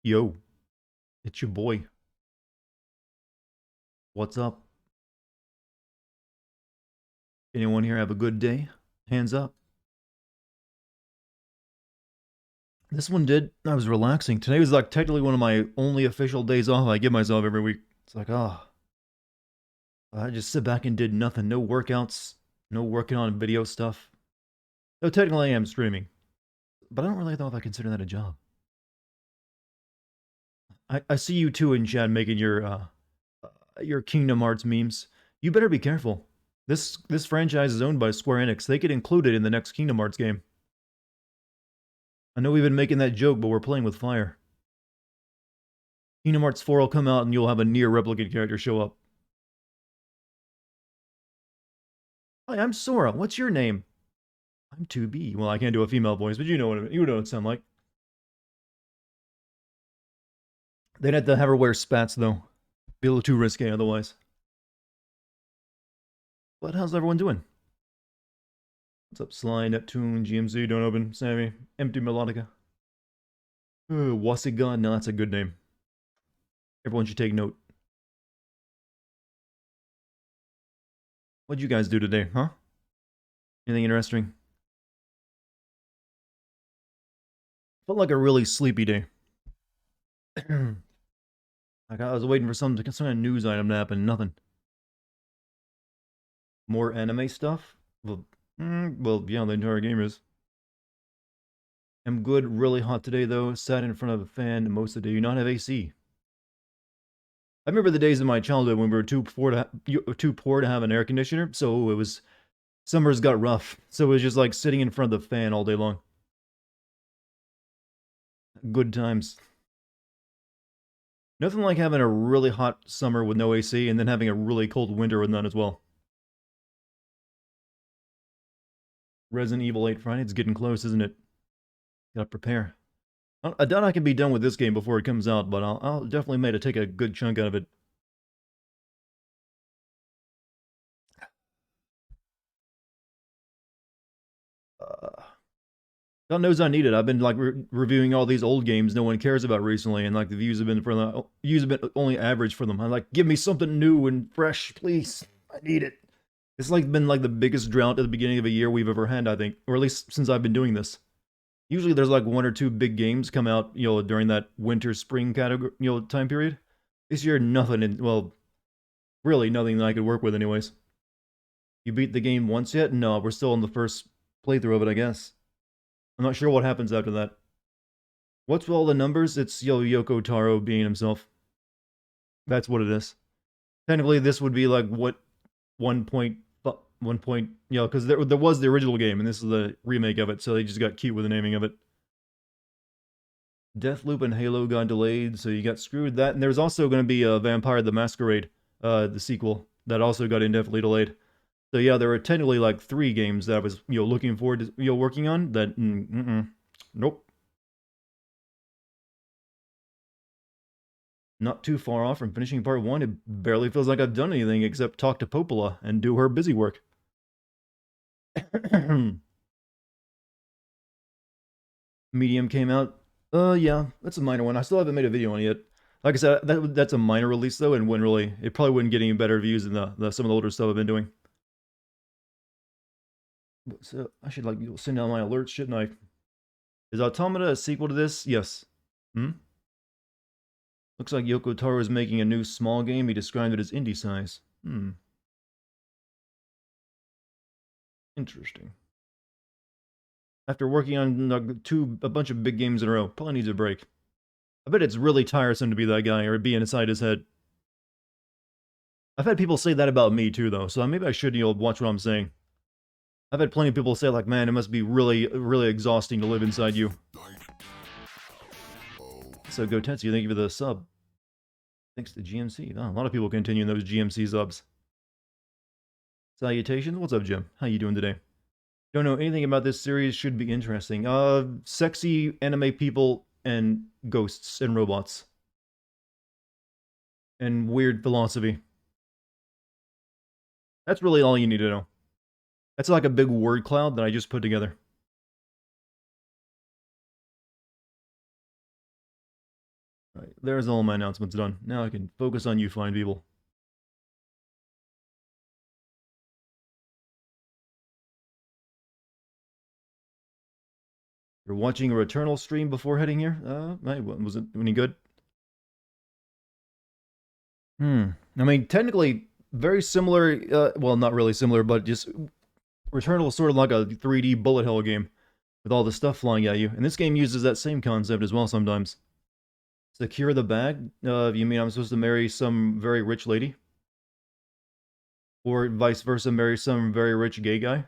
Yo, it's your boy. What's up? Anyone here have a good day? Hands up. This one did. I was relaxing. Today was like technically one of my only official days off I give myself every week. It's like, I just sit back and did nothing. No workouts, no working on video stuff. Though technically I am streaming, but I don't really know if I consider that a job. I see you too in chat making your Kingdom Hearts memes. You better be careful. This franchise is owned by Square Enix. They could include it in the next Kingdom Hearts game. I know we've been making that joke, but we're playing with fire. Kingdom Hearts 4 will come out and you'll have a NieR Replicant character show up. Hi, I'm Sora. What's your name? I'm 2B. Well, I can't do a female voice, but you know what it sound like. They'd have to have her wear spats, though. Be a little too risque otherwise. But how's everyone doing? What's up, Sly, Neptune, GMC, Don't Open, Sammy, Empty Melodica? Wasigan, no, that's a good name. Everyone should take note. What'd you guys do today, huh? Anything interesting? Felt like a really sleepy day. Like I was waiting for some kind of news item to happen, nothing. More anime stuff? Well, yeah, the entire game is. I'm good, really hot today though. Sat in front of a fan most of the day. You not have AC. I remember the days of my childhood when we were too poor to have an air conditioner, so it was summers got rough. So it was just like sitting in front of the fan all day long. Good times. Nothing like having a really hot summer with no AC and then having a really cold winter with none as well. Resident Evil 8 Friday, it's getting close, isn't it? Gotta prepare. I doubt I can be done with this game before it comes out, but I'll definitely make it take a good chunk out of it. God knows I need it. I've been like reviewing all these old games no one cares about recently, and like the views have been only average for them. I'm like, give me something new and fresh, please. I need it. It's like been like the biggest drought at the beginning of a year we've ever had, I think, or at least since I've been doing this. Usually there's like one or two big games come out, during that winter spring category, time period. This year nothing, and well, really nothing that I could work with, anyways. You beat the game once yet? No, we're still on the first playthrough of it, I guess. I'm not sure what happens after that. What's with all the numbers? It's Yoko Taro being himself. That's what it is. Technically, this would be like what 1 point, because there was the original game, and this is the remake of it, so they just got cute with the naming of it. Deathloop and Halo got delayed, so you got screwed that. And there's also going to be a Vampire the Masquerade, the sequel, that also got indefinitely delayed. So yeah, there were technically like 3 games that I was looking forward to working on that. Nope. Not too far off from finishing part 1. It barely feels like I've done anything except talk to Popola and do her busy work. Medium came out. Yeah, that's a minor one. I still haven't made a video on it yet. Like I said, that's a minor release though, and it probably wouldn't get any better views than some of the older stuff I've been doing. So I should like send out my alerts, shouldn't I? Is Automata a sequel to this? Yes. Looks like Yoko Taro is making a new small game. He described it as indie size. Interesting. After working on a bunch of big games in a row, probably needs a break. I bet it's really tiresome to be that guy or be inside his head. I've had people say that about me too, though, so maybe I should watch what I'm saying. I've had plenty of people say like, man, it must be really, really exhausting to live inside you. So Gotetsu, thank you for the sub. Thanks to GMC. Oh, a lot of people continuing those GMC subs. Salutations. What's up, Jim? How you doing today? Don't know anything about this series. Should be interesting. Sexy anime people and ghosts and robots. And weird philosophy. That's really all you need to know. That's like a big word cloud that I just put together. All right, there's all my announcements done. Now I can focus on you fine people. You're watching a Returnal stream before heading here? Was it any good? I mean, technically, very similar. Well, not really similar, but just Returnal is sort of like a 3D bullet hell game with all the stuff flying at you. And this game uses that same concept as well sometimes. Secure the bag? You mean I'm supposed to marry some very rich lady? Or vice versa, marry some very rich gay guy?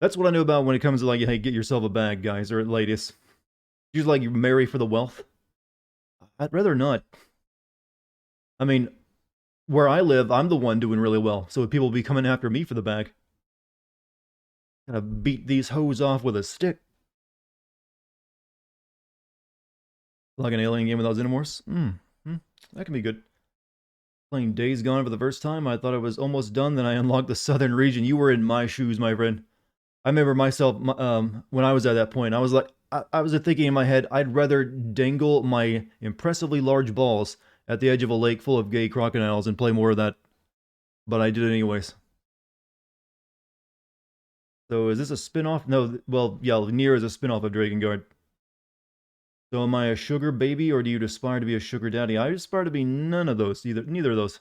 That's what I know about when it comes to like, hey, get yourself a bag, guys, or ladies. Usually like you marry for the wealth. I'd rather not. I mean, where I live, I'm the one doing really well, so people will be coming after me for the bag. Gotta beat these hoes off with a stick. Like an alien game without xenomorphs? That can be good. Playing Days Gone for the first time, I thought I was almost done, then I unlocked the southern region. You were in my shoes, my friend. I remember myself, when I was at that point, I was like, I was thinking in my head, I'd rather dangle my impressively large balls at the edge of a lake full of gay crocodiles and play more of that. But I did it anyways. So is this a spin-off? No, well, yeah, NieR is a spin-off of Drakengard. So am I a sugar baby, or do you aspire to be a sugar daddy? I aspire to be none of those, neither of those.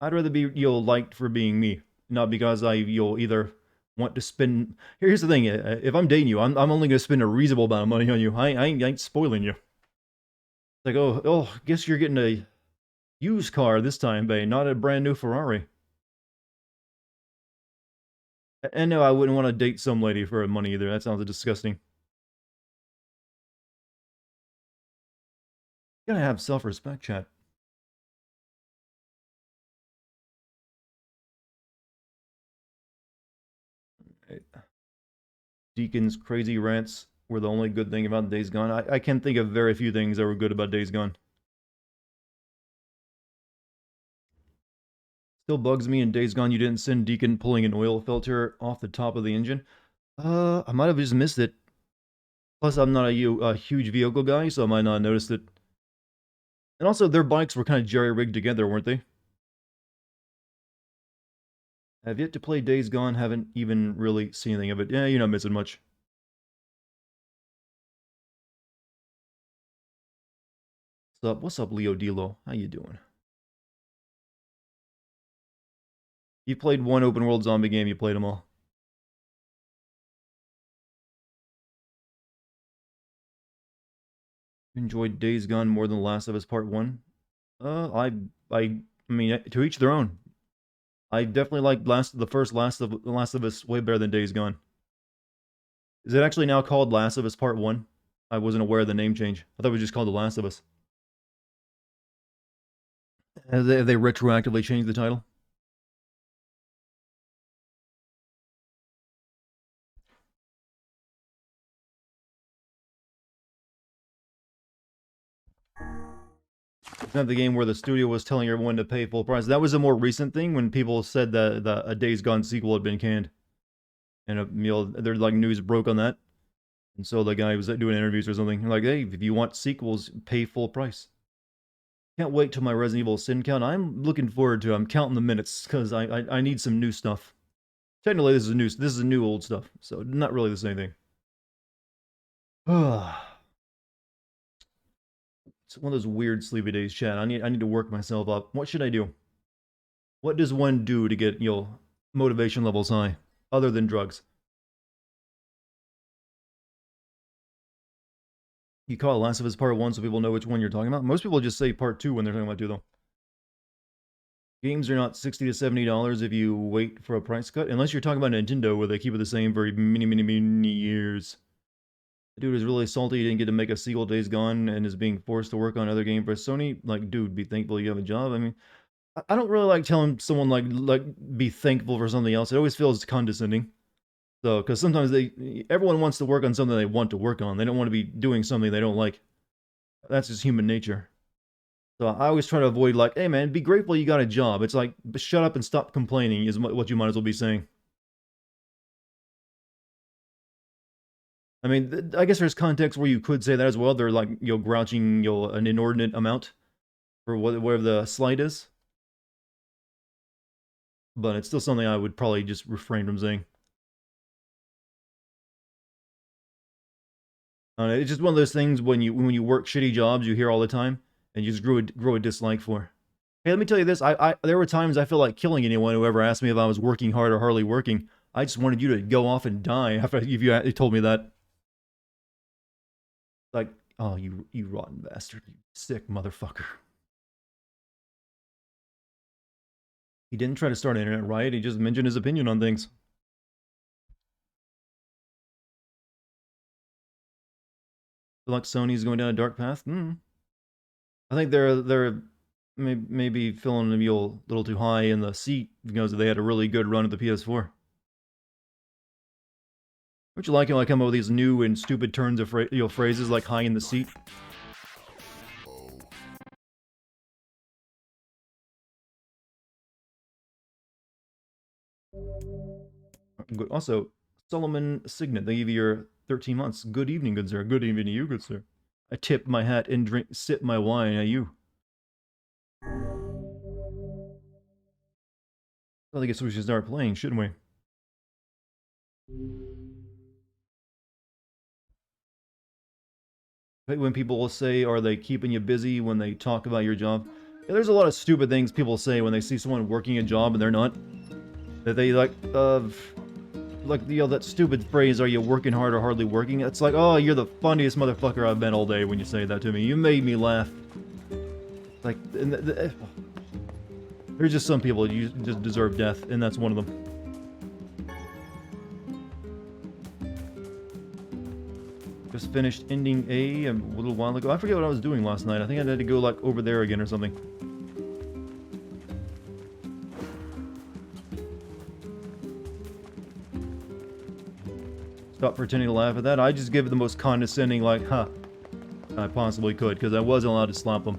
I'd rather be, liked for being me, not because I, either want to spend... Here's the thing, if I'm dating you, I'm only going to spend a reasonable amount of money on you. I ain't spoiling you. It's like, guess you're getting a used car this time, babe, not a brand new Ferrari. And no, I wouldn't want to date some lady for money either. That sounds disgusting. You gotta have self-respect, chat. Deacon's crazy rants were the only good thing about Days Gone. I can think of very few things that were good about Days Gone. Still bugs me in Days Gone you didn't send Deacon pulling an oil filter off the top of the engine. I might have just missed it. Plus, I'm not a huge vehicle guy, so I might not have noticed it. And also, their bikes were kind of jerry-rigged together, weren't they? Have yet to play Days Gone, haven't even really seen anything of it. Yeah, you're not missing much. What's up, Leo Dilo? How you doing? You played one open world zombie game, you played them all. Enjoyed Days Gone more than Last of Us Part 1? I mean, to each their own. I definitely like the first Last of Us way better than Days Gone. Is it actually now called Last of Us Part 1? I wasn't aware of the name change. I thought it was just called The Last of Us. Have they retroactively changed the title? It's not the game where the studio was telling everyone to pay full price. That was a more recent thing when people said that a Days Gone sequel had been canned. And, there's like news broke on that. And so the guy was doing interviews or something. Like, hey, if you want sequels, pay full price. Can't wait till my Resident Evil Sin count. I'm looking forward to it. I'm counting the minutes because I need some new stuff. Technically, this is new old stuff, so not really the same thing. It's one of those weird sleepy days, chat. I need to work myself up. What should I do? What does one do to get, motivation levels high, other than drugs? You call it Last of Us Part 1 so people know which one you're talking about? Most people just say Part 2 when they're talking about 2, though. Games are not $60 to $70 if you wait for a price cut, unless you're talking about Nintendo, where they keep it the same for many years. The dude is really salty he didn't get to make a sequel Days Gone and is being forced to work on another game for Sony. Like, dude, be thankful you have a job. I mean, I don't really like telling someone like be thankful for something else. It always feels condescending. So, because sometimes everyone wants to work on something they want to work on. They don't want to be doing something they don't like. That's just human nature. So I always try to avoid like, hey man, be grateful you got a job. It's like, shut up and stop complaining is what you might as well be saying. I mean, I guess there's context where you could say that as well. They're like, grouching, an inordinate amount for whatever the slight is. But it's still something I would probably just refrain from saying. It's just one of those things when you work shitty jobs, you hear all the time, and you just grow a dislike for. Hey, let me tell you this. There were times I feel like killing anyone who ever asked me if I was working hard or hardly working. I just wanted you to go off and die after you told me that. Like, oh, you rotten bastard, you sick motherfucker. He didn't try to start an internet riot. He just mentioned his opinion on things. Feel like Sony's going down a dark path. I think they're maybe feeling a little too high in the seat because they had a really good run at the PS4. Don't you like it when I come up with these new and stupid turns of phrases like high in the seat? Also, Solomon Signet, they give you your 13 months. Good evening, good sir. Good evening to you, good sir. I tip my hat and sip my wine at you. Well, I guess we should start playing, shouldn't we? When people will say, are they keeping you busy when they talk about your job? Yeah, there's a lot of stupid things people say when they see someone working a job and they're not. That they like that stupid phrase, are you working hard or hardly working? It's like, oh, you're the funniest motherfucker I've been all day when you say that to me. You made me laugh. Like, there's just some people you just deserve death, and that's one of them. Just finished ending a little while ago. I forget what I was doing last night. I think I had to go like over there again or something. Stop pretending to laugh at that. I just give it the most condescending, like, huh, I possibly could, because I wasn't allowed to slap them.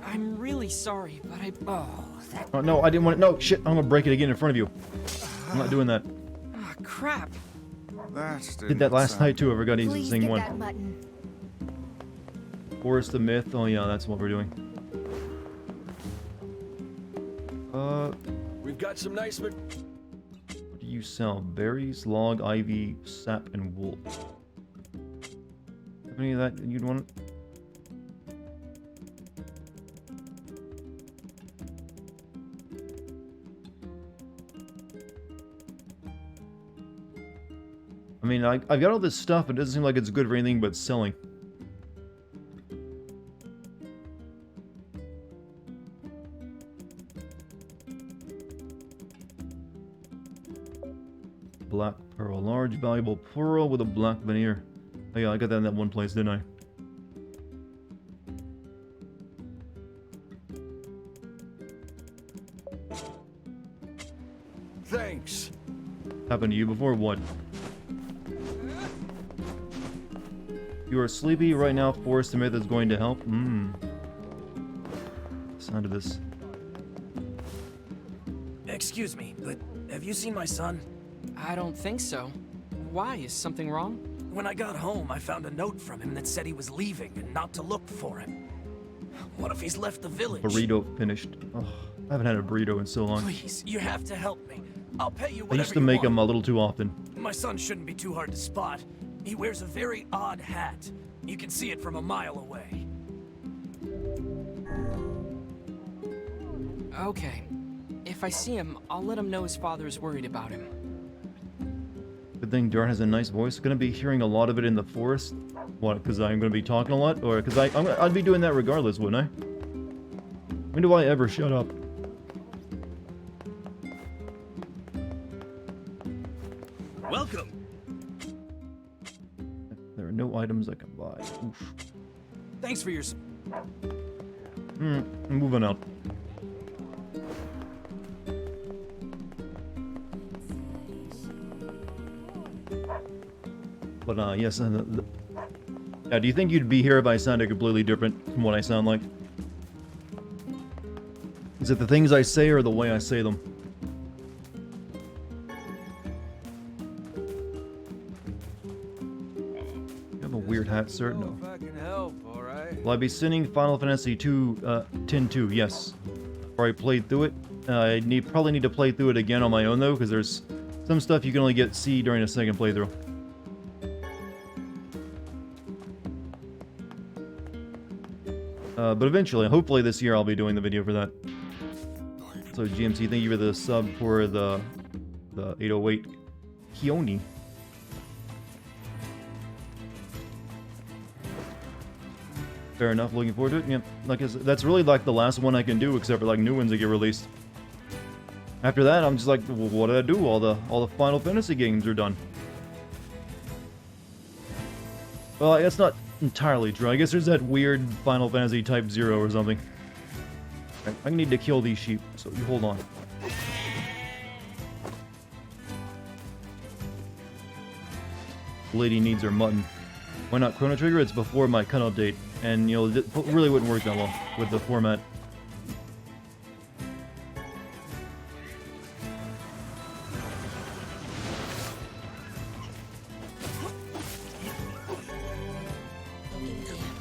I'm really sorry, but Oh, no, I didn't want it. No, shit, I'm gonna break it again in front of you. I'm not doing that. Ah, crap. Did that last night too. I forgot to use the same one. Forest the Myth. Oh yeah, that's what we're doing. We've got some nice. What do you sell? Berries, log, ivy, sap, and wool. Have any of that you'd want? I mean, I've got all this stuff, but it doesn't seem like it's good for anything but selling. Black pearl. Large, valuable pearl with a black veneer. Oh yeah, I got that in that one place, didn't I? Thanks. Happened to you before? What? You are sleepy right now. Forest the Myth is going to help. Sound of this. Excuse me, but have you seen my son? I don't think so. Why? Is something wrong? When I got home, I found a note from him that said he was leaving and not to look for him. What if he's left the village? Burrito finished. Oh, I haven't had a burrito in so long. Please, you have to help me. I'll pay you whatever I used to make them a little too often. My son shouldn't be too hard to spot. He wears a very odd hat. You can see it from a mile away. Okay. If I see him, I'll let him know his father is worried about him. Good thing Dart has a nice voice. Gonna be hearing a lot of it in the forest. What, because I'm gonna be talking a lot? Or because I'd be doing that regardless, wouldn't I? When do I ever shut up? Welcome. There are no items I can buy. Oof. Thanks for your... I'm moving out. But yes, yeah, do you think you'd be here if I sounded completely different from what I sound like? Is it the things I say or the way I say them? have a weird hat, sir? No. If I can help, all right? Will I be sending Final Fantasy 10-2? Yes. Already played through it. I probably need to play through it again on my own though, because there's some stuff you can only see during a second playthrough. But eventually, hopefully this year, I'll be doing the video for that. So GMC, thank you for the sub for the 808 Kioni. Fair enough, looking forward to it. Yeah, like I said, that's really like the last one I can do, except for like new ones that get released. After that, I'm just like, well, what did I do? All the Final Fantasy games are done. Well, that's not entirely true. I guess there's that weird Final Fantasy Type 0 or something. I need to kill these sheep, so you hold on. Lady needs her mutton. Why not Chrono Trigger? It's before my cutoff date, and you know, it really wouldn't work that well with the format.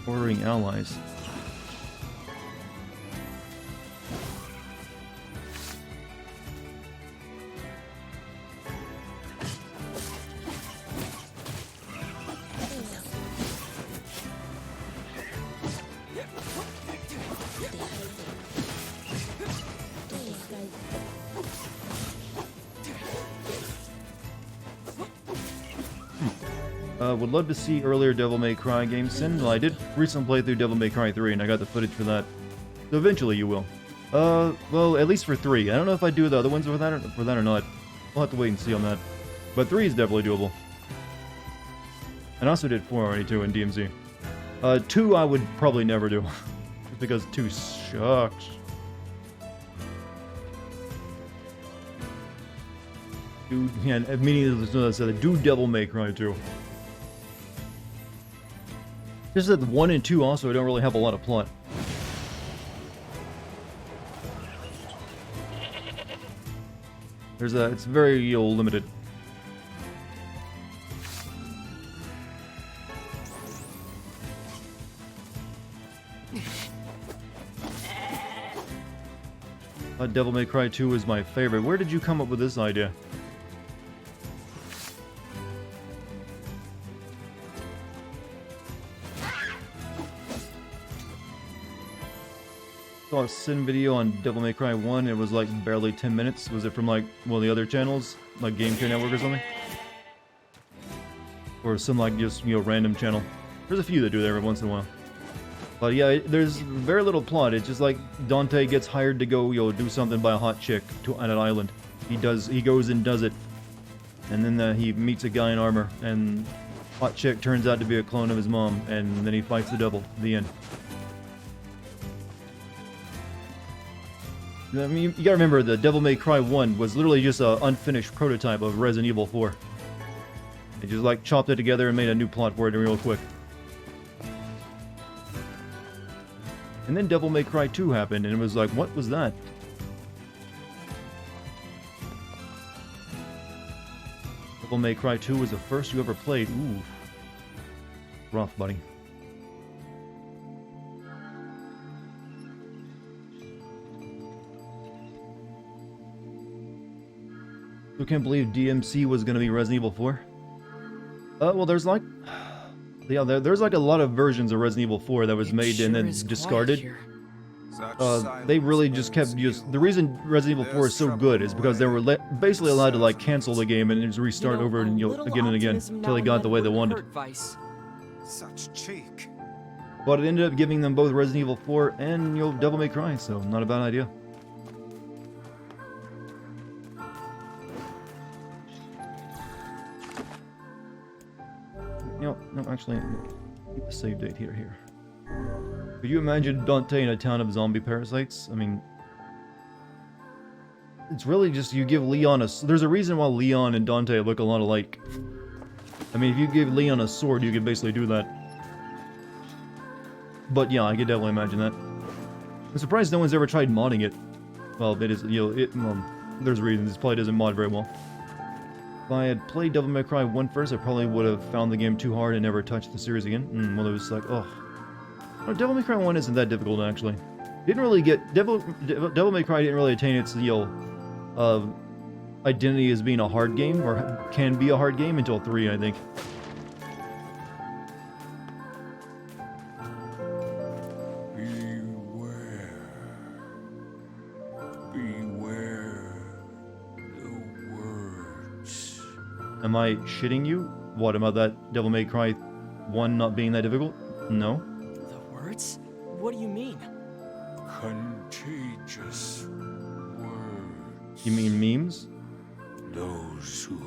Ordering allies. Would love to see earlier Devil May Cry games. Well, I did recently play through Devil May Cry 3, and I got the footage for that. So eventually you will. Well, at least for 3. I don't know if I do the other ones for that or not. We'll have to wait and see on that. But 3 is definitely doable. And I also did 4 already, too, in DMZ. 2 I would probably never do. Because 2 sucks. Dude, yeah, meaning do Devil May Cry 2. Just that 1 and 2 also don't really have a lot of plot. It's very limited. Devil May Cry 2 is my favorite. Where did you come up with this idea? Saw a Sin video on Devil May Cry 1. It was like barely 10 minutes. Was it from like one of the other channels? Like Game Care Network or something? Or some like just, you know, random channel. There's a few that do that every once in a while. But yeah, there's very little plot. It's just like Dante gets hired to go, you know, do something by a hot chick on an island. He goes and does it. And then he meets a guy in armor, and hot chick turns out to be a clone of his mom, and then he fights the devil. The end. I mean, you gotta remember, the Devil May Cry 1 was literally just an unfinished prototype of Resident Evil 4. They just like chopped it together and made a new plot for it real quick. And then Devil May Cry 2 happened, and it was like, what was that? Devil May Cry 2 was the first you ever played. Ooh. Rough, buddy. I can't believe DMC was going to be Resident Evil 4. Well, there's like... Yeah, there's like a lot of versions of Resident Evil 4 that was made and then discarded. They really just kept the reason Resident Evil 4 is so good is because they were basically allowed to like cancel the game and just restart over and again and again until they got the way they wanted. Such cheek. But it ended up giving them both Resident Evil 4 and Devil May Cry, so not a bad idea. No, actually, keep the save date here. Could you imagine Dante in a town of zombie parasites? I mean, it's really just you give Leon there's a reason why Leon and Dante look a lot alike. I mean, if you give Leon a sword, you could basically do that. But yeah, I could definitely imagine that. I'm surprised no one's ever tried modding it. Well, it is, well, there's reasons. This probably doesn't mod very well. If I had played Devil May Cry 1 first, I probably would have found the game too hard and never touched the series again. Well, it was like, oh. No, Devil May Cry 1 isn't that difficult, actually. Didn't really get... Devil May Cry didn't really attain its, identity as being a hard game, or can be a hard game, until 3, I think. Am I shitting you? What, about that Devil May Cry 1 not being that difficult? No. The words? What do you mean? Contagious words. You mean memes? Those who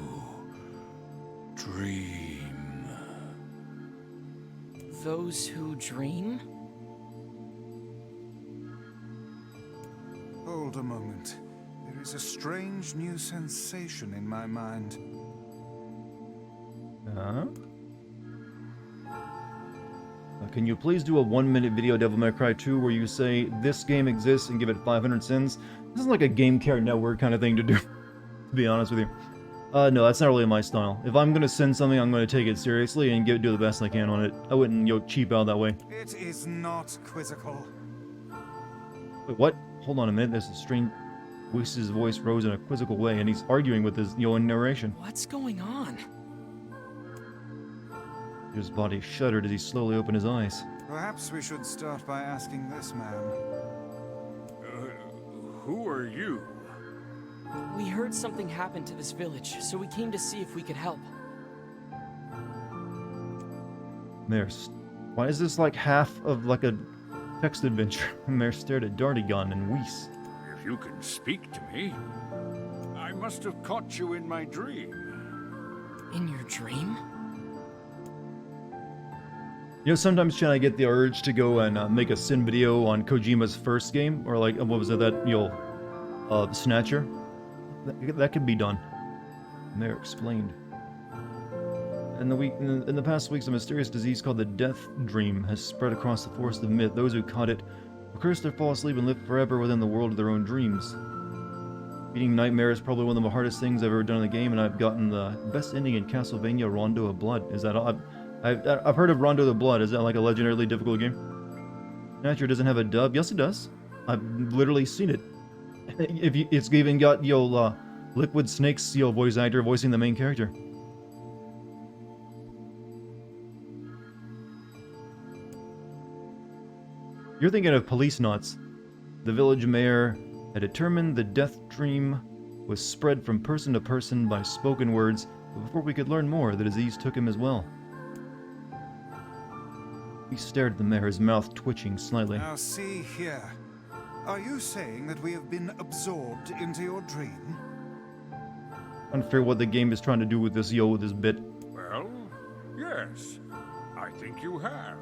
dream. Those who dream? Hold a moment. There is a strange new sensation in my mind. Can you please do a 1-minute video Devil May Cry 2 where you say, this game exists, and give it 500 sins? This is like a Game Care Network kind of thing to do, to be honest with you. No, that's not really my style. If I'm gonna send something, I'm gonna take it seriously and do the best I can on it. I wouldn't, cheap out that way. It is not quizzical. Wait, what? Hold on a minute, there's a strange... Whis' voice rose in a quizzical way, and he's arguing with his, in narration. What's going on? His body shuddered as he slowly opened his eyes. Perhaps we should start by asking this man. Who are you? We heard something happened to this village, so we came to see if we could help. Maris, why is this like half of like a text adventure? Maris stared at Dartigan and Whis. If you can speak to me, I must have caught you in my dream. In your dream? Sometimes, Chan, I get the urge to go and make a sin video on Kojima's first game, or like, what was it, that, Snatcher? That could be done. Mayor explained. In the past weeks, a mysterious disease called the Death Dream has spread across the forest of myth. Those who caught it will curse or fall asleep and live forever within the world of their own dreams. Beating Nightmare is probably one of the hardest things I've ever done in the game, and I've gotten the best ending in Castlevania Rondo of Blood. Is that all? I've heard of Rondo of Blood. Is that like a legendarily difficult game? Snatcher doesn't have a dub. Yes, it does. I've literally seen it. It's even got Liquid Snake's voice actor voicing the main character. You're thinking of Police Knots. The village mayor had determined the death dream was spread from person to person by spoken words, but before we could learn more, the disease took him as well. He stared at the mayor, his mouth twitching slightly. Now see here. Are you saying that we have been absorbed into your dream? Unfair what the game is trying to do with this with this bit. Well, yes. I think you have.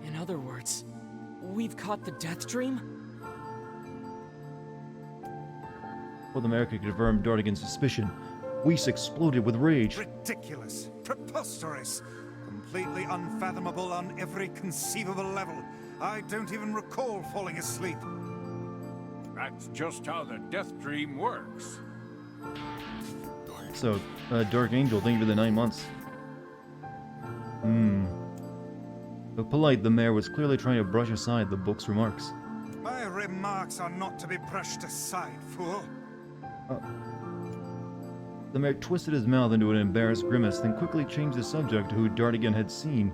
In other words, we've caught the death dream? Well, the mayor could confirm Dartigan's suspicion. Whis exploded with rage. Ridiculous. Preposterous. Completely unfathomable on every conceivable level. I don't even recall falling asleep. That's just how the death dream works. So, Dark Angel, thank you for the 9 months. Though polite, the mayor was clearly trying to brush aside the book's remarks. My remarks are not to be brushed aside, fool. The mayor twisted his mouth into an embarrassed grimace, then quickly changed the subject to who Dartigan had seen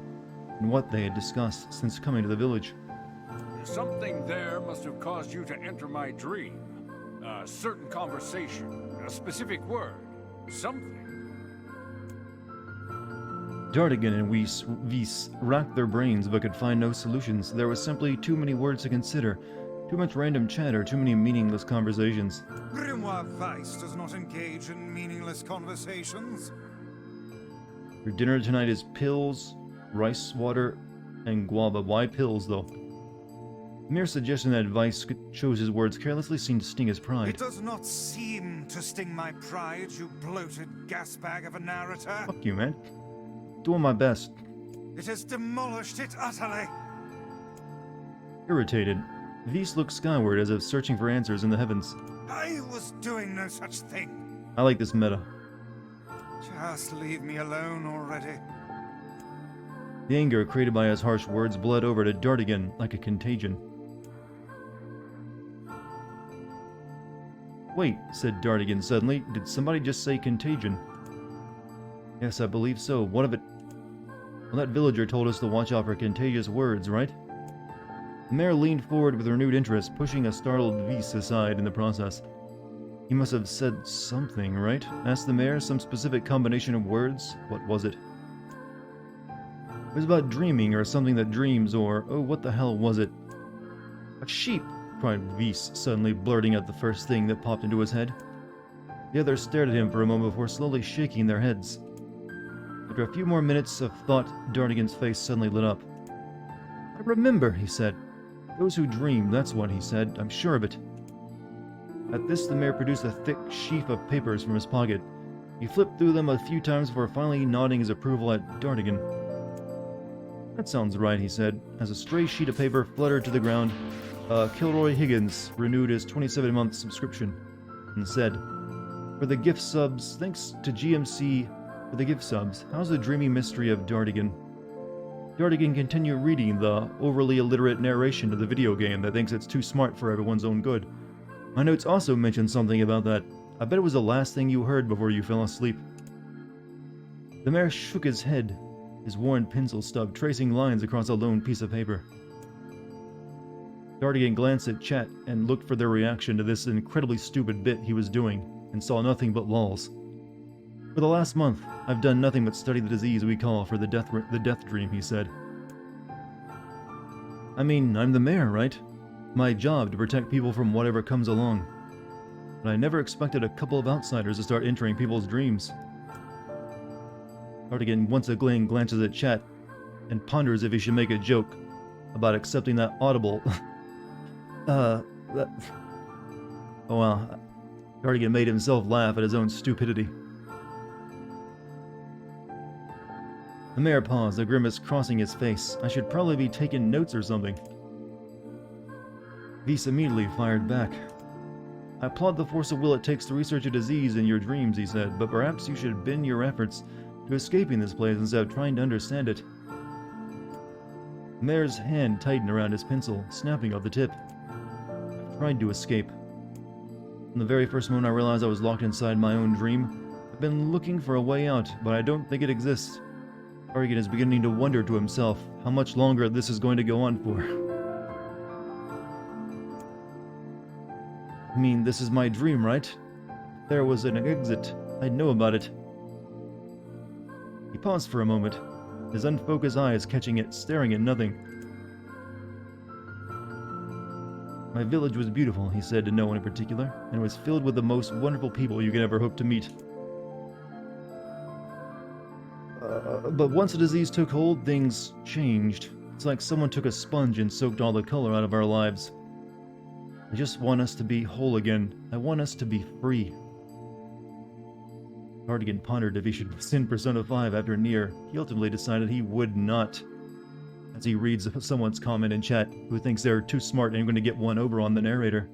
and what they had discussed since coming to the village. Something there must have caused you to enter my dream. A certain conversation, a specific word, something. Dartigan and Whis racked their brains but could find no solutions. There was simply too many words to consider, too much random chatter, too many meaningless conversations. Grimoire Weiss does not engage in meaningless conversations. Your dinner tonight is pills, rice water, and guava. Why pills, though? The mere suggestion that Weiss chose his words carelessly seemed to sting his pride. It does not seem to sting my pride, you bloated gasbag of a narrator. Fuck you, man. Doing my best. It has demolished it utterly. Irritated, Vise looked skyward as if searching for answers in the heavens. I was doing no such thing. I like this meta. Just leave me alone already. The anger created by his harsh words bled over to Dartigan like a contagion. Wait, said Dartigan suddenly. Did somebody just say contagion? Yes, I believe so. What of it? Well, that villager told us to watch out for contagious words, right? The mayor leaned forward with renewed interest, pushing a startled Vise aside in the process. He must have said something, right? Asked the mayor. Some specific combination of words? What was it? It was about dreaming or something that dreams or... oh, what the hell was it? A sheep, cried Vise, suddenly blurting out the first thing that popped into his head. The others stared at him for a moment before slowly shaking their heads. After a few more minutes of thought, Dartigan's face suddenly lit up. I remember, he said. Those who dream, that's what he said. I'm sure of it. At this, the mayor produced a thick sheaf of papers from his pocket. He flipped through them a few times before finally nodding his approval at Dartigan. That sounds right, he said, as a stray sheet of paper fluttered to the ground. Kilroy Higgins renewed his 27-month subscription and said, For the gift subs, thanks to GMC for the gift subs. How's the dreamy mystery of Dartigan? Dartigan continued reading the overly illiterate narration of the video game that thinks it's too smart for everyone's own good. My notes also mentioned something about that. I bet it was the last thing you heard before you fell asleep. The mayor shook his head, his worn pencil stub tracing lines across a lone piece of paper. Dartigan glanced at Chat and looked for their reaction to this incredibly stupid bit he was doing, and saw nothing but lulls. For the last month, I've done nothing but study the disease we call for the death dream, he said. I mean, I'm the mayor, right? My job to protect people from whatever comes along. But I never expected a couple of outsiders to start entering people's dreams. Dartigan once again glances at Chat and ponders if he should make a joke about accepting that audible. Oh well. Dartigan made himself laugh at his own stupidity. The mayor paused, a grimace crossing his face. I should probably be taking notes or something. Vise immediately fired back. I applaud the force of will it takes to research a disease in your dreams, he said, but perhaps you should bend your efforts to escaping this place instead of trying to understand it. The mayor's hand tightened around his pencil, snapping off the tip. I tried to escape. From the very first moment I realized I was locked inside my own dream, I've been looking for a way out, but I don't think it exists. Dartigan is beginning to wonder to himself how much longer this is going to go on for. I mean, this is my dream, right? If there was an exit, I'd know about it. He paused for a moment, his unfocused eyes catching it, staring at nothing. My village was beautiful, he said to no one in particular, and was filled with the most wonderful people you could ever hope to meet. But once the disease took hold, things changed. It's like someone took a sponge and soaked all the color out of our lives. I just want us to be whole again. I want us to be free. Dartigan pondered if he should send Persona 5 after NieR. He ultimately decided he would not. As he reads someone's comment in chat who thinks they're too smart and going to get one over on the narrator.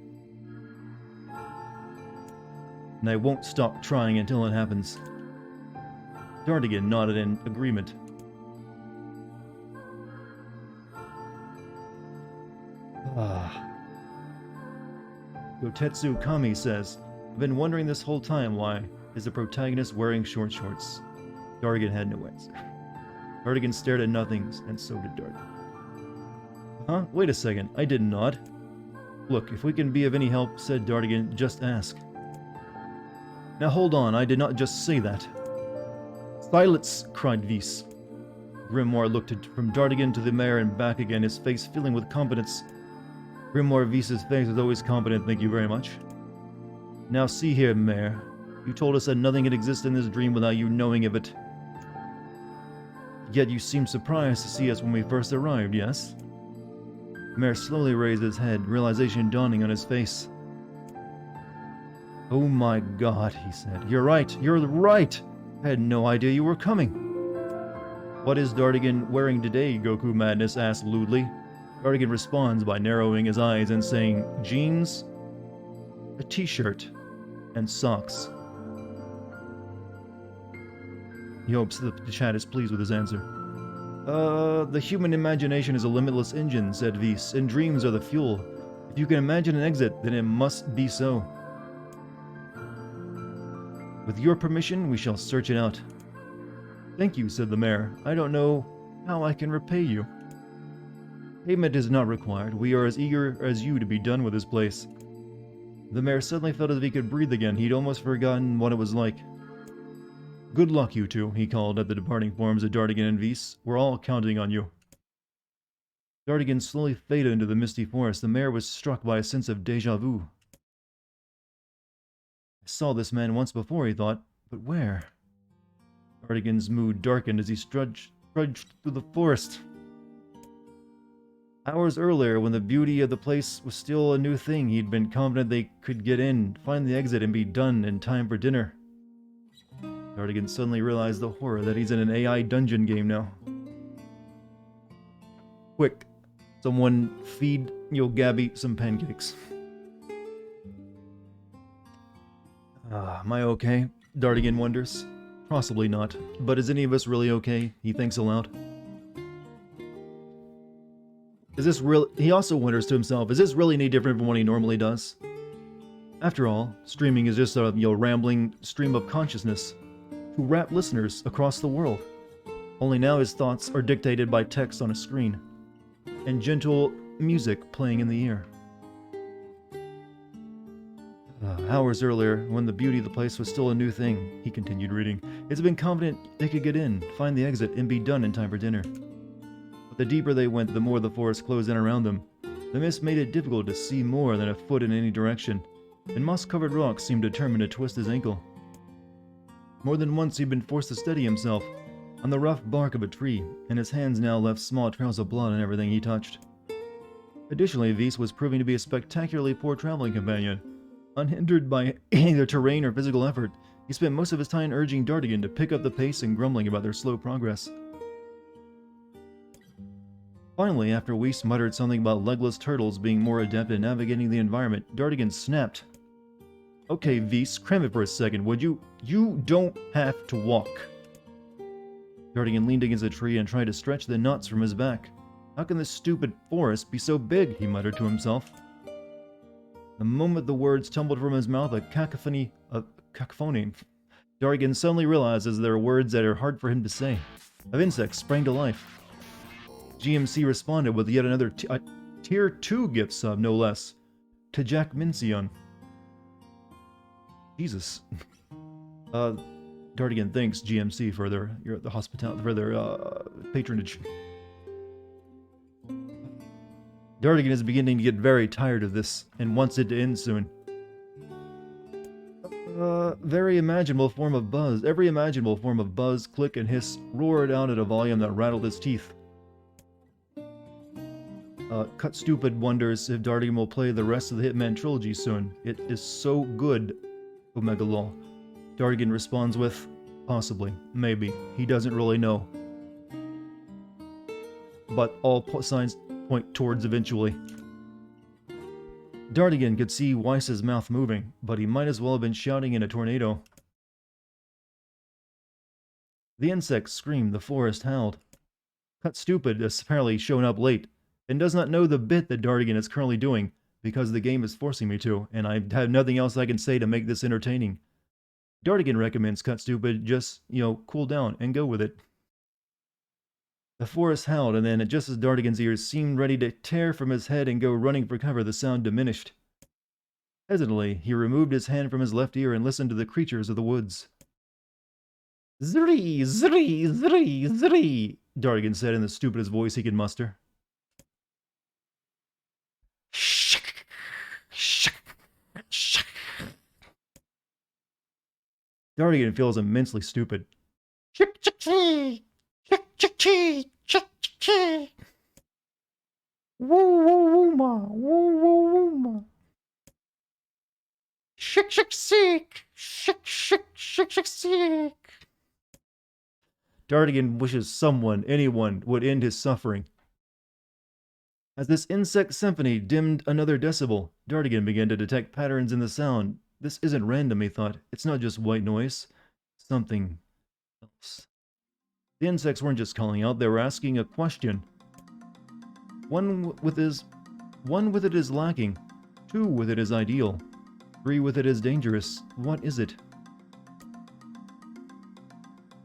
And I won't stop trying until it happens. Dartigan nodded in agreement. Yotetsu Kami says, I've been wondering this whole time why is the protagonist wearing short shorts. Dartigan had no answer. Dartigan stared at nothing, and so did Dartigan. Huh? Wait a second, I did not. Look, if we can be of any help, said Dartigan, just ask. Now hold on, I did not just say that. Silence! Cried Vise. Grimoire looked from Dartigan to the mayor and back again, his face filling with confidence. Grimoire Vise's face was always confident, thank you very much. Now see here, mayor. You told us that nothing had existed in this dream without you knowing of it. Yet you seemed surprised to see us when we first arrived, yes? The mayor slowly raised his head, realization dawning on his face. Oh my god, he said. You're right, you're right! I had no idea you were coming. What is Dartigan wearing today? Goku Madness asked lewdly. Dartigan responds by narrowing his eyes and saying, jeans, a t-shirt, and socks. He hopes that the chat is pleased with his answer. The human imagination is a limitless engine, said Vyse, and dreams are the fuel. If you can imagine an exit, then it must be so. With your permission, we shall search it out. Thank you, said the mayor. I don't know how I can repay you. Payment is not required. We are as eager as you to be done with this place. The mayor suddenly felt as if he could breathe again. He'd almost forgotten what it was like. Good luck, you two, he called at the departing forms of Dartigan and Vyse. We're all counting on you. Dartigan slowly faded into the misty forest. The mayor was struck by a sense of déjà vu. I saw this man once before, he thought, but where? Dartigan's mood darkened as he trudged through the forest. Hours earlier, when the beauty of the place was still a new thing, he'd been confident they could get in, find the exit, and be done in time for dinner. Dartigan suddenly realized the horror that he's in an AI dungeon game now. Quick, someone feed Gabby some pancakes. Am I okay? Dartigan wonders. Possibly not. But is any of us really okay? He thinks aloud. Is this real? He also wonders to himself, is this really any different from what he normally does? After all, streaming is just a rambling stream of consciousness to rapt listeners across the world. Only now his thoughts are dictated by text on a screen and gentle music playing in the ear. Hours earlier, when the beauty of the place was still a new thing, he continued reading, it's been confident they could get in, find the exit, and be done in time for dinner. But the deeper they went, the more the forest closed in around them. The mist made it difficult to see more than a foot in any direction, and moss-covered rocks seemed determined to twist his ankle. More than once he'd been forced to steady himself on the rough bark of a tree, and his hands now left small trails of blood on everything he touched. Additionally, Vyse was proving to be a spectacularly poor traveling companion. Unhindered by either terrain or physical effort, he spent most of his time urging Dartigan to pick up the pace and grumbling about their slow progress. Finally, after Vyse muttered something about legless turtles being more adept at navigating the environment, Dartigan snapped. Okay, Vyse, cram it for a second, would you? You don't have to walk. Dartigan leaned against a tree and tried to stretch the knots from his back. How can this stupid forest be so big? He muttered to himself. The moment the words tumbled from his mouth, a cacophony, Dartigan suddenly realizes there are words that are hard for him to say. Of insects sprang to life. GMC responded with yet another Tier 2 gift sub, no less, to Jack Mincion. Jesus. Dartigan thanks GMC for their patronage. Dartigan is beginning to get very tired of this and wants it to end soon. Every imaginable form of buzz, click, and hiss roared out at a volume that rattled his teeth. Cut Stupid wonders if Dartigan will play the rest of the Hitman trilogy soon. It is so good, Omega Law. Dartigan responds with, possibly, maybe. He doesn't really know. But all signs point towards eventually. Dartigan could see Weiss's mouth moving, but he might as well have been shouting in a tornado. The insects screamed, the forest howled. Cut Stupid has apparently shown up late, and does not know the bit that Dartigan is currently doing, because the game is forcing me to, and I have nothing else I can say to make this entertaining. Dartigan recommends Cut Stupid just, cool down and go with it. The forest howled, and then, just as Dartigan's ears seemed ready to tear from his head and go running for cover, the sound diminished. Hesitantly, he removed his hand from his left ear and listened to the creatures of the woods. Zree, zree, zree, zree, Dartigan said in the stupidest voice he could muster. Dartigan feels immensely stupid. Dartigan wishes someone, anyone, would end his suffering. As this insect symphony dimmed another decibel, Dartigan began to detect patterns in the sound. This isn't random, he thought. It's not just white noise. Something else. The insects weren't just calling out, they were asking a question. One with it is lacking. 2 with it is ideal. 3 with it is dangerous. What is it?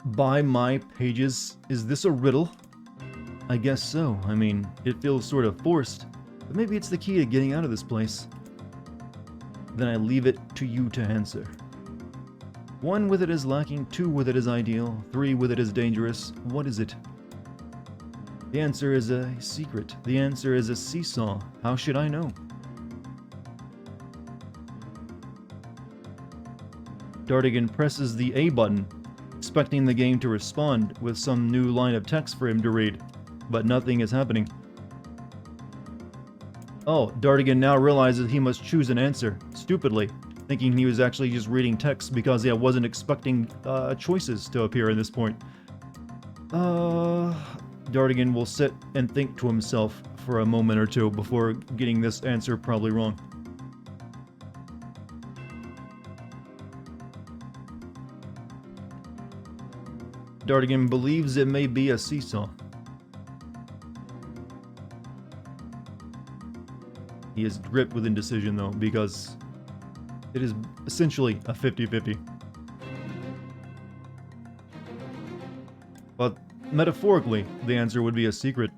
By my pages, is this a riddle? I guess so. I mean, it feels sort of forced, but maybe it's the key to getting out of this place. Then I leave it to you to answer. 1 with it is lacking, 2 with it is ideal, 3 with it is dangerous. What is it? The answer is a secret. The answer is a seesaw. How should I know? Dartigan presses the A button, expecting the game to respond with some new line of text for him to read, but nothing is happening. Oh, Dartigan now realizes he must choose an answer, stupidly, thinking he was actually just reading text because he wasn't expecting choices to appear at this point. Dartigan will sit and think to himself for a moment or two before getting this answer probably wrong. Dartigan believes it may be a seesaw. He is gripped with indecision though, because it is essentially a 50-50. But metaphorically, the answer would be a secret.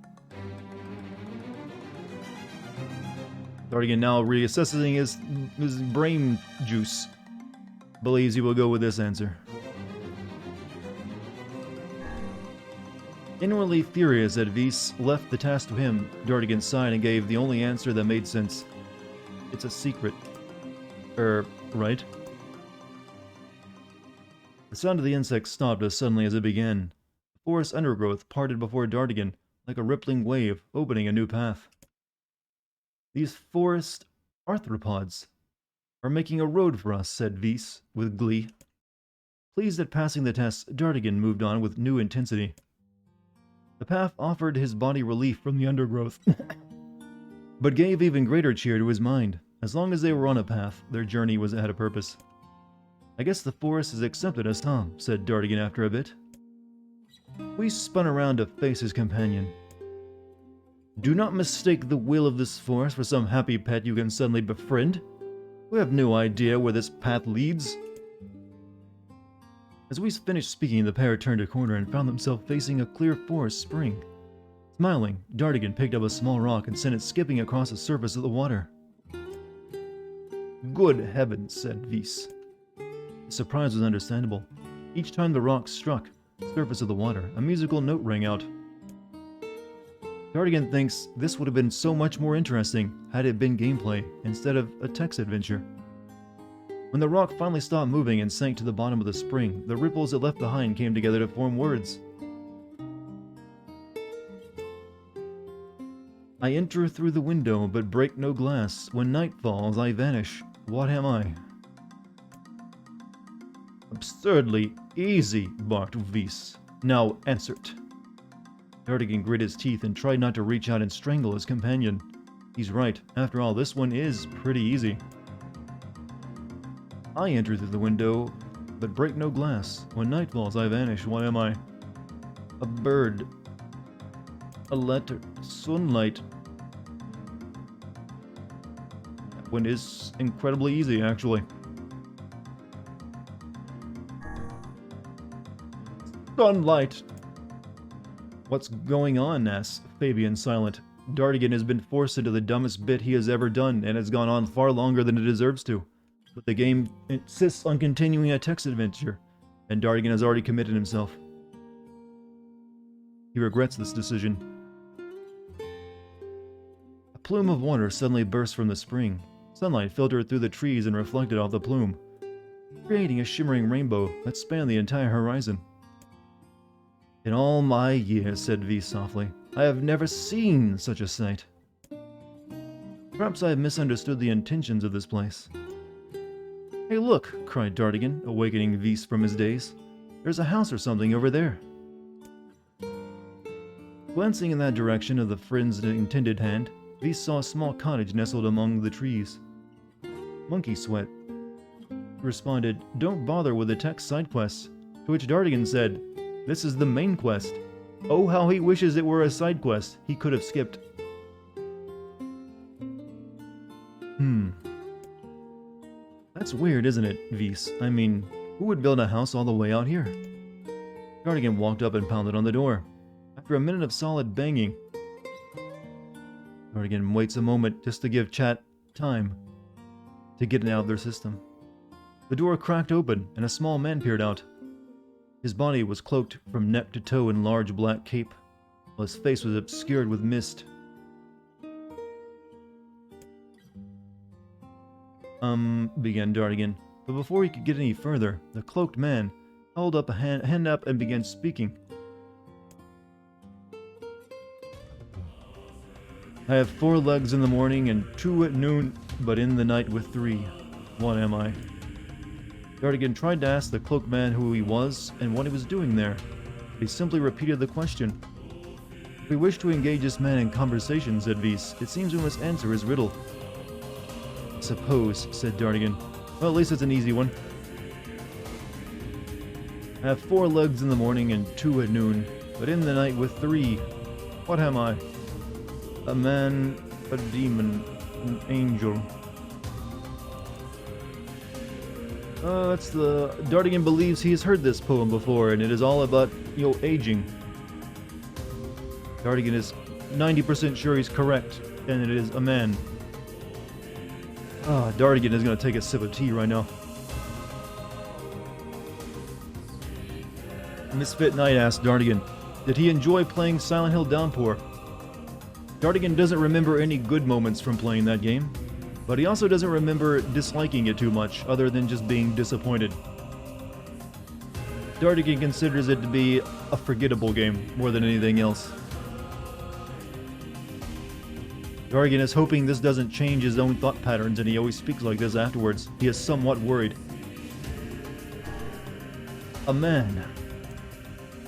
Dartigan, now reassessing his brain juice, believes he will go with this answer. Inwardly furious that Vyse left the task to him, Dartigan sighed and gave the only answer that made sense. It's a secret. Right? The sound of the insect stopped as suddenly as it began. The forest undergrowth parted before Dartigan, like a rippling wave, opening a new path. These forest arthropods are making a road for us, said Vyse, with glee. Pleased at passing the test, Dartigan moved on with new intensity. The path offered his body relief from the undergrowth, but gave even greater cheer to his mind. As long as they were on a path, their journey had a purpose. I guess the forest has accepted us, huh? Said Dartigan after a bit. We spun around to face his companion. Do not mistake the will of this forest for some happy pet you can suddenly befriend. We have no idea where this path leads. As we finished speaking, the pair turned a corner and found themselves facing a clear forest spring. Smiling, Dartigan picked up a small rock and sent it skipping across the surface of the water. Good heavens, said Vyse. His surprise was understandable. Each time the rock struck the surface of the water, a musical note rang out. Dartigan thinks this would have been so much more interesting had it been gameplay instead of a text adventure. When the rock finally stopped moving and sank to the bottom of the spring, the ripples it left behind came together to form words. I enter through the window, but break no glass. When night falls, I vanish. What am I? Absurdly easy, barked Vyse. Now answer it. Dartigan grit his teeth and tried not to reach out and strangle his companion. He's right. After all, this one is pretty easy. I enter through the window, but break no glass. When night falls, I vanish. What am I? A bird. A letter. Sunlight. That one is incredibly easy, actually. Sunlight! What's going on, asks Fabian, silent. Dartigan has been forced into the dumbest bit he has ever done, and has gone on far longer than it deserves to. But the game insists on continuing a text adventure, and Dartigan has already committed himself. He regrets this decision. A plume of water suddenly burst from the spring. Sunlight filtered through the trees and reflected off the plume, creating a shimmering rainbow that spanned the entire horizon. In all my years, said Vyse softly, I have never seen such a sight. Perhaps I have misunderstood the intentions of this place. Hey look, cried Dartigan, awakening Vyse from his daze. There's a house or something over there. Glancing in that direction of the friend's intended hand, Vise saw a small cottage nestled among the trees. Monkey Sweat responded, "Don't bother with the text side quests," to which Dartigan said, "This is the main quest. Oh, how he wishes it were a side quest he could have skipped." That's weird, isn't it, Vise? I mean, who would build a house all the way out here? Dartigan walked up and pounded on the door. After a minute of solid banging, Dartigan waits a moment just to give chat time to get it out of their system. The door cracked open and a small man peered out. His body was cloaked from neck to toe in large black cape, while his face was obscured with mist. Began Dartigan, but before he could get any further, the cloaked man held up a hand up and began speaking. "I have 4 legs in the morning and 2 at noon, but in the night with 3. What am I?" Dartigan tried to ask the cloaked man who he was and what he was doing there. He simply repeated the question. "If we wish to engage this man in conversation," said Vise, "it seems we must answer his riddle." "I suppose," said Dartigan. "Well, at least it's an easy one. I have 4 legs in the morning and 2 at noon, but in the night with 3. What am I? A man, a demon, an angel." That's the... Dartigan believes he has heard this poem before, and it is all about, aging. Dartigan is 90% sure he's correct, and it is a man. Dartigan is going to take a sip of tea right now. Misfit Knight asked Dartigan, did he enjoy playing Silent Hill Downpour? Dartigan doesn't remember any good moments from playing that game, but he also doesn't remember disliking it too much, other than just being disappointed. Dartigan considers it to be a forgettable game, more than anything else. Dartigan is hoping this doesn't change his own thought patterns, and he always speaks like this afterwards. He is somewhat worried. A man.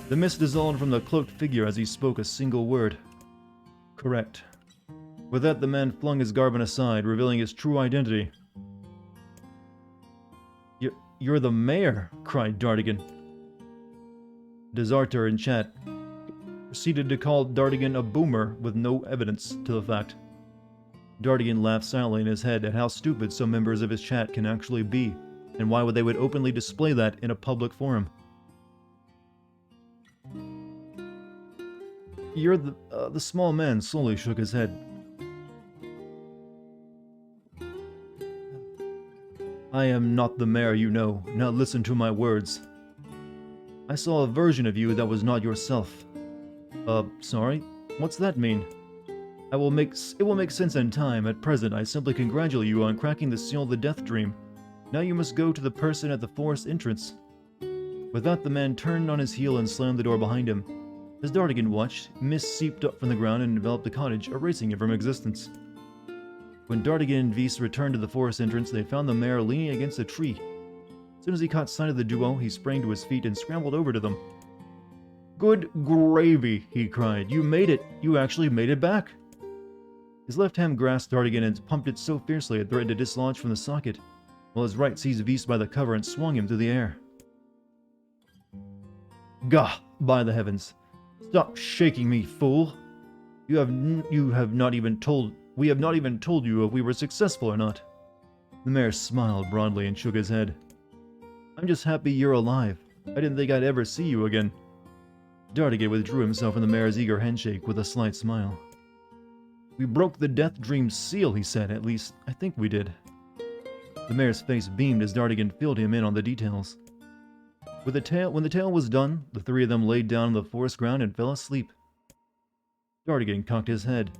The mist dissolved from the cloaked figure as he spoke a single word. Correct. With that, the man flung his garment aside, revealing his true identity. You're the mayor, cried Dartigan. Desarter in chat proceeded to call Dartigan a boomer with no evidence to the fact. Dartigan laughed silently in his head at how stupid some members of his chat can actually be, and why they would openly display that in a public forum. The small man slowly shook his head. I am not the mayor you know. Now listen to my words. I saw a version of you that was not yourself. Sorry? What's that mean? It will make sense in time. At present, I simply congratulate you on cracking the seal of the Death Dream. Now you must go to the person at the forest entrance. With that, the man turned on his heel and slammed the door behind him. As Dartigan watched, mist seeped up from the ground and enveloped the cottage, erasing it from existence. When Dartigan and Vise returned to the forest entrance, they found the mayor leaning against a tree. As soon as he caught sight of the duo, he sprang to his feet and scrambled over to them. Good gravy, he cried. You made it! You actually made it back! His left hand grasped Dartigan and pumped it so fiercely it threatened to dislodge from the socket, while his right seized Vise by the cover and swung him through the air. Gah! By the heavens! Stop shaking me, fool! We have not even told you if we were successful or not. The mayor smiled broadly and shook his head. I'm just happy you're alive. I didn't think I'd ever see you again. Dartigan withdrew himself from the mayor's eager handshake with a slight smile. We broke the Death Dream seal, he said. At least, I think we did. The mayor's face beamed as Dartigan filled him in on the details. When the tale was done, the three of them laid down on the forest ground and fell asleep. Dartigan cocked his head.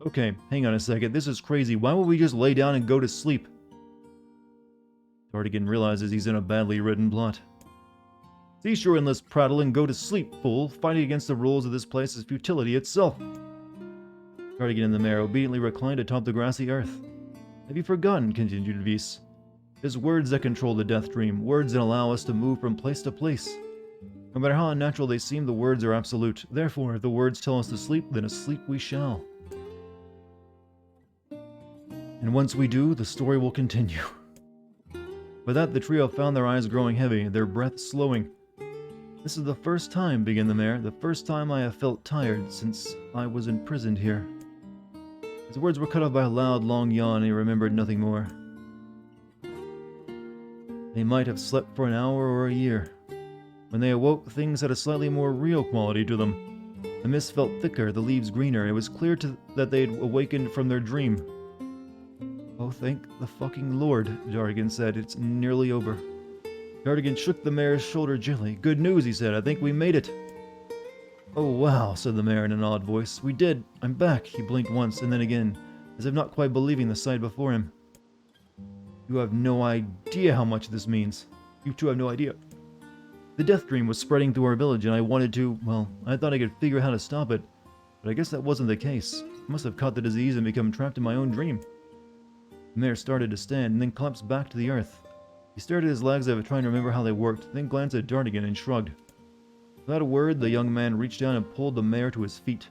Okay, hang on a second, this is crazy. Why would we just lay down and go to sleep? Dartigan realizes he's in a badly written plot. Cease your endless prattle and go to sleep, fool. Fighting against the rules of this place is futility itself. Dartigan and the mayor obediently reclined atop the grassy earth. Have you forgotten, continued Vise? It is words that control the Death Dream, words that allow us to move from place to place. No matter how unnatural they seem, the words are absolute. Therefore, if the words tell us to sleep, then asleep we shall. And once we do, the story will continue. With that, the trio found their eyes growing heavy, their breath slowing. This is the first time, began the mayor, the first time I have felt tired since I was imprisoned here. His words were cut off by a loud, long yawn, and he remembered nothing more. They might have slept for an hour or a year. When they awoke, things had a slightly more real quality to them. The mist felt thicker, the leaves greener. It was clear that they had awakened from their dream. Oh, thank the fucking Lord, Dartigan said. It's nearly over. Dartigan shook the mayor's shoulder gently. Good news, he said. I think we made it. Oh, wow, said the mayor in an odd voice. We did. I'm back. He blinked once and then again, as if not quite believing the sight before him. You have no idea how much this means. You two have no idea. The death dream was spreading through our village, and I wanted to, well, I thought I could figure out how to stop it. But I guess that wasn't the case. I must have caught the disease and become trapped in my own dream. The mayor started to stand, and then collapsed back to the earth. He stared at his legs as if trying to remember how they worked, then glanced at Dartigan and shrugged. Without a word, the young man reached down and pulled the mayor to his feet.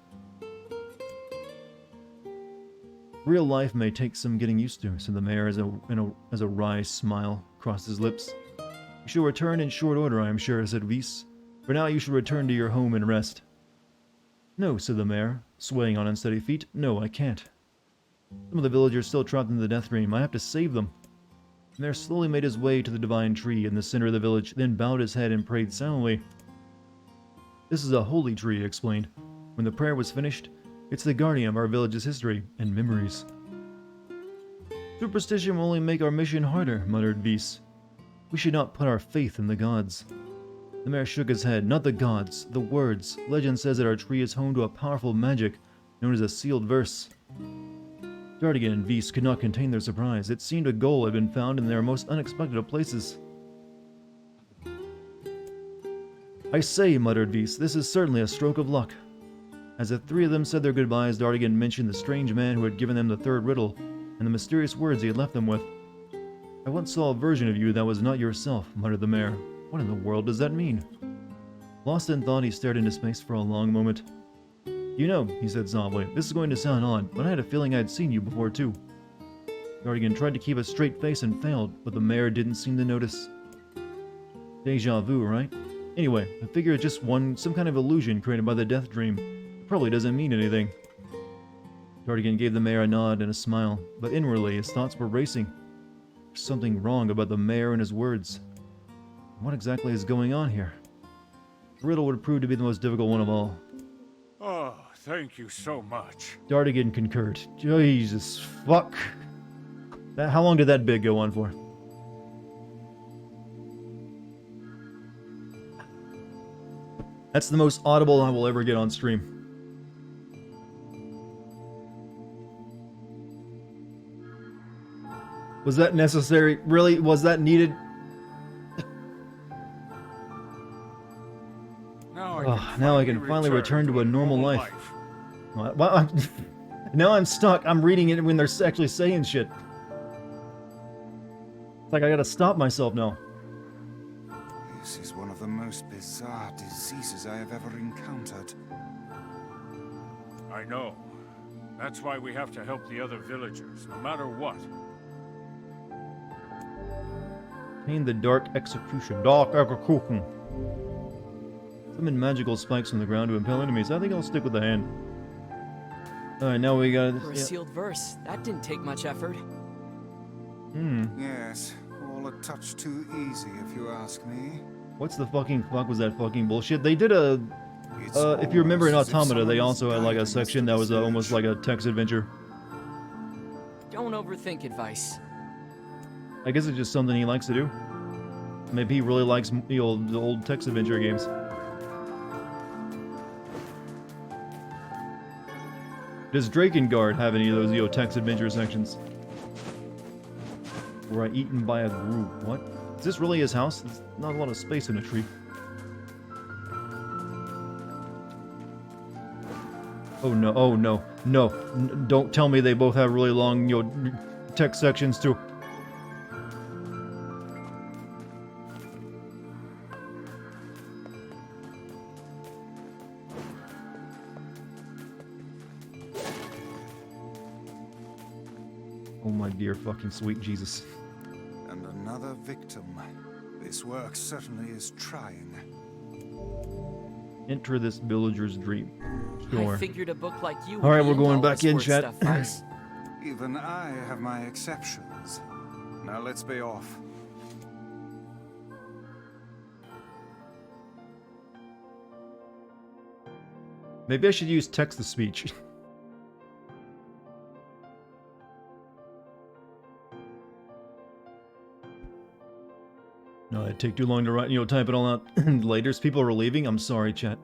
Real life may take some getting used to, said the mayor as a wry smile crossed his lips. You shall return in short order, I am sure, said Weiss. For now you shall return to your home and rest. No, said the mayor, swaying on unsteady feet. No, I can't. Some of the villagers still trapped in the death dream. I have to save them. The mayor slowly made his way to the divine tree in the center of the village, then bowed his head and prayed silently. This is a holy tree, he explained. When the prayer was finished, it's the guardian of our village's history and memories. Superstition will only make our mission harder, muttered Weiss. We should not put our faith in the gods. The mayor shook his head. Not the gods, the words. Legend says that our tree is home to a powerful magic known as a sealed verse. Dartigan and Weiss could not contain their surprise. It seemed a goal had been found in their most unexpected of places. I say, muttered Weiss, this is certainly a stroke of luck. As the three of them said their goodbyes, Dartigan mentioned the strange man who had given them the third riddle, and the mysterious words he had left them with. I once saw a version of you that was not yourself, muttered the mayor. What in the world does that mean? Lost in thought, he stared into space for a long moment. You know, he said softly, this is going to sound odd, but I had a feeling I had seen you before too. Dartigan tried to keep a straight face and failed, but the mayor didn't seem to notice. Deja vu, right? Anyway, I figure it's just some kind of illusion created by the death dream. It probably doesn't mean anything. Dartigan gave the mayor a nod and a smile, but inwardly his thoughts were racing. There's something wrong about the mayor and his words. What exactly is going on here? The riddle would prove to be the most difficult one of all. Oh, thank you so much. Dartigan concurred. Jesus fuck. How long did that bit go on for? That's the most audible I will ever get on stream. Was that necessary? Really? Was that needed? Now I can finally return to a normal life. Well, now I'm stuck. I'm reading it when they're actually saying shit. It's like I gotta stop myself now. This is one of the most bizarre diseases I have ever encountered. I know. That's why we have to help the other villagers, no matter what. Pain the dark execution. Dark execution. Summon magical spikes from the ground to impel enemies. I think I'll stick with the hand. Alright, now we got... For a sealed verse, that didn't take much effort. Yes, all a touch too easy if you ask me. What's the fucking fuck was that fucking bullshit? They did a... if you remember in Automata, they also had like a section that was almost like a text adventure. Don't overthink advice. I guess it's just something he likes to do. Maybe he really likes the old text adventure games. Does Drakengard have any of those text adventure sections? Were I eaten by a gru? What? Is this really his house? There's not a lot of space in a tree. Oh no, oh no, no. Don't tell me they both have really long, text sections too. Oh my dear fucking sweet Jesus. And another victim. This work certainly is trying. Enter this villager's dream. Sure. I figured a book like you. All right, would we're be into going all back this in, word chat. stuff, Vice. Even I have my exceptions. Now let's be off. Maybe I should use text-to-speech. No, it'd take too long to write, type it all out later. People are leaving. I'm sorry, chat.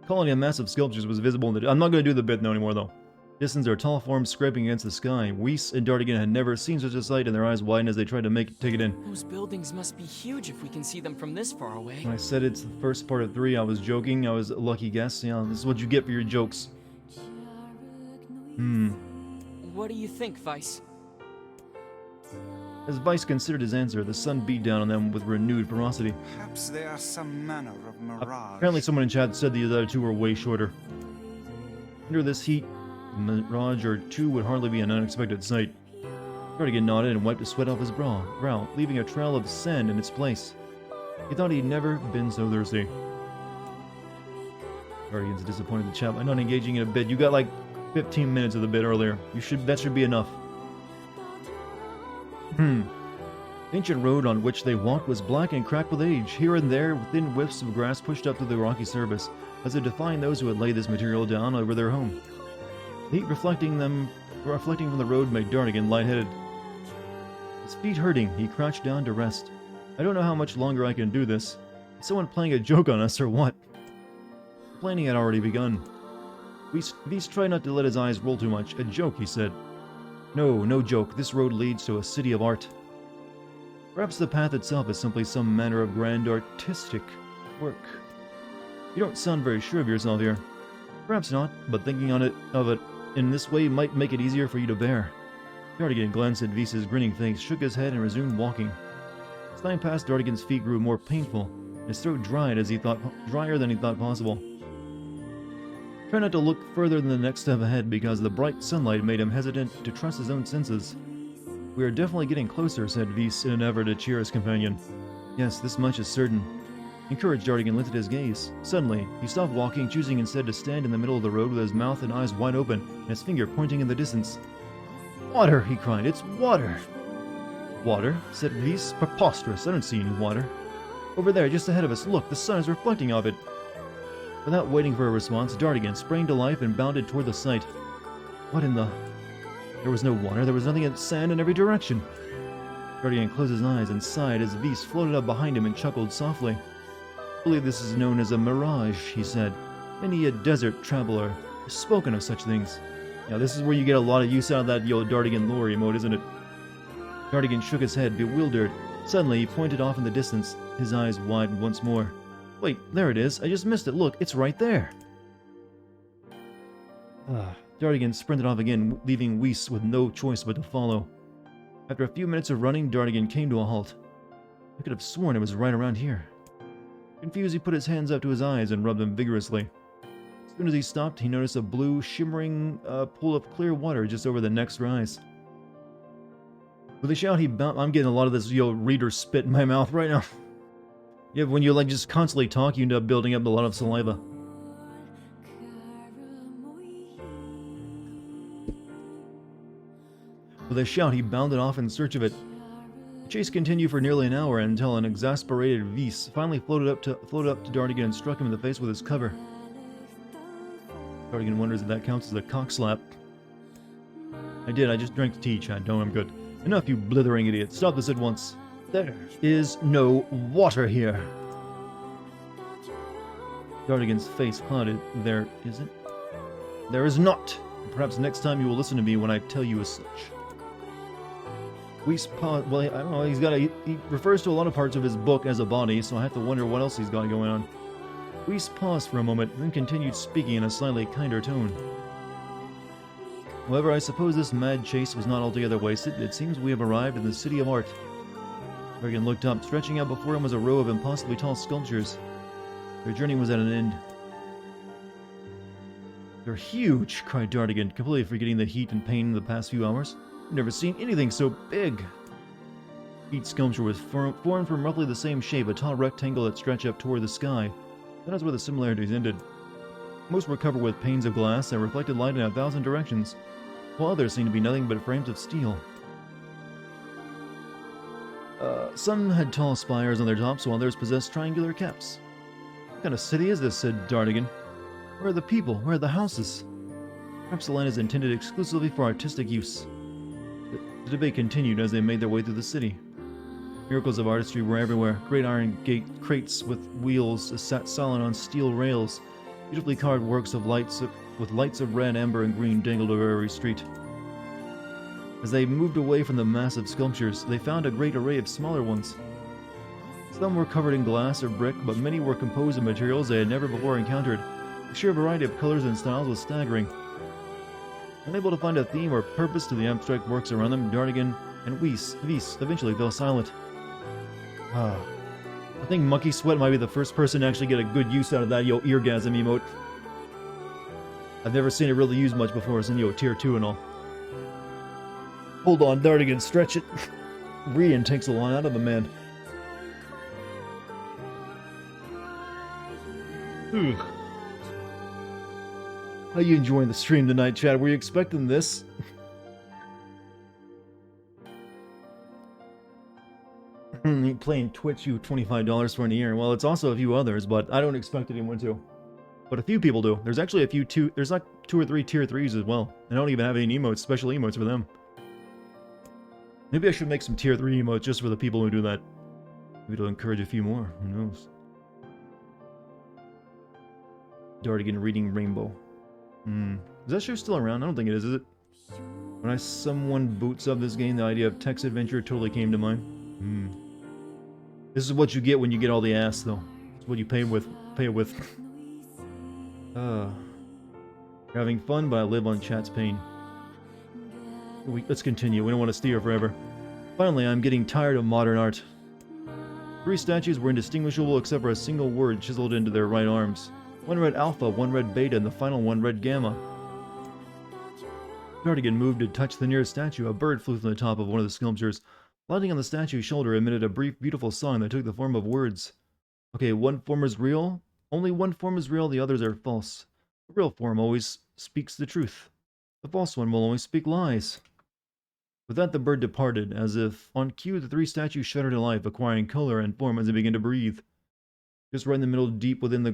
Colony of massive sculptures was visible in the... I'm not going to do the bit now anymore, though. Distance are tall forms scraping against the sky. Weiss and Dartigan had never seen such a sight, and their eyes widened as they tried to take it in. Those buildings must be huge if we can see them from this far away. When I said it's the first part of 3, I was joking. I was a lucky guess. Yeah, this is what you get for your jokes. What do you think, Vice? As Vice considered his answer, the sun beat down on them with renewed ferocity. Perhaps they are some manner of mirage. Apparently someone in chat said the other two were way shorter. Under this heat, a mirage or two would hardly be an unexpected sight. Dartigan nodded and wiped the sweat off his brow, leaving a trail of sand in its place. He thought he'd never been so thirsty. Dartigan's disappointed the chap by not engaging in a bid. You got like 15 minutes of the bid earlier. That should be enough. The ancient road on which they walked was black and cracked with age. Here and there, thin whiffs of grass pushed up through the rocky surface, as if defying those who had laid this material down over their home. The heat reflecting from the road made Dartigan lightheaded. His feet hurting, he crouched down to rest. I don't know how much longer I can do this. Is someone playing a joke on us or what? The planning had already begun. Weiss tried not to let his eyes roll too much. A joke, he said. No joke. This road leads to a city of art. Perhaps the path itself is simply some manner of grand artistic work. You don't sound very sure of yourself here. Perhaps not, but thinking of it in this way might make it easier for you to bear. Dartigan glanced at Weiss's grinning face, shook his head, and resumed walking. As time passed, Dartigan's feet grew more painful, and his throat drier than he thought possible. Try not to look further than the next step ahead, because the bright sunlight made him hesitant to trust his own senses. We are definitely getting closer, said Weiss in an effort to cheer his companion. Yes, this much is certain. Encouraged, Dartigan lifted his gaze. Suddenly, he stopped walking, choosing instead to stand in the middle of the road with his mouth and eyes wide open, and his finger pointing in the distance. Water, he cried. It's water! Water? Said Weiss. Preposterous. I don't see any water. Over there, just ahead of us. Look, the sun is reflecting off it. Without waiting for a response, Dartigan sprang to life and bounded toward the sight. What in the... There was no water. There was nothing but sand in every direction. Dartigan closed his eyes and sighed as Weiss floated up behind him and chuckled softly. I believe this is known as a mirage, he said. Many a desert traveler has spoken of such things. Now this is where you get a lot of use out of that Dartigan lore emote, isn't it? Dartigan shook his head, bewildered. Suddenly he pointed off in the distance, his eyes widened once more. Wait, there it is. I just missed it. Look, it's right there. Dartigan sprinted off again, leaving Weiss with no choice but to follow. After a few minutes of running, Dartigan came to a halt. I could have sworn it was right around here. Confused, he put his hands up to his eyes and rubbed them vigorously. As soon as he stopped, he noticed a blue, shimmering pool of clear water just over the next rise. With a shout, he bounced. I'm getting a lot of this reader spit in my mouth right now. Yeah, when you just constantly talk, you end up building up a lot of saliva. With a shout, he bounded off in search of it. The chase continued for nearly an hour until an exasperated Weiss finally floated up to Dartigan and struck him in the face with his cover. Dartigan wonders if that counts as a cock slap. I just drank tea, Chad. Don't, I'm good. Enough, you blithering idiot. Stop this at once. There is no water here. Dartigan's face clouded. There isn't? There is not. Perhaps next time you will listen to me when I tell you as such. Weiss paused. Well, I don't know. He refers to a lot of parts of his book as a body, so I have to wonder what else he's got going on. Weiss paused for a moment, then continued speaking in a slightly kinder tone. However, I suppose this mad chase was not altogether wasted. It seems we have arrived in the city of art. Dartigan looked up. Stretching out before him was a row of impossibly tall sculptures. Their journey was at an end. They're huge, cried Dartigan, completely forgetting the heat and pain in the past few hours. Never seen anything so big. Each sculpture was formed from roughly the same shape, a tall rectangle that stretched up toward the sky. That is where the similarities ended. Most were covered with panes of glass that reflected light in 1,000 directions, while others seemed to be nothing but frames of steel. Some had tall spires on their tops, while others possessed triangular caps. What kind of city is this? Said Dartigan. Where are the people? Where are the houses? Perhaps the land is intended exclusively for artistic use. The debate continued as they made their way through the city. Miracles of artistry were everywhere. Great iron gate crates with wheels sat solid on steel rails. Beautifully carved works of lights of red, amber, and green dangled over every street. As they moved away from the massive sculptures, they found a great array of smaller ones. Some were covered in glass or brick, but many were composed of materials they had never before encountered. The sheer variety of colors and styles was staggering. Unable to find a theme or purpose to the abstract works around them, Dartigan and Weiss eventually fell silent. I think Monkey Sweat might be the first person to actually get a good use out of that eargasm emote. I've never seen it really used much before. It's in tier 2 and all. Hold on, Dartigan, stretch it. Rian takes a lot out of a man. How you enjoying the stream tonight, Chad? Were you expecting this? Playing Twitch, you $25 for an year. Well, it's also a few others, but I don't expect anyone to. But a few people do. There's actually there's like 2 or 3 tier 3s as well. I don't even have any emotes, special emotes for them. Maybe I should make some tier 3 emotes just for the people who do that. Maybe it'll encourage a few more. Who knows? Dartigan reading Rainbow. Is that show still around? I don't think it is it? When someone boots up this game, the idea of text adventure totally came to mind. This is what you get when you get all the ass, though. It's what you pay with. You're having fun, but I live on chat's pain. Let's continue. We don't want to steer forever. Finally, I'm getting tired of modern art. 3 statues were indistinguishable except for a single word chiseled into their right arms. One read Alpha, one read Beta, and the final one read Gamma. Dartigan moved to touch the nearest statue. A bird flew from the top of one of the sculptures. Lighting on the statue's shoulder emitted a brief, beautiful song that took the form of words. Okay, one form is real. Only one form is real, the others are false. The real form always speaks the truth. The false one will always speak lies. With that, the bird departed. As if on cue, the 3 statues shuddered to life, acquiring color and form as they began to breathe. Just right in the middle, deep within the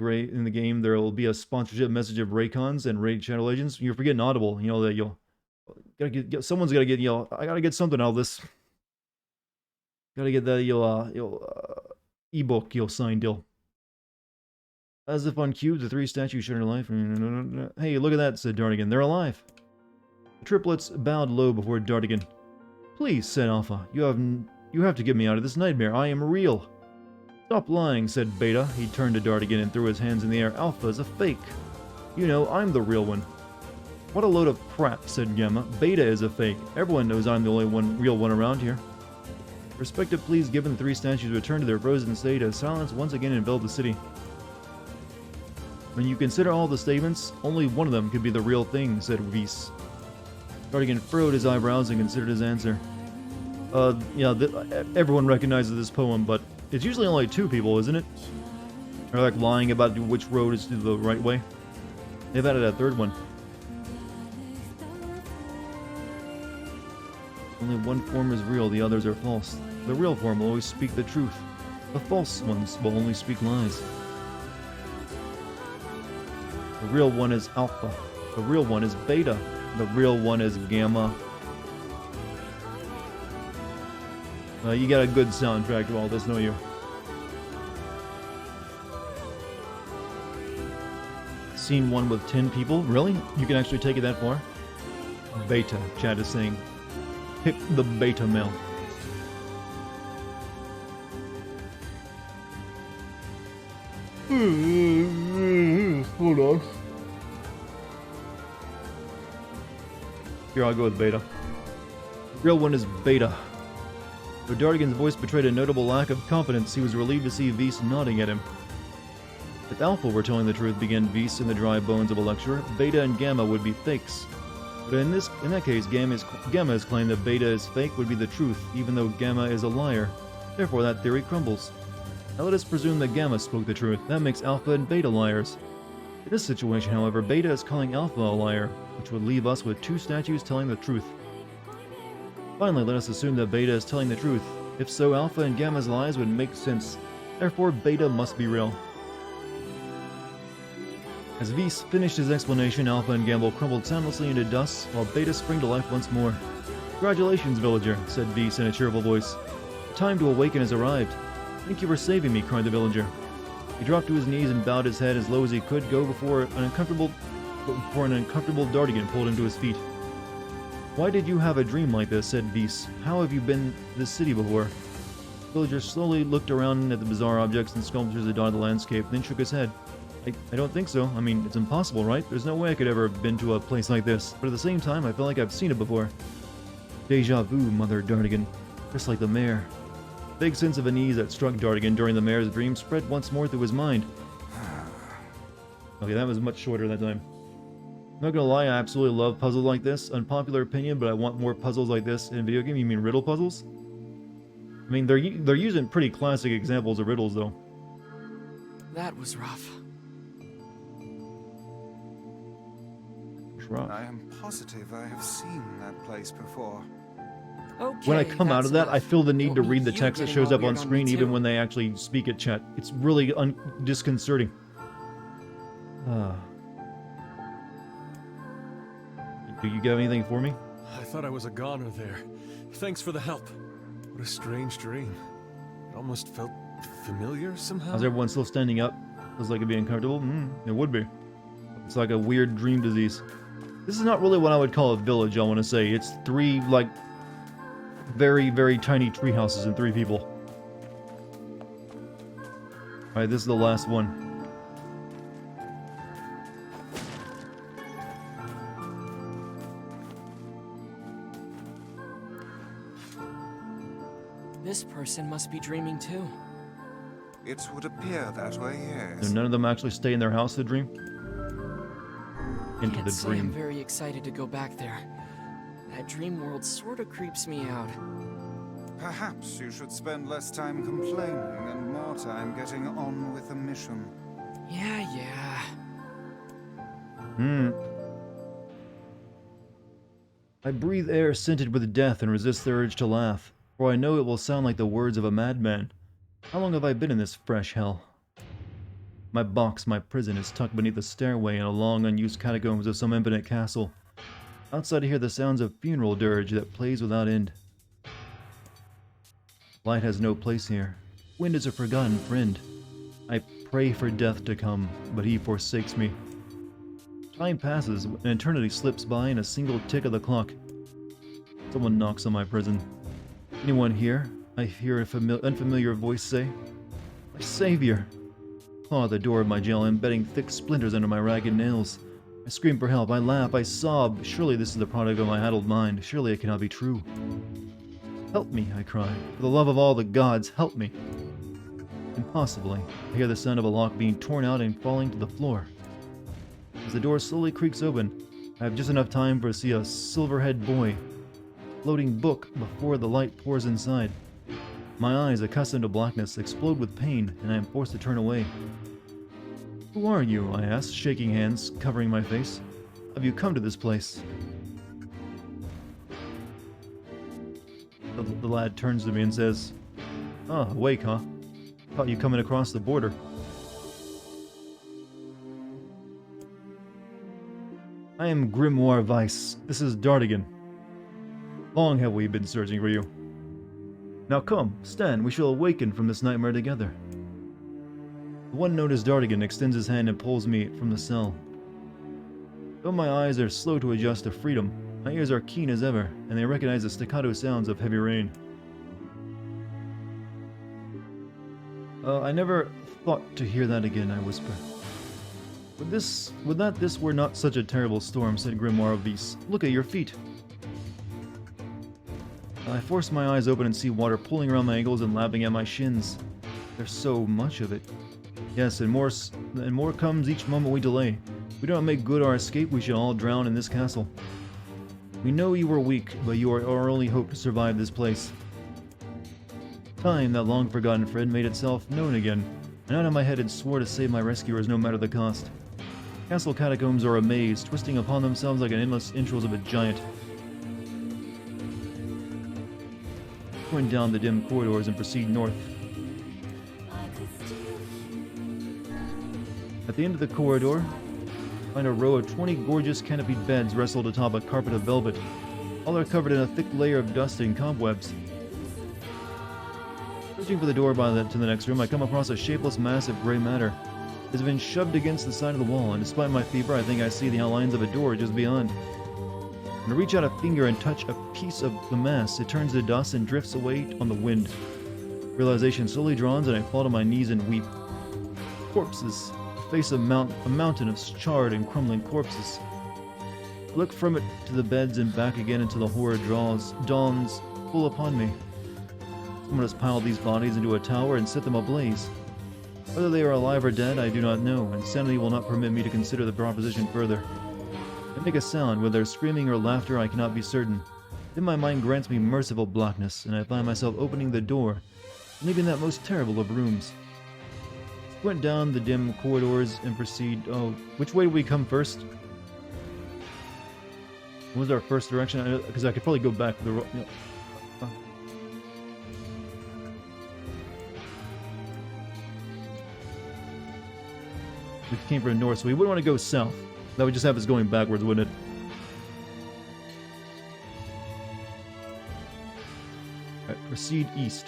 game, there will be a sponsorship message of Raycons and Raid Shadow Legends. You're forgetting Audible. You know that you'll gotta someone's gotta get I gotta get something out of this. Gotta get that ebook signed deal. As if on cue, the 3 statues shuddered to life. Hey, look at that, said Dartigan. They're alive. The triplets bowed low before Dartigan. Please, said Alpha. You have to get me out of this nightmare. I am real. Stop lying, said Beta. He turned to Dartigan and threw his hands in the air. Alpha is a fake. You know, I'm the real one. What a load of crap, said Gamma. Beta is a fake. Everyone knows I'm the only real one around here. Respective pleas given, the 3 statues returned to their frozen state as silence once again enveloped the city. When you consider all the statements, only one of them could be the real thing, said Weiss. Dartigan furrowed his eyebrows and considered his answer. Everyone recognizes this poem, but it's usually only 2 people, isn't it? They're like lying about which road is the right way. They've added a 3rd one. Only one form is real, the others are false. The real form will always speak the truth. The false ones will only speak lies. The real one is Alpha. The real one is Beta. The real one is Gamma. You got a good soundtrack to all this, don't you? Scene 1 with 10 people? Really? You can actually take it that far? Beta, Chad is saying. Pick the beta male. Hold on. Here, I'll go with Beta. The real one is Beta. Though Dartigan's voice betrayed a notable lack of confidence, he was relieved to see Weiss nodding at him. If Alpha were telling the truth, began Weiss in the dry bones of a lecturer, Beta and Gamma would be fakes. But in that case, Gamma's claim that Beta is fake would be the truth, even though Gamma is a liar. Therefore, that theory crumbles. Now let us presume that Gamma spoke the truth. That makes Alpha and Beta liars. In this situation, however, Beta is calling Alpha a liar, which would leave us with two statues telling the truth. Finally, let us assume that Beta is telling the truth. If so, Alpha and Gamma's lies would make sense. Therefore, Beta must be real. As Whis finished his explanation, Alpha and Gamble crumbled soundlessly into dust, while Beta sprang to life once more. "Congratulations, villager," said Whis in a cheerful voice. "The time to awaken has arrived." "Thank you for saving me," cried the villager. He dropped to his knees and bowed his head as low as he could go before an uncomfortable Dartigan pulled him to his feet. "Why did you have a dream like this?" said Whis. "How have you been this city before?" The villager slowly looked around at the bizarre objects and sculptures that dotted the landscape, then shook his head. I don't think so. I mean, it's impossible, right? There's no way I could ever have been to a place like this. But at the same time, I feel like I've seen it before. Deja vu, Mother Dartigan. Just like the mayor. The vague sense of unease that struck Dartigan during the mayor's dream spread once more through his mind. Okay, that was much shorter that time. I'm not gonna lie, I absolutely love puzzles like this. Unpopular opinion, but I want more puzzles like this in video game. You mean riddle puzzles? I mean, they're using pretty classic examples of riddles, though. That was rough. I am positive I have seen that place before. Okay, When I come out of that, I feel the need to read the You text that getting shows all up on weird screen me even too. when they actually speak at chat. It's really disconcerting. Do you got anything for me? I thought I was a goner there. Thanks for the help. What a strange dream. It almost felt familiar somehow. How's everyone still standing up? Feels like it'd be uncomfortable? It would be. It's like a weird dream disease. This is not really what I would call a village, I want to say. It's three, like, very, very tiny tree houses and 3 people. Alright, this is the last one. This person must be dreaming too. It would appear that way, yes. Do none of them actually stay in their house to dream? Into Can't the say I'm dream. very excited to go back there. That dream world sort of creeps me out. Perhaps you should spend less time complaining and more time getting on with the mission. Yeah. I breathe air scented with death and resist the urge to laugh, for I know it will sound like the words of a madman. How long have I been in this fresh hell? My box, my prison, is tucked beneath a stairway in a long, unused catacombs of some impotent castle. Outside I hear the sounds of funeral dirge that plays without end. Light has no place here. Wind is a forgotten friend. I pray for death to come, but he forsakes me. Time passes, an eternity slips by in a single tick of the clock. Someone knocks on my prison. "Anyone here?" I hear an unfamiliar voice say. "My savior!" I claw at the door of my jail, embedding thick splinters under my ragged nails. I scream for help, I laugh, I sob. Surely this is the product of my addled mind. Surely it cannot be true. "Help me," I cry. "For the love of all the gods, help me!" Impossibly, I hear the sound of a lock being torn out and falling to the floor. As the door slowly creaks open, I have just enough time to see a silver-haired boy, floating book before the light pours inside. My eyes, accustomed to blackness, explode with pain, and I am forced to turn away. "Who are you?" I ask, shaking hands, covering my face. "How have you come to this place?" The lad turns to me and says, "Ah, awake, huh? Thought you coming across the border." "I am Grimoire Weiss. This is Dartigan. Long have we been searching for you. Now come, stand, we shall awaken from this nightmare together." The one known as Dartigan extends his hand and pulls me from the cell. Though my eyes are slow to adjust to freedom, my ears are keen as ever, and they recognize the staccato sounds of heavy rain. I never thought to hear that again," I whisper. Would that this were not such a terrible storm," said Grimoire Weiss. "Look at your feet." I force my eyes open and see water pulling around my ankles and lapping at my shins. There's so much of it. Yes, and more comes each moment we delay. If we do not make good our escape, we shall all drown in this castle. We know you are weak, but you are our only hope to survive this place. Time, that long-forgotten friend, made itself known again, and out of my head it swore to save my rescuers no matter the cost. Castle catacombs are a maze, twisting upon themselves like an endless entrails of a giant. Going down the dim corridors and proceed north. At the end of the corridor, find a row of 20 gorgeous canopied beds restled atop a carpet of velvet. All are covered in a thick layer of dust and cobwebs. Searching for the door to the next room, I come across a shapeless mass of gray matter. It has been shoved against the side of the wall, and despite my fever, I think I see the outlines of a door just beyond. When I reach out a finger and touch a piece of the mass, it turns to dust and drifts away on the wind. Realization slowly dawns, and I fall to my knees and weep. Corpses. The face of a mountain of charred and crumbling corpses. I look from it to the beds and back again until the horror dawns full upon me. Someone has piled these bodies into a tower and set them ablaze. Whether they are alive or dead, I do not know, and sanity will not permit me to consider the proposition further. They make a sound, whether screaming or laughter I cannot be certain. Then my mind grants me merciful blackness, and I find myself opening the door, leaving that most terrible of rooms. Went down the dim corridors and proceed. Oh, which way did we come first? What was our first direction? Because I could probably go back the road. We came from the north, so we wouldn't want to go south. That would just have us going backwards, wouldn't it? Alright, proceed east.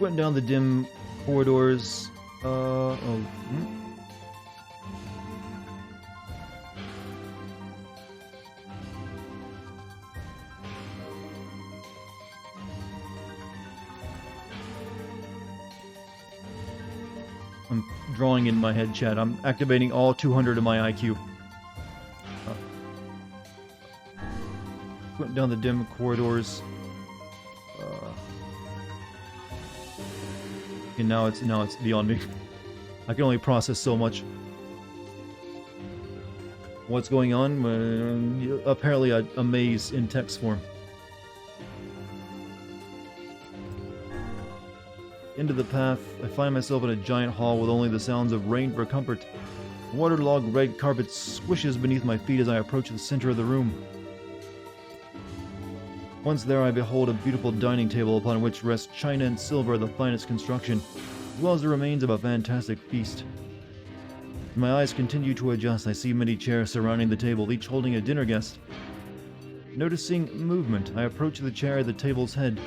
Went down the dim corridors. I'm drawing in my head, chat. I'm activating all 200 of my IQ. Went down the dim corridors. And now it's beyond me. I can only process so much. What's going on? Apparently a maze in text form. Into the path, I find myself in a giant hall with only the sounds of rain for comfort. The waterlogged red carpet swishes beneath my feet as I approach the center of the room. Once there, I behold a beautiful dining table upon which rest china and silver of the finest construction, as well as the remains of a fantastic feast. As my eyes continue to adjust, I see many chairs surrounding the table, each holding a dinner guest. Noticing movement, I approach the chair at the table's head.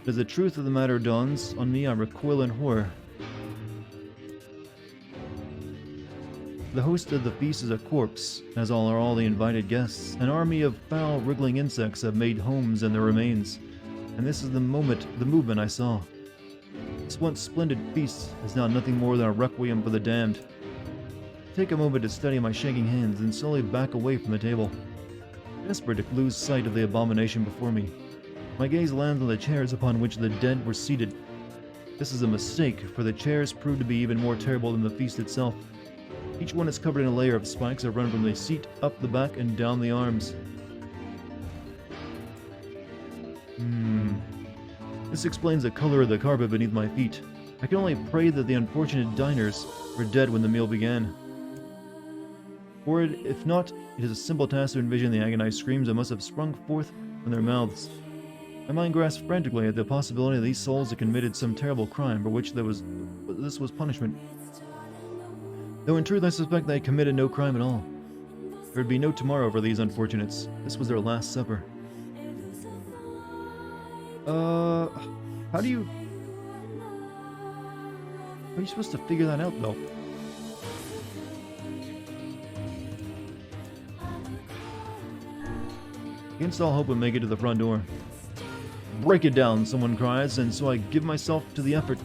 As the truth of the matter dawns on me, I recoil in horror. The host of the feast is a corpse, as are all the invited guests. An army of foul, wriggling insects have made homes in their remains, and this is the movement I saw. This once splendid feast is now nothing more than a requiem for the damned. Take a moment to study my shaking hands and slowly back away from the table, desperate to lose sight of the abomination before me. My gaze lands on the chairs upon which the dead were seated. This is a mistake, for the chairs prove to be even more terrible than the feast itself. Each one is covered in a layer of spikes that run from the seat, up the back, and down the arms. This explains the color of the carpet beneath my feet. I can only pray that the unfortunate diners were dead when the meal began. For if not, it is a simple task to envision the agonized screams that must have sprung forth from their mouths. My mind grasps frantically at the possibility that these souls had committed some terrible crime for which this was punishment. Though in truth I suspect they had committed no crime at all. There would be no tomorrow for these unfortunates. This was their last supper. How are you supposed to figure that out, though? Against all hope, we make it to the front door. Break it down, someone cries, and so I give myself to the effort.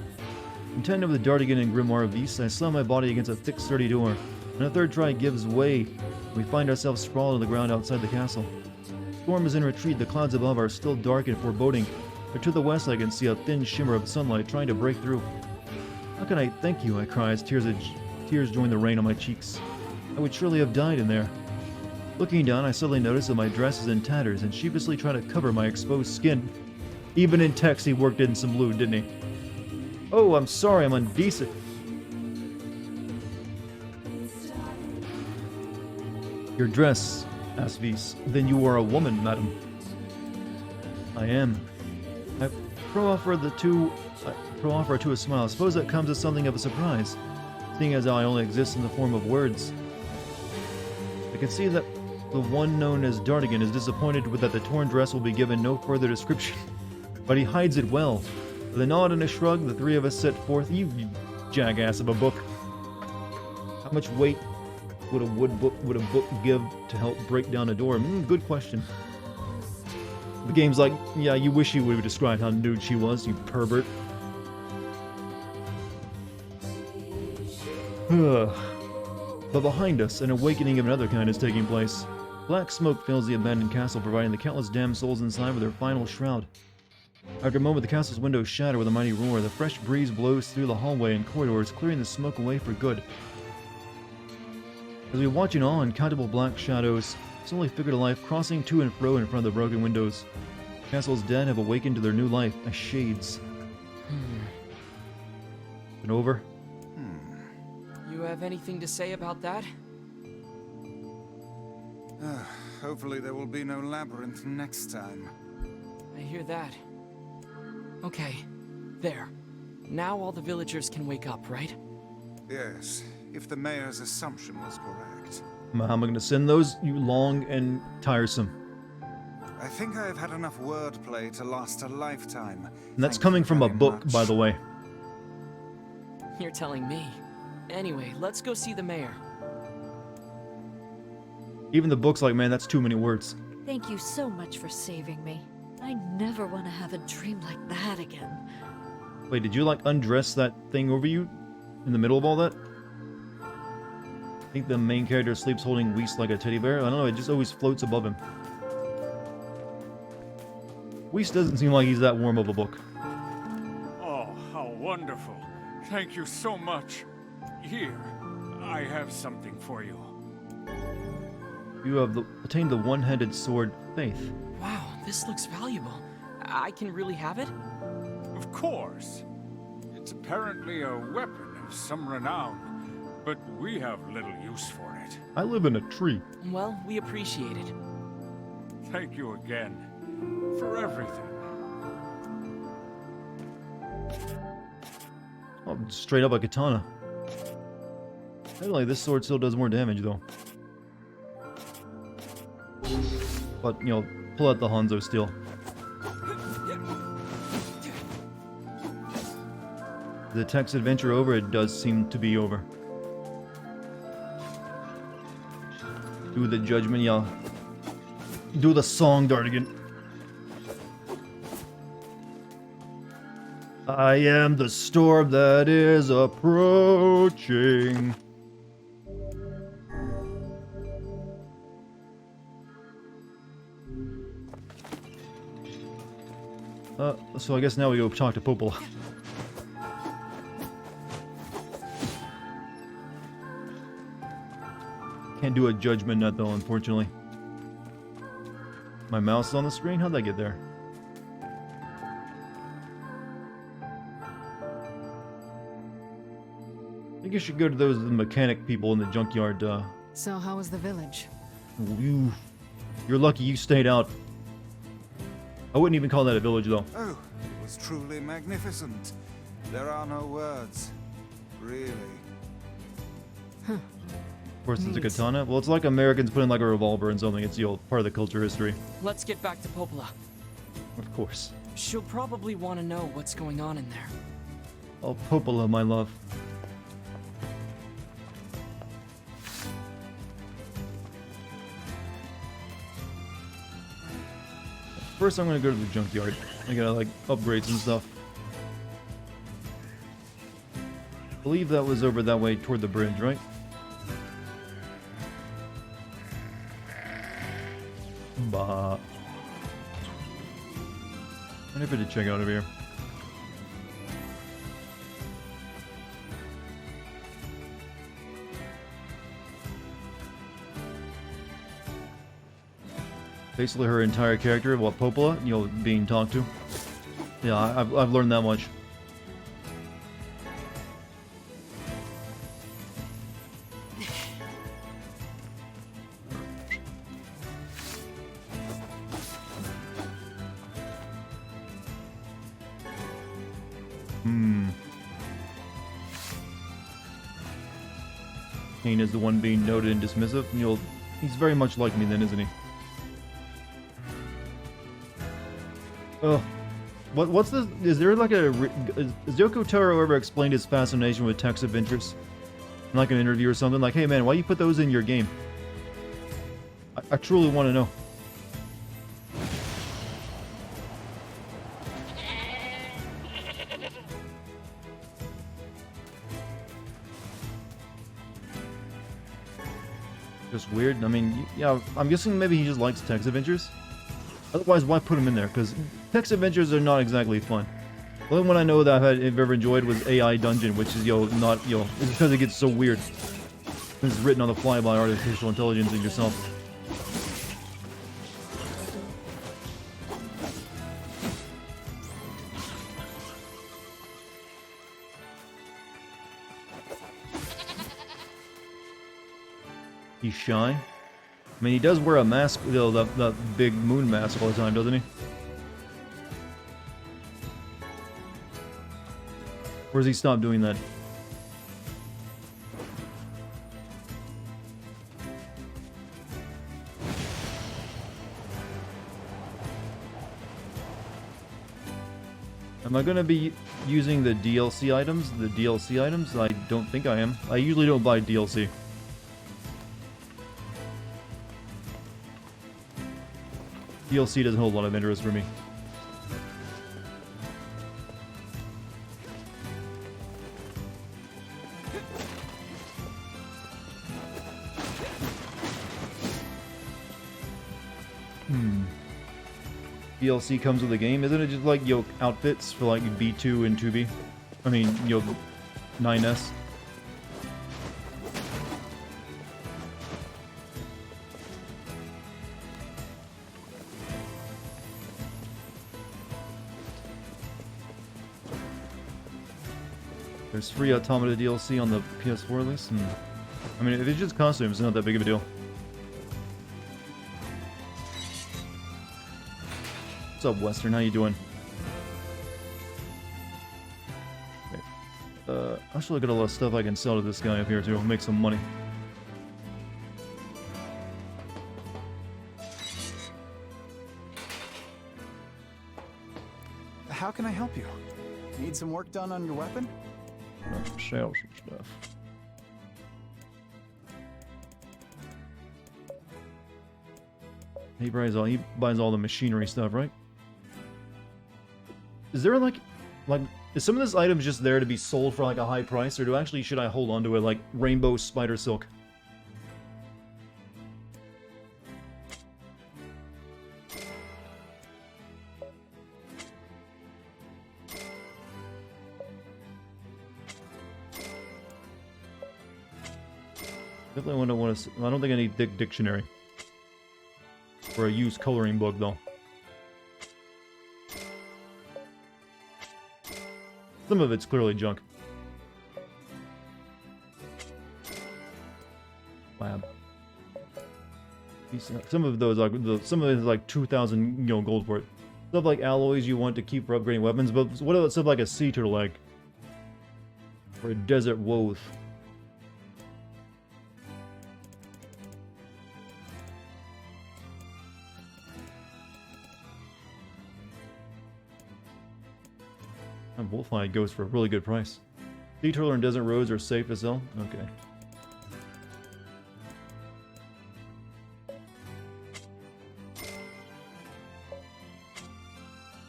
Intent with the Dartigan and Grimoire of Beasts, I slam my body against a thick, sturdy door, and a third try gives way. We find ourselves sprawled on the ground outside the castle. The storm is in retreat, the clouds above are still dark and foreboding, but to the west I can see a thin shimmer of sunlight trying to break through. How can I thank you? I cry as tears join the rain on my cheeks. I would surely have died in there. Looking down, I suddenly noticed that my dress is in tatters and sheepishly try to cover my exposed skin. Even in text, he worked in some blue, didn't he? Oh, I'm sorry, I'm indecent. Your dress, asked Vis. Then you are a woman, madam. I am. I proffer to a smile. Suppose that comes as something of a surprise, seeing as I only exist in the form of words. I can see that the one known as Dartigan is disappointed with that the torn dress will be given no further description, but he hides it well. With a nod and a shrug, the three of us set forth. You jackass of a book. How much weight would a book give to help break down a door? Good question. The game's like, yeah, you wish you would have described how nude she was, you pervert. But behind us, an awakening of another kind is taking place. Black smoke fills the abandoned castle, providing the countless damned souls inside with their final shroud. After a moment, the castle's windows shatter with a mighty roar. The fresh breeze blows through the hallway and corridors, clearing the smoke away for good. As we watch in awe, uncountable black shadows slowly figure to life, crossing to and fro in front of the broken windows. The castle's dead have awakened to their new life as shades. Been over? You have anything to say about that? Hopefully there will be no labyrinth next time. I hear that. Okay, there. Now all the villagers can wake up, right? Yes, if the mayor's assumption was correct. How am I going to send those? You long and tiresome. I think I've had enough wordplay to last a lifetime. And that's Thank coming you from a very book, much. by the way. You're telling me. Anyway, let's go see the mayor. Even the book's like, man, that's too many words. Thank you so much for saving me. I never want to have a dream like that again. Wait, did you like undress that thing over you in the middle of all that? I think the main character sleeps holding Whis like a teddy bear. I don't know, it just always floats above him. Whis doesn't seem like he's that warm of a book. Oh, how wonderful. Thank you so much. Here, I have something for you. You have attained the one-handed sword, Faith. Wow, this looks valuable. I can really have it? Of course. It's apparently a weapon of some renown, but we have little use for it. I live in a tree. Well, we appreciate it. Thank you again for everything. Oh, straight up a katana. I feel like this sword still does more damage, though. But, you know, pull out the Hanzo steel. The text adventure over, it does seem to be over. Do the judgment, yeah. Do the song, Dartigan. I am the storm that is approaching. So I guess now we go talk to Popola. Can't do a judgment nut though, unfortunately. My mouse is on the screen? How'd that get there? I think you should go to those mechanic people in the junkyard. So how was the village? You're lucky you stayed out. I wouldn't even call that a village though. Oh, it was truly magnificent. There are no words. Really. Of course, it's a katana. Well, it's like Americans putting like a revolver in something. It's, you know, part of the culture history. Let's get back to Popola. Of course. She'll probably want to know what's going on in there. Oh, Popola, my love. First, I'm gonna go to the junkyard. I gotta, like, upgrade some stuff. I believe that was over that way toward the bridge, right? Bah. I never did check out over here. Basically her entire character, what, Popola, you know, being talked to. Yeah, I've learned that much. Kane is the one being noted and dismissive. You'll, he's very much like me then, isn't he? Oh, what's this? Is there like a... Has Yoko Taro ever explained his fascination with text adventures? In like an interview or something? Like, hey man, why you put those in your game? I truly want to know. Just weird. I mean, yeah, I'm guessing maybe he just likes text adventures. Otherwise, why put him in there? Because text adventures are not exactly fun. The only one I know that I've ever enjoyed was AI Dungeon, which is, not, it's because it gets so weird. It's written on the fly by artificial intelligence and yourself. He's shy. I mean, he does wear a mask, that big moon mask all the time, doesn't he? Or has he stopped doing that? Am I gonna be using the DLC items? The DLC items? I don't think I am. I usually don't buy DLC. DLC doesn't hold a lot of interest for me. DLC comes with the game, isn't it just like, outfits for like B2 and 2B? I mean, 9S. There's free Automata DLC on the PS4 at least. I mean, if it's just costumes, it's not that big of a deal. What's up, Western? How you doing? Okay. I should look at a lot of stuff I can sell to this guy up here too. Make some money. How can I help you? Need some work done on your weapon? Sell some stuff. He buys all the machinery stuff, right? Is there like is some of this items just there to be sold for like a high price, or should I hold on to it like rainbow spider silk? Definitely want to. I don't think I need dictionary. Or a used coloring book, though. Some of it's clearly junk. Lab. Some of those, some of it is like 2,000, gold for it. Stuff like alloys you want to keep for upgrading weapons, but what about stuff like a sea turtle egg? Or a desert woth? And Wolfhide goes for a really good price. Sea turtle and desert rose are safe to sell? Okay.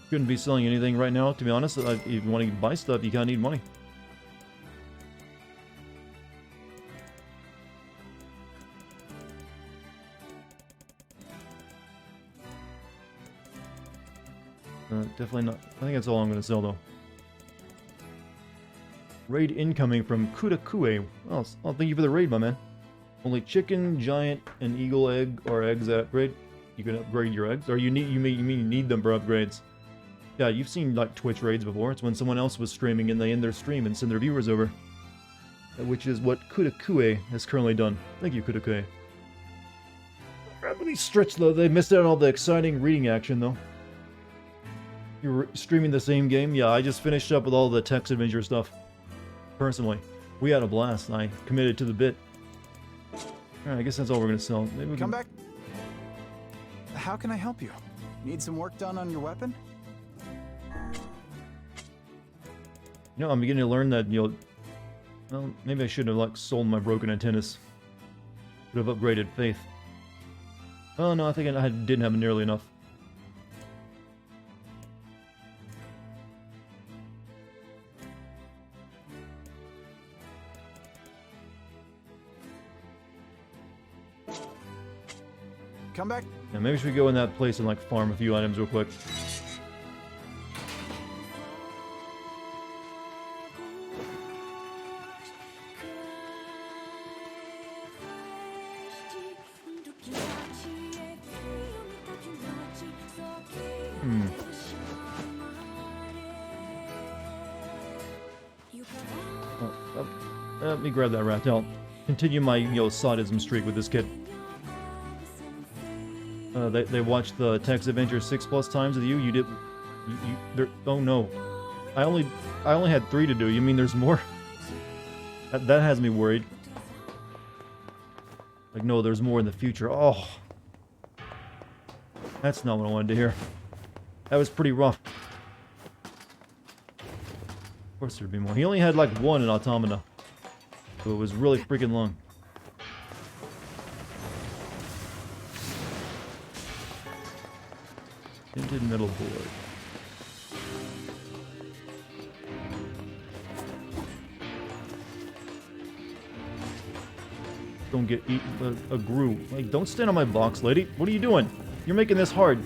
Couldn't be selling anything right now, to be honest. If you want to buy stuff, you kind of need money. Definitely not. I think that's all I'm going to sell, though. Raid incoming from Kudakue. Oh, thank you for the raid, my man. Only chicken, giant, and eagle egg are eggs that upgrade. you can upgrade your eggs, or you mean you need them for upgrades. Yeah, you've seen like Twitch raids before. It's when someone else was streaming and they end their stream and send their viewers over. Which is what Kudakue has currently done. Thank you, Kudakue. Let me stretch though. They missed out on all the exciting reading action though. You're streaming the same game? Yeah, I just finished up with all the text adventure stuff. Personally. We had a blast. I committed to the bit. Alright, I guess that's all we're gonna sell. Maybe we Come back. How can I help you? Need some work done on your weapon? You know, I'm beginning to learn that, you know, well, maybe I shouldn't have, like, sold my broken antennas. Should have upgraded Faith. Oh, no, I think I didn't have nearly enough. Come back. Yeah, maybe we should go in that place and, like, farm a few items real quick. Let me grab that rat. I'll continue my, you know, sadism streak with this kid. They watched the Text Adventure 6+ times with you. You did. Oh no, I only had 3 to do. You mean there's more? That has me worried. Like, no, there's more in the future. Oh, that's not what I wanted to hear. That was pretty rough. Of course there'd be more. He only had like 1 in Automata. So it was really freaking long. Tinted metal board. Don't get eaten a grue. Like, don't stand on my box, lady. What are you doing? You're making this hard.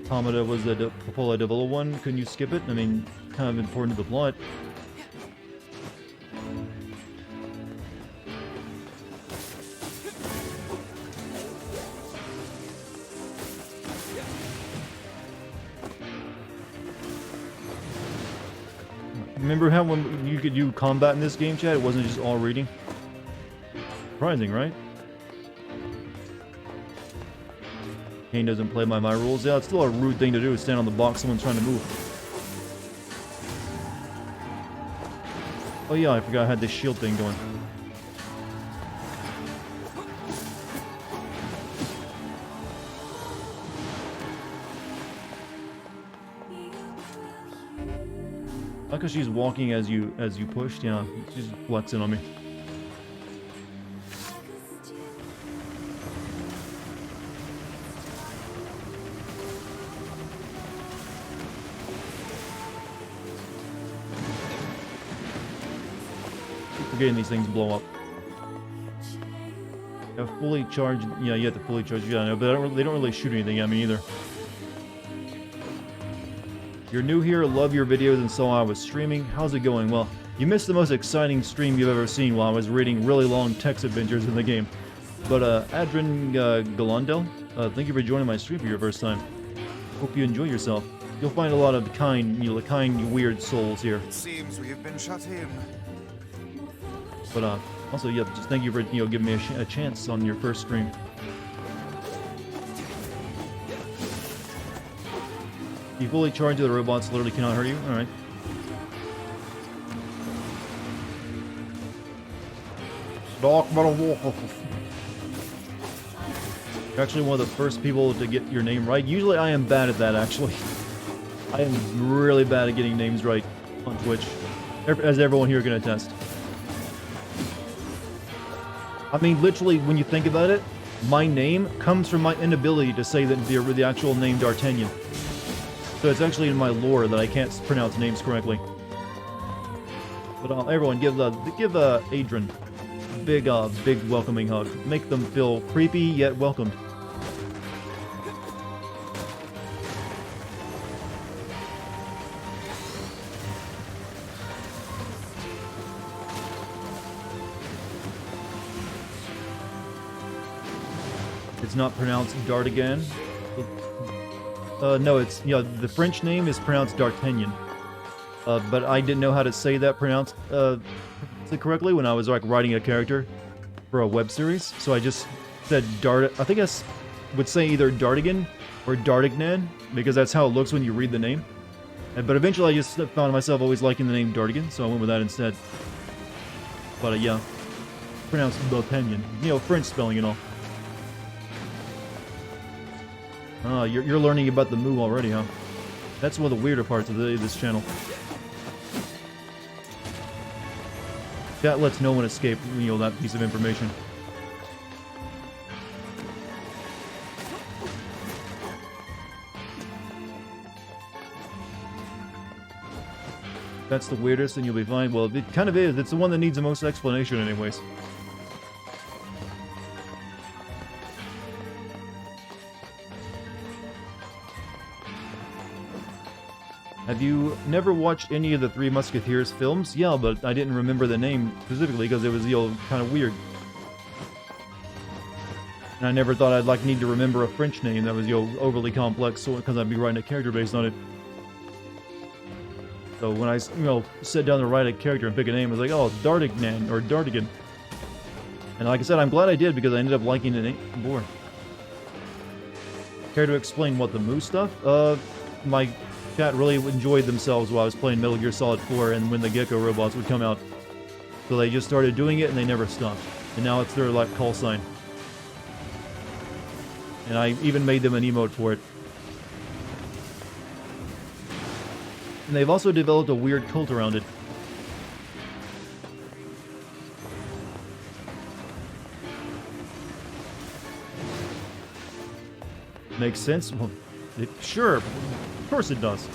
Automata was the Popola Devil one. Couldn't you skip it? I mean, kind of important to the plot. Remember how when you could do combat in this game, chat? It wasn't just all reading? Surprising, right? Kane doesn't play by my rules. Yeah, it's still a rude thing to do, stand on the box someone's trying to move. Oh yeah, I forgot I had this shield thing going. Not because she's walking as you pushed, yeah, she's flexing on me. Forgetting these things blow up. Yeah, fully charged. Yeah, you have to fully charge. Yeah, I know, but they don't really shoot anything at me either. You're new here, love your videos, and so I was streaming. How's it going? Well, you missed the most exciting stream you've ever seen while I was reading really long text adventures in the game. But Adrian Galandel, thank you for joining my stream for your first time. Hope you enjoy yourself. You'll find a lot of kind, weird souls here. It seems we have been shut in. But also, yeah, just thank you for giving me a chance on your first stream. You fully charge the robots literally cannot hurt you. All right. Dark Metal Wolf. You're actually one of the first people to get your name right. Usually, I am bad at that. Actually, I am really bad at getting names right on Twitch, as everyone here can attest. I mean, literally, when you think about it, my name comes from my inability to say the actual name D'Artagnan. So it's actually in my lore that I can't pronounce names correctly. But everyone, give Adrian a big welcoming hug. Make them feel creepy yet welcomed. It's not pronounced Dartigan. No, it's, you know, the French name is pronounced D'Artagnan. But I didn't know how to say that pronounced correctly when I was like writing a character for a web series. So I just said I think I would say either Dartigan or Dartignan, because that's how it looks when you read the name. But eventually I just found myself always liking the name Dartigan, so I went with that instead. But yeah, pronounced D'Artagnan. You know, French spelling and all. Ah, you're learning about the moo already, huh? That's one of the weirder parts of this channel. That lets no one escape, you know, that piece of information. That's the weirdest, and you'll be fine. Well, it kind of is. It's the one that needs the most explanation anyways. Have you never watched any of the Three Musketeers films? Yeah, but I didn't remember the name specifically because it was, you know, kind of weird. And I never thought I'd like need to remember a French name that was, you know, overly complex, so because I'd be writing a character based on it. So when I, you know, sit down to write a character and pick a name, I was like, oh, Dartignan or Dartigan. And like I said, I'm glad I did because I ended up liking it more. Care to explain what the moo stuff? My chat really enjoyed themselves while I was playing Metal Gear Solid 4 and when the Gecko robots would come out. So they just started doing it and they never stopped. And now it's their, like, call sign. And I even made them an emote for it. And they've also developed a weird cult around it. Makes sense? Well, sure. Of course it does.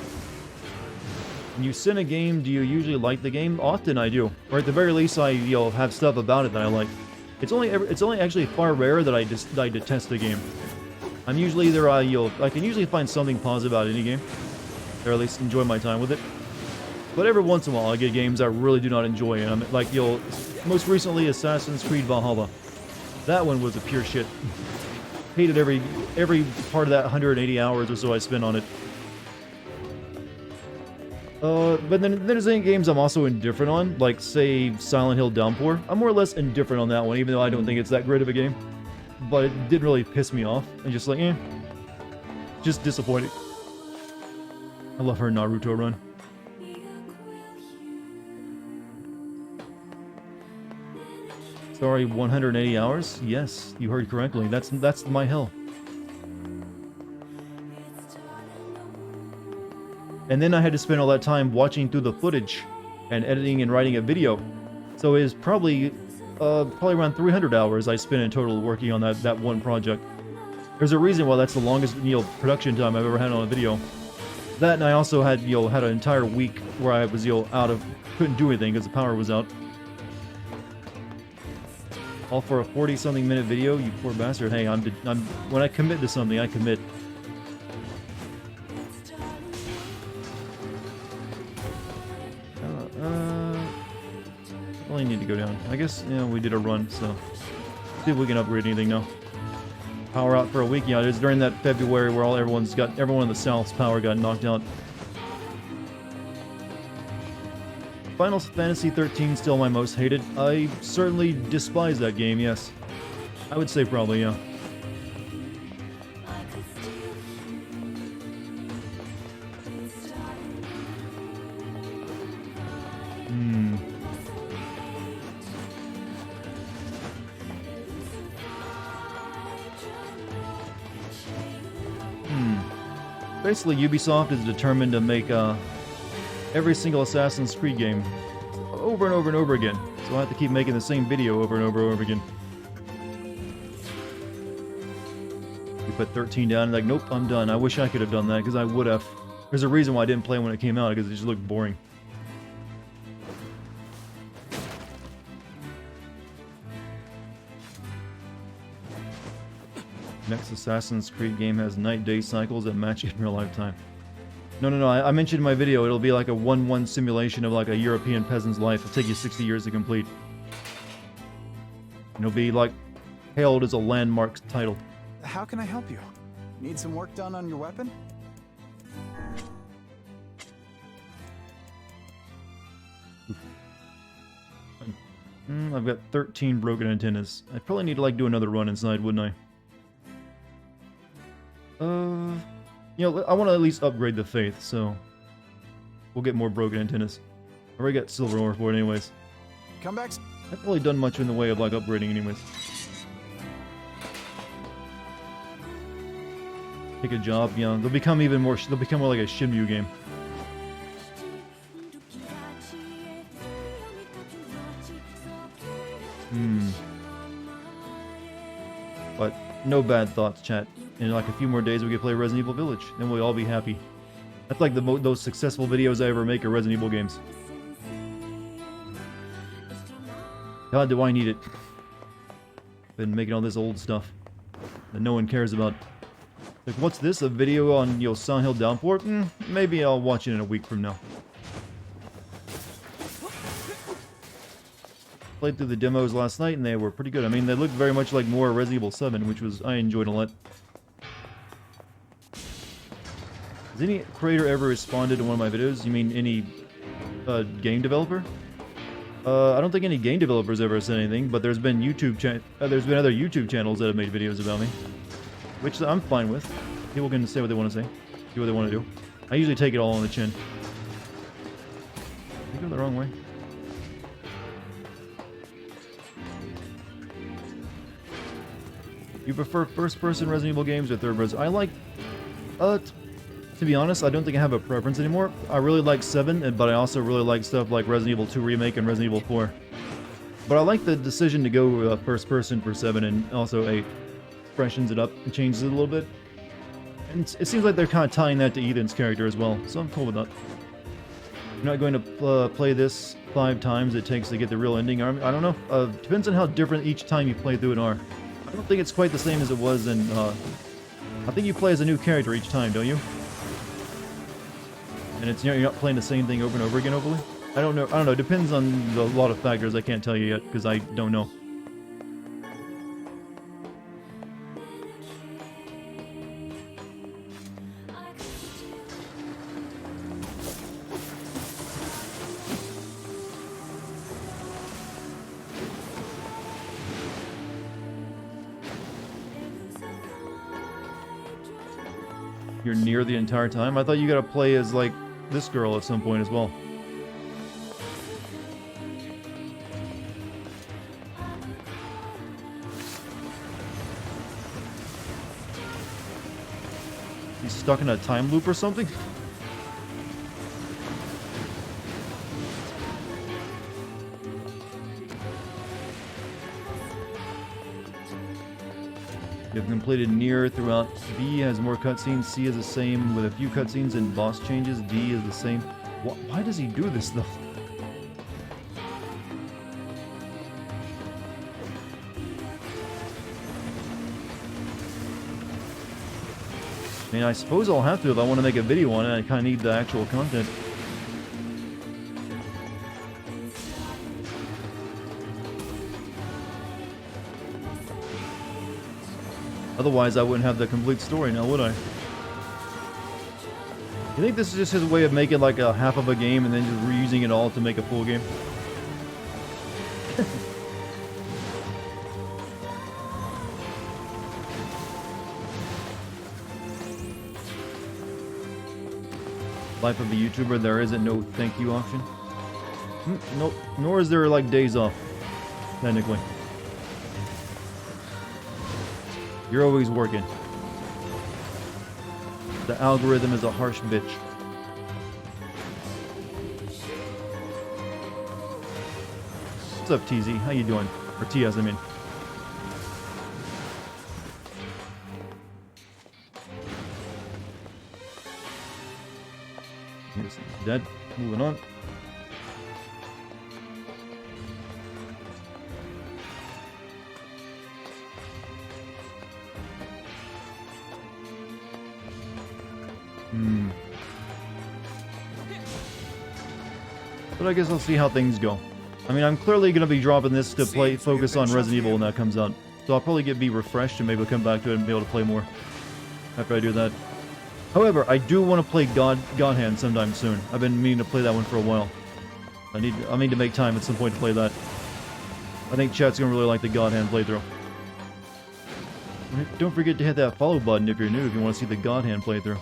When you send a game, do you usually like the game? Often I do. Or at the very least, I, you know, have stuff about it that I like. It's only actually far rare that I detest a game. I'm usually either I can usually find something positive about any game, or at least enjoy my time with it. But every once in a while, I get games I really do not enjoy, and I'm like, most recently, Assassin's Creed Valhalla. That one was a pure shit. Hated every part of that 180 hours or so I spent on it. But then there's any games I'm also indifferent on, like, say, Silent Hill Downpour. I'm more or less indifferent on that one, even though I don't think it's that great of a game. But it didn't really piss me off. I'm just like, just disappointing. I love her Naruto run. Sorry, 180 hours? Yes, you heard correctly. That's my hell. And then I had to spend all that time watching through the footage and editing and writing a video. So it was probably around 300 hours I spent in total working on that one project. There's a reason why that's the longest, production time I've ever had on a video. That, and I also had, had an entire week where I was, couldn't do anything because the power was out. All for a 40-something minute video, you poor bastard. Hey, when I commit to something, I commit. Only need to go down. I guess, we did a run, so see if we can upgrade anything now. Power out for a week. Yeah, it was during that February where everyone in the South's power got knocked out. Final Fantasy 13 still my most hated. I certainly despise that game, yes. I would say probably, yeah. Basically, Ubisoft is determined to make every single Assassin's Creed game over and over and over again. So I have to keep making the same video over and over and over again. You put 13 down and like, nope, I'm done. I wish I could have done that because I would have. There's a reason why I didn't play when it came out because it just looked boring. Next Assassin's Creed game has night-day cycles that match in real lifetime. No, I mentioned in my video, it'll be like a 1-1 simulation of like a European peasant's life. It'll take you 60 years to complete. And it'll be like hailed as a landmark title. How can I help you? Need some work done on your weapon? I've got 13 broken antennas. I probably need to like do another run inside, wouldn't I? You know, I want to at least upgrade the faith, so we'll get more broken antennas. I already got silver ore for it anyways. Come back. I haven't really done much in the way of like upgrading anyways. Take a job, yeah. They'll become even more. They'll become more like a Shinmu game. But no bad thoughts, chat. In like a few more days, we can play Resident Evil Village, then we'll all be happy. That's like the those successful videos I ever make are Resident Evil games. God, do I need it? Been making all this old stuff that no one cares about. Like, what's this? A video on, you know, Silent Hill Downpour? Maybe I'll watch it in a week from now. Played through the demos last night and they were pretty good. I mean, they looked very much like more Resident Evil 7, which was I enjoyed a lot. Has any creator ever responded to one of my videos? You mean any game developer? I don't think any game developers ever said anything, but there's been there's been other YouTube channels that have made videos about me, which I'm fine with. People can say what they want to say, do what they want to do. I usually take it all on the chin. I go the wrong way. You prefer first-person Resident Evil games or third-person? I like, to be honest, I don't think I have a preference anymore. I really like 7, but I also really like stuff like Resident Evil 2 Remake and Resident Evil 4. But I like the decision to go first-person for 7 and also 8. Freshens it up and changes it a little bit. And it seems like they're kind of tying that to Ethan's character as well, so I'm cool with that. You're not going to play this 5 times it takes to get the real ending. I don't know. Depends on how different each time you play through it are. I don't think it's quite the same as it was in, I think you play as a new character each time, don't you? And it's, you know, you're not playing the same thing over and over again, hopefully? I don't know. It depends on a lot of factors I can't tell you yet, because I don't know. You're near the entire time? I thought you gotta play as, like, this girl at some point as well. He's stuck in a time loop or something? You have completed NieR throughout. B has more cutscenes, C is the same with a few cutscenes and boss changes, D is the same. Why does he do this though? I mean, I suppose I'll have to if I want to make a video on it. I kind of need the actual content. Otherwise, I wouldn't have the complete story now, would I? You think this is just his way of making like a half of a game and then just reusing it all to make a full game? Life of a YouTuber, there isn't no thank you option. Nope, nor is there like days off, technically. You're always working. The algorithm is a harsh bitch. What's up, TZ? How you doing? Or TS, I mean. Here's dead. Moving on. But I guess I'll see how things go. I mean, I'm clearly going to be dropping this to focus on Resident Evil when that comes out. So I'll probably be refreshed and maybe come back to it and be able to play more after I do that. However, I do want to play God Hand sometime soon. I've been meaning to play that one for a while. I need to make time at some point to play that. I think chat's gonna really like the God Hand playthrough. Don't forget to hit that follow button if you're new if you want to see the God Hand playthrough.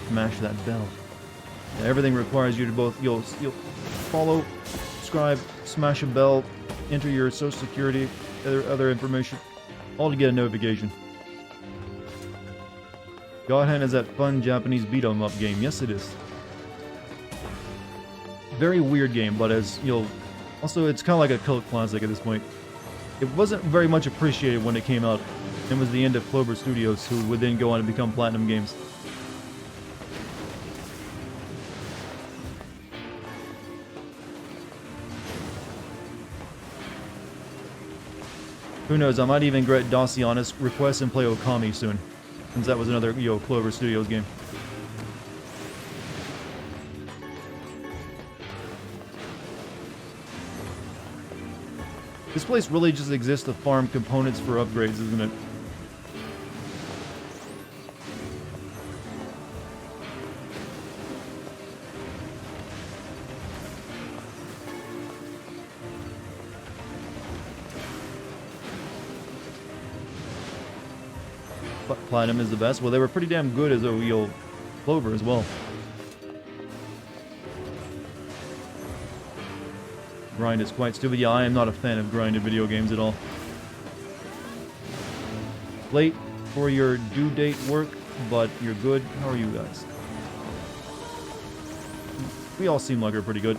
Smash that bell. Yeah, everything requires you to both you'll follow, subscribe, smash a bell, enter your social security, other information, all to get a notification. God Hand is that fun Japanese beat 'em up game. Yes, it is. Very weird game, but as you'll also it's kind of like a cult classic at this point. It wasn't very much appreciated when it came out. It was the end of Clover Studios, who would then go on to become Platinum Games. Who knows, I might even grant Daciana's request and play Okami soon, since that was another, Clover Studios game. This place really just exists to farm components for upgrades, isn't it? Platinum is the best. Well, they were pretty damn good as a Clover as well. Grind is quite stupid. Yeah, I am not a fan of grinded video games at all. Late for your due date work, but you're good. How are you guys? We all seem like we're pretty good.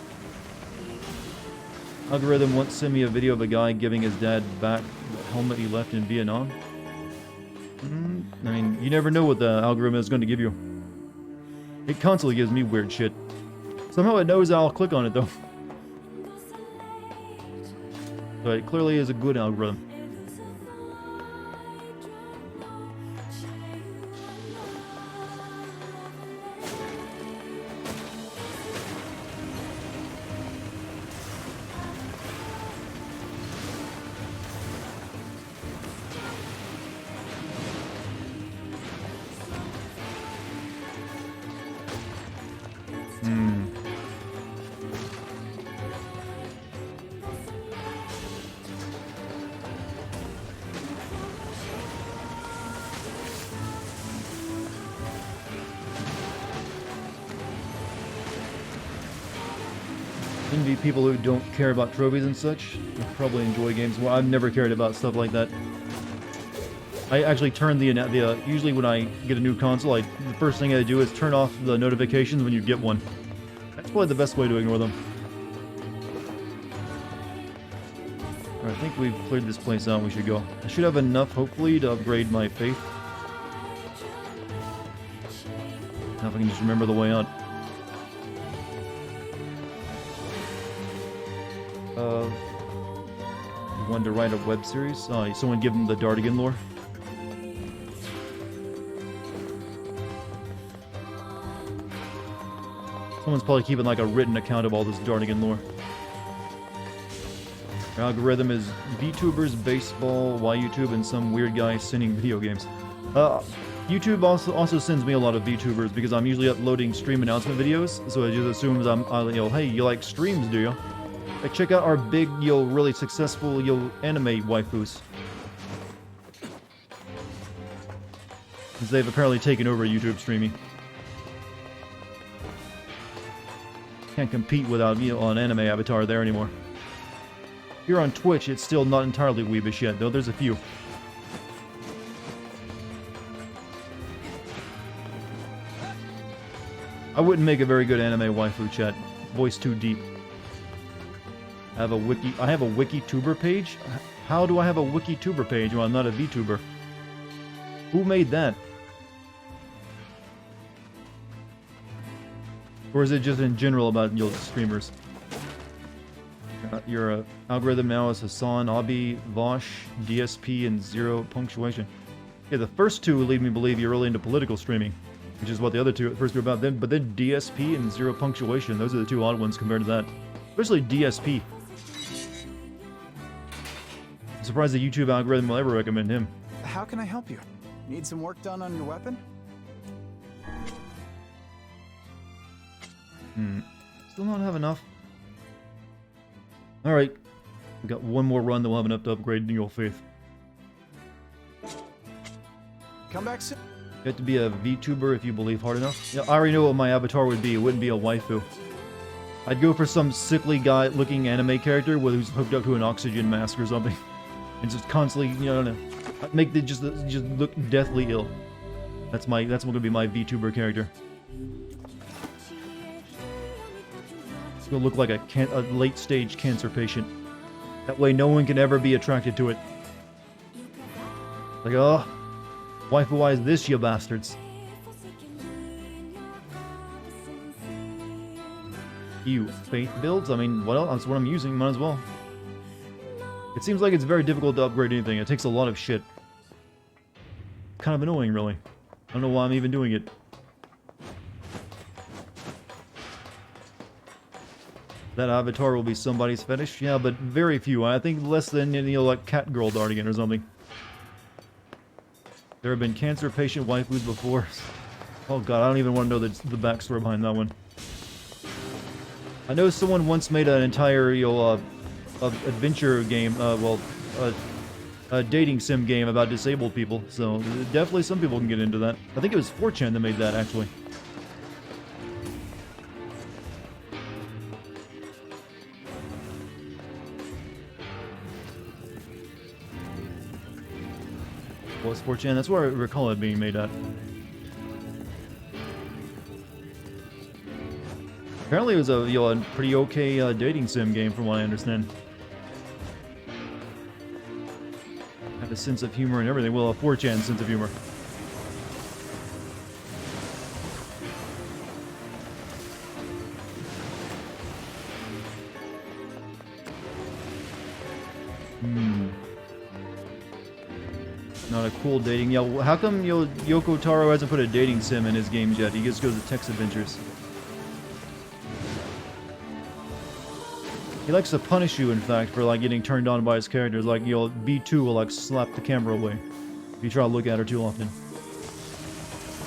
Algorithm once sent me a video of a guy giving his dad back the helmet he left in Vietnam. I mean, you never know what the algorithm is going to give you. It constantly gives me weird shit. Somehow it knows I'll click on it, though. So it clearly is a good algorithm. Envy people who don't care about trophies and such. They probably enjoy games. Well, I've never cared about stuff like that. I actually turn usually when I get a new console, the first thing I do is turn off the notifications when you get one. That's probably the best way to ignore them. Alright, I think we've cleared this place out. We should go. I should have enough, hopefully, to upgrade my faith. Now if I can just remember the way out. Wanted to write a web series. Someone give him the Dartigan lore. Someone's probably keeping like a written account of all this Dartigan lore. Our algorithm is VTubers, baseball, YouTube, and some weird guy sending video games. YouTube also sends me a lot of VTubers because I'm usually uploading stream announcement videos, so it just assumes hey, you like streams, do you? Like, check out our big, really successful, anime waifus. Because they've apparently taken over YouTube streaming. Can't compete without, an anime avatar there anymore. Here on Twitch, it's still not entirely weebish yet, though there's a few. I wouldn't make a very good anime waifu chat. Voice too deep. I have a WikiTuber page? How do I have a WikiTuber page when I'm not a VTuber? Who made that? Or is it just in general about streamers? Your algorithm now is Hassan, Abi, Vosh, DSP, and 0 punctuation. Yeah, the first two lead me to believe you're really into political streaming, which is what the other two first were about. But then DSP and 0 punctuation, those are the two odd ones compared to that. Especially DSP. I'm surprised the YouTube algorithm will ever recommend him. How can I help you? Need some work done on your weapon? Still not have enough. Alright. We got one more run that we'll have enough to upgrade Dual Faith. Come back soon. You have to be a VTuber if you believe hard enough. Yeah, I already know what my avatar would be. It wouldn't be a waifu. I'd go for some sickly guy looking anime character who's hooked up to an oxygen mask or something. And just constantly, you know, make it just look deathly ill. That's gonna be my VTuber character. It's gonna look like a late stage cancer patient. That way no one can ever be attracted to it. Like, oh, waifu-wise this, you bastards. You faith builds? I mean, what else? That's what I'm using, might as well. It seems like it's very difficult to upgrade anything. It takes a lot of shit. Kind of annoying, really. I don't know why I'm even doing it. That avatar will be somebody's fetish? Yeah, but very few. I think less than, you know, like Cat Girl Dartigan or something. There have been cancer patient waifus before. Oh god, I don't even want to know the backstory behind that one. I know someone once made an entire, you know, adventure game, a dating sim game about disabled people, so definitely some people can get into that. I think it was 4chan that made that, actually. What was 4chan? That's where I recall it being made at. Apparently it was a, you know, a pretty okay dating sim game from what I understand. Had a sense of humor and everything. Well, a 4chan sense of humor. Not a cool dating. Yeah, how come Yoko Taro hasn't put a dating sim in his games yet? He just goes to text adventures. He likes to punish you, in fact, for like getting turned on by his characters. Like, you know, B2 will like slap the camera away if you try to look at her too often.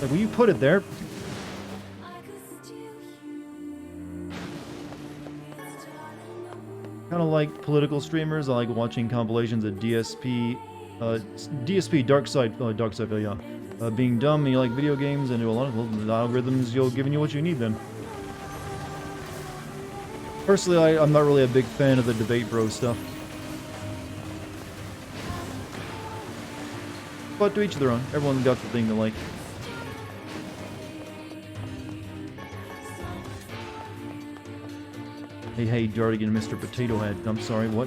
Like, will you put it there? Kind of like political streamers. I like watching compilations of DSP, Darkside, yeah. Being dumb, and you like video games, and do a lot of algorithms, you'll giving you what you need then. Personally, I'm not really a big fan of the debate bro stuff. But to each their own. Everyone's got the thing they like. Hey, Dartigan, Mr. Potato Head. I'm sorry, what?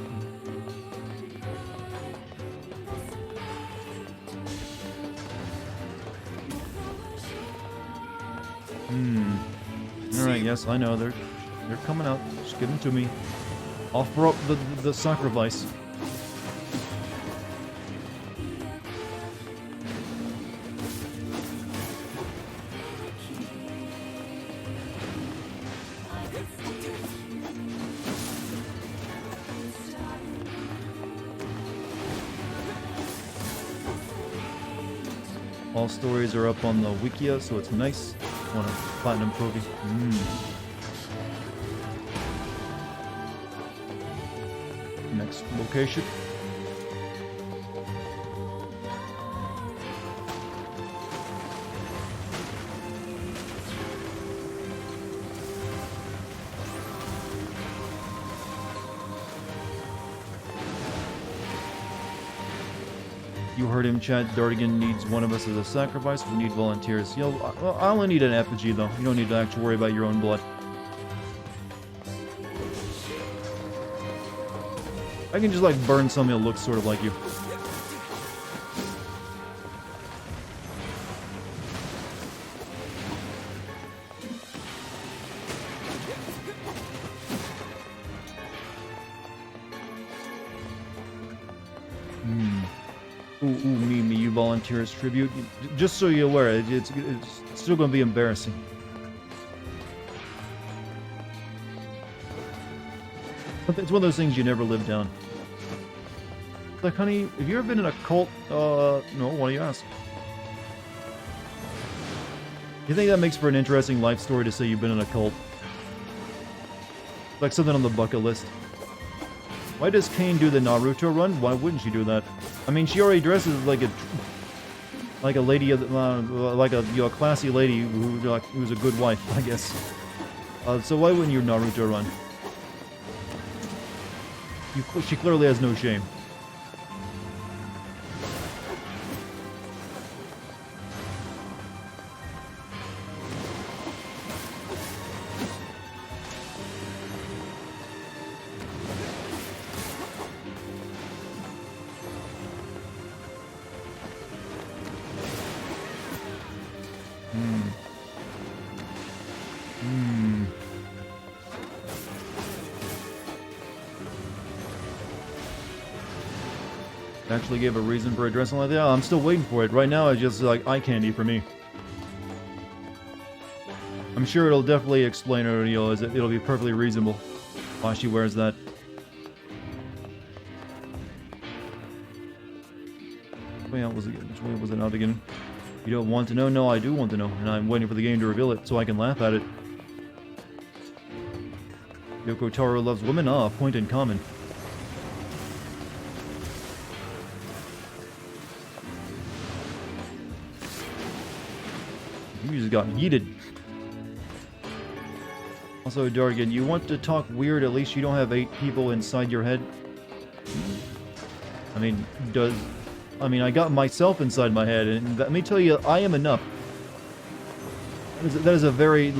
Alright, yes, I know, they're coming out. Just give them to me. Offer up the sacrifice. All stories are up on the Wikia, so it's nice. Want a platinum trophy. Next location. You heard him, chat. Dartigan needs one of us as a sacrifice. We need volunteers. Yo, well, I only need an effigy, though. You don't need to actually worry about your own blood. I can just, like, burn something that looks sort of like you. me, you volunteer as tribute. Just so you're aware, it's still gonna be embarrassing. It's one of those things you never live down. Like, honey, have you ever been in a cult? No, why do you ask? You think that makes for an interesting life story to say you've been in a cult? Like something on the bucket list. Why does Kane do the Naruto run? Why wouldn't she do that? I mean, she already dresses like a lady of like a classy lady who's a good wife, I guess. So why wouldn't you Naruto run? She clearly has no shame. Actually gave a reason for addressing like that. I'm still waiting for it. Right now, it's just like eye candy for me. I'm sure it'll definitely explain it. You know, it'll be perfectly reasonable why she wears that. Which way was it out again? You don't want to know? No, I do want to know, and I'm waiting for the game to reveal it so I can laugh at it. Yoko Taro loves women? Ah, point in common. You just got yeeted. Also, Dartigan, you want to talk weird, at least you don't have 8 people inside your head? I mean, I got myself inside my head, and let me tell you, I am enough. That is a very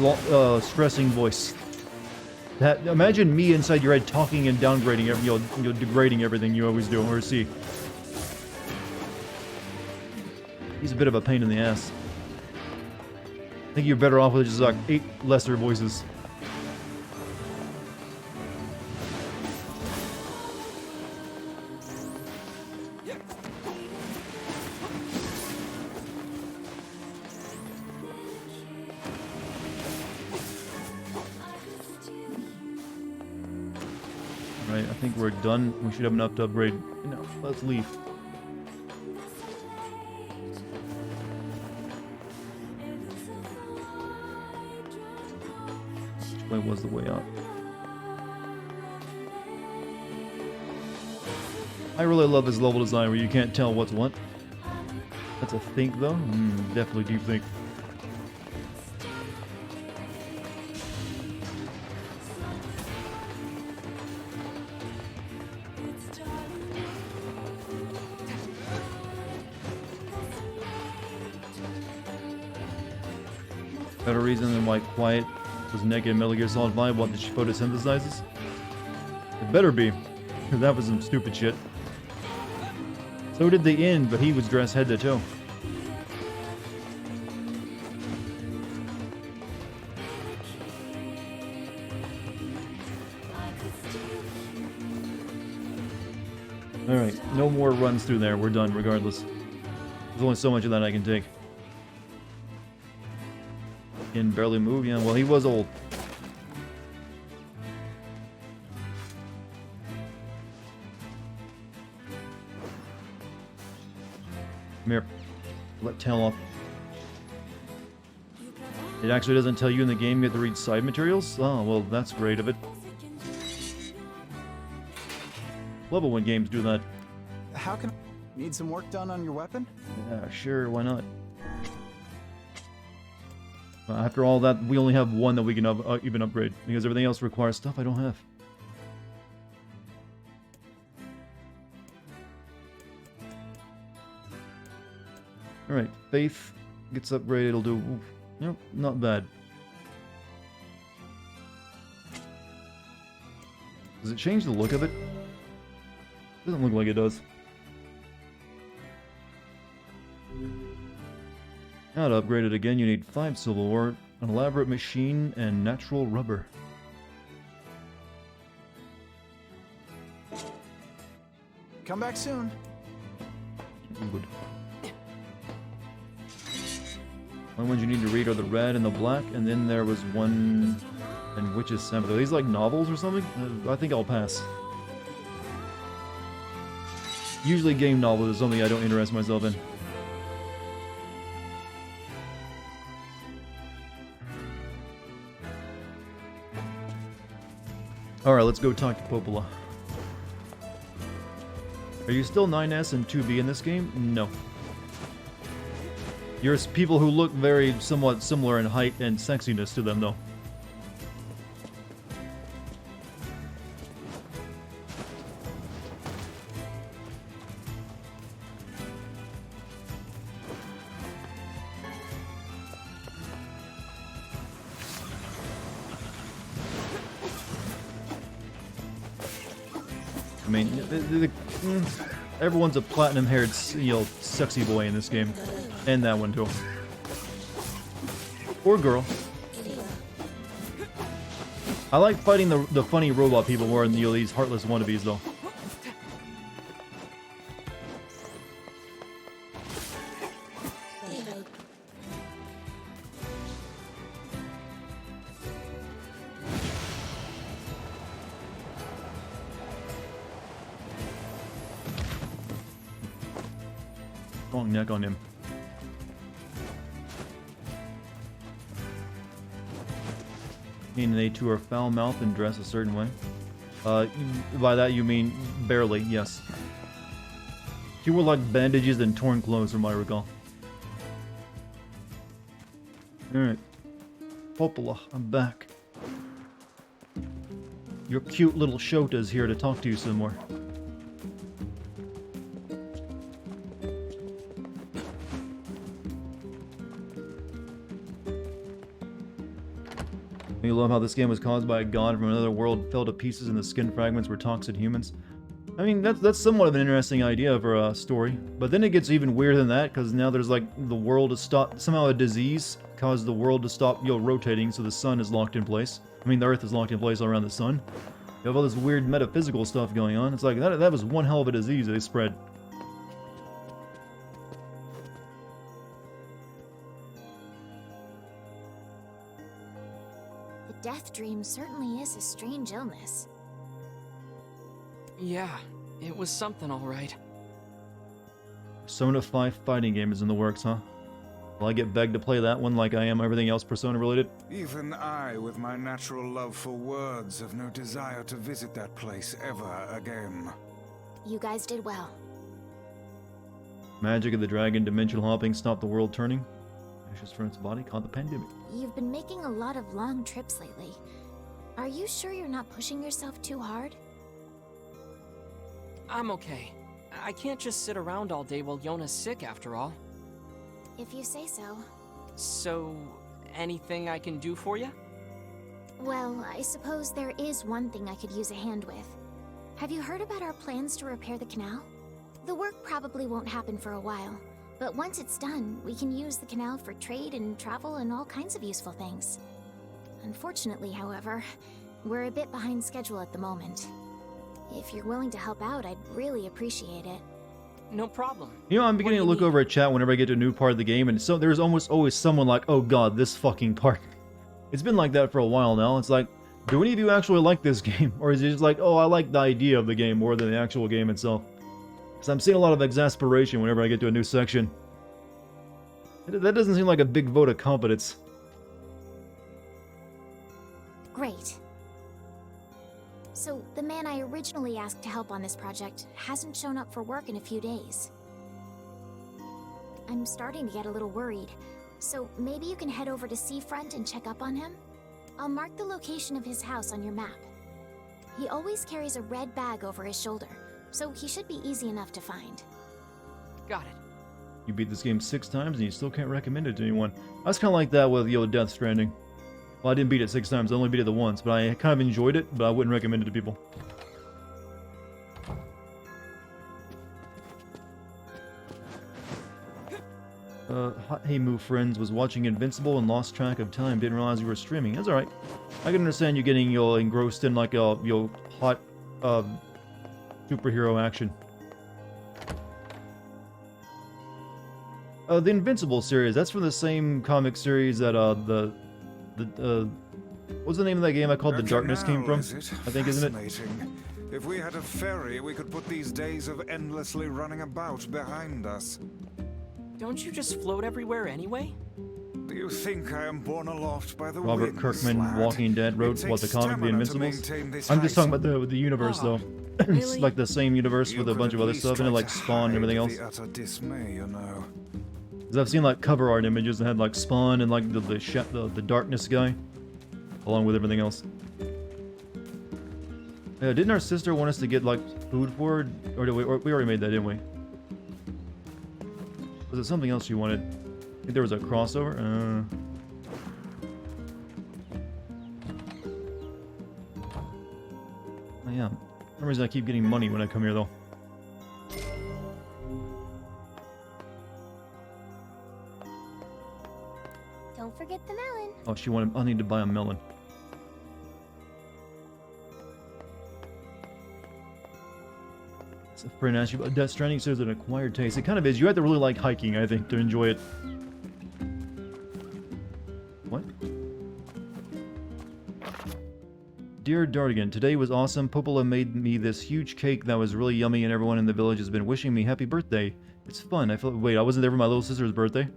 stressing voice. Imagine me inside your head talking and downgrading, degrading everything you always do or see. He's a bit of a pain in the ass. I think you're better off with just like 8 lesser voices. Alright, I think we're done. We should have enough to upgrade. No, let's leave. Was the way out. I really love his level design where you can't tell what's what. That's a think though. Definitely deep think. Better reason than why Quiet was naked in Metal Gear Solid 5 while she photosynthesizes? It better be, because that was some stupid shit. So did the inn, but he was dressed head to toe. Alright, no more runs through there. We're done regardless. There's only so much of that I can take. Can barely move, yeah, well, he was old. Come here. Let tail off. It actually doesn't tell you in the game you have to read side materials? Oh, well, that's great of it. Love it when games do that. How can... Need some work done on your weapon? Yeah, sure, why not? After all that, we only have one that we can even upgrade, because everything else requires stuff I don't have. Alright, Faith gets upgraded, it'll do... Nope, not bad. Does it change the look of it? Doesn't look like it does. Now to upgrade it again, you need 5 silverware, an elaborate machine, and natural rubber. Come back soon. Good. Only ones you need to read are the red and the black, and then there was one in Witch's Sabbath. Are these like novels or something? I think I'll pass. Usually game novels is something I don't interest myself in. Alright, let's go talk to Popola. Are you still 9S and 2B in this game? No. You're people who look very somewhat similar in height and sexiness to them, though. I mean, everyone's a platinum-haired, sexy boy in this game. And that one, too. Or girl. I like fighting the funny robot people more than these heartless wannabes, though. Strong neck on him. Meaning they too are foul-mouthed and dress a certain way. By that you mean barely, yes. She wore like bandages and torn clothes from my recall. Alright. Popola, I'm back. Your cute little Shota's here to talk to you some more. You love how this game was caused by a god from another world, fell to pieces and the skin fragments were toxic humans. I mean, that's somewhat of an interesting idea for a story. But then it gets even weirder than that, because now there's like the world to stop, somehow a disease caused the world to stop, rotating, so the sun is locked in place. I mean, the earth is locked in place around the sun. You have all this weird metaphysical stuff going on. It's like, that was one hell of a disease they spread. Death dream certainly is a strange illness. Yeah, it was something alright. Persona 5 fighting game is in the works, huh? Will I get begged to play that one like I am everything else Persona related? Even I, with my natural love for words, have no desire to visit that place ever again. You guys did well. Magic of the Dragon, dimensional hopping, stop the world turning. Ashes from its body, caught the pandemic. You've been making a lot of long trips lately. Are you sure you're not pushing yourself too hard? I'm okay. I can't just sit around all day while Yona's sick, after all. If you say so. So, anything I can do for you? Well, I suppose there is one thing I could use a hand with. Have you heard about our plans to repair the canal? The work probably won't happen for a while. But once it's done, we can use the canal for trade and travel and all kinds of useful things. Unfortunately, however, we're a bit behind schedule at the moment. If you're willing to help out, I'd really appreciate it. No problem. I'm beginning to look over at chat whenever I get to a new part of the game, and so there's almost always someone like, oh god, this fucking part. It's been like that for a while now. It's like, do any of you actually like this game? Or is it just like, oh, I like the idea of the game more than the actual game itself? So I'm seeing a lot of exasperation whenever I get to a new section. That doesn't seem like a big vote of competence. Great. So, the man I originally asked to help on this project hasn't shown up for work in a few days. I'm starting to get a little worried, so maybe you can head over to Seafront and check up on him? I'll mark the location of his house on your map. He always carries a red bag over his shoulder, so he should be easy enough to find. Got it. You beat this game 6 times and you still can't recommend it to anyone. I was kind of like that with, Death Stranding. Well, I didn't beat it 6 times, I only beat it the once, but I kind of enjoyed it, but I wouldn't recommend it to people. Hey Moo friends, was watching Invincible and lost track of time, didn't realize you were streaming. That's alright. I can understand you getting engrossed in like hot superhero action. The Invincible series. That's from the same comic series that what's the name of that game I called The Darkness came from? I think, isn't it? Fascinating. If we had a ferry, we could put these days of endlessly running about behind us. Don't you just float everywhere anyway? Do you think I am borne aloft by the Robert winds, Kirkman, lad? Walking Dead wrote It what the takes comic The stamina to Invincibles. maintain this I'm just height. talking about the universe though. It's Really? like the same universe You with a could bunch at of other least stuff in it, try like to Spawn and everything hide else. the utter dismay, you know. Because I've seen like cover art images that had like Spawn and like the darkness guy, along with everything else. Didn't our sister want us to get like food for her, or we already made that, didn't we? Was it something else she wanted? I think there was a crossover. Oh, yeah. For some reason I keep getting money when I come here though. Don't forget the melon. Oh, she wanted. I need to buy a melon. A friend asked you about Death Stranding, says an acquired taste. It kind of is. You have to really like hiking, I think, to enjoy it. What? Dear Dartigan, today was awesome. Popola made me this huge cake that was really yummy, and everyone in the village has been wishing me happy birthday. It's fun. I feel. Wait, I wasn't there for my little sister's birthday?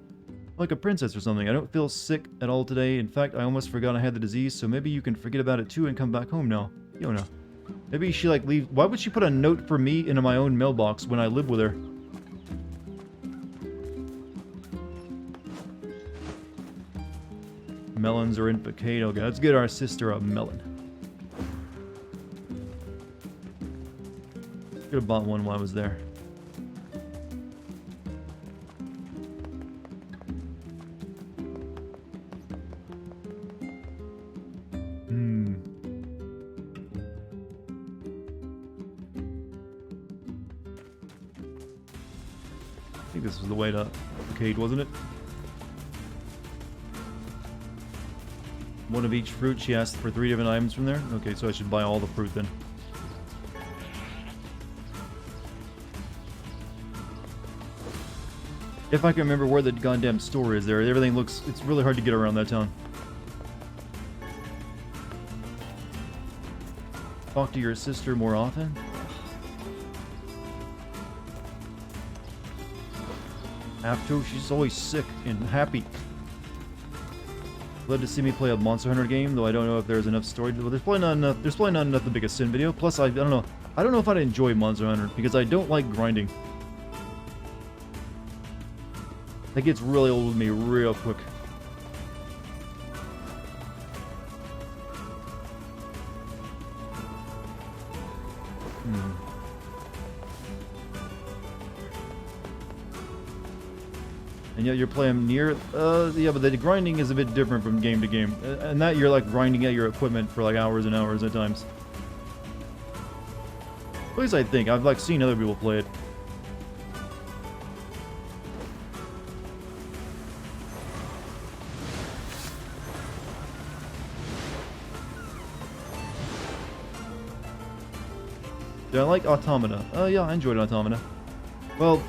Like a princess or something. I don't feel sick at all today. In fact, I almost forgot I had the disease, so maybe you can forget about it too and come back home now. Yona. Maybe she like leave. Why would she put a note for me into my own mailbox when I live with her? Melons are in Picade. Okay, let's get our sister a melon. Could have bought one while I was there. I think this was the way to Arcade, wasn't it? One of each fruit. She asked for 3 different items from there. Okay, so I should buy all the fruit then. If I can remember where the goddamn store is there. Everything looks... It's really hard to get around that town. Talk to your sister more often? Have to. She's always sick and happy. Glad to see me play a Monster Hunter game, though I don't know if there's enough story. Well, there's probably not enough. There's probably not enough to make a Sin video. Plus, I don't know. I don't know if I'd enjoy Monster Hunter because I don't like grinding. That gets really old with me real quick. And yet you're playing NieR. Yeah, but the grinding is a bit different from game to game. And that you're like grinding at your equipment for like hours and hours at times. At least I think. I've like seen other people play it. Did I like Automata? Yeah, I enjoyed Automata. Well,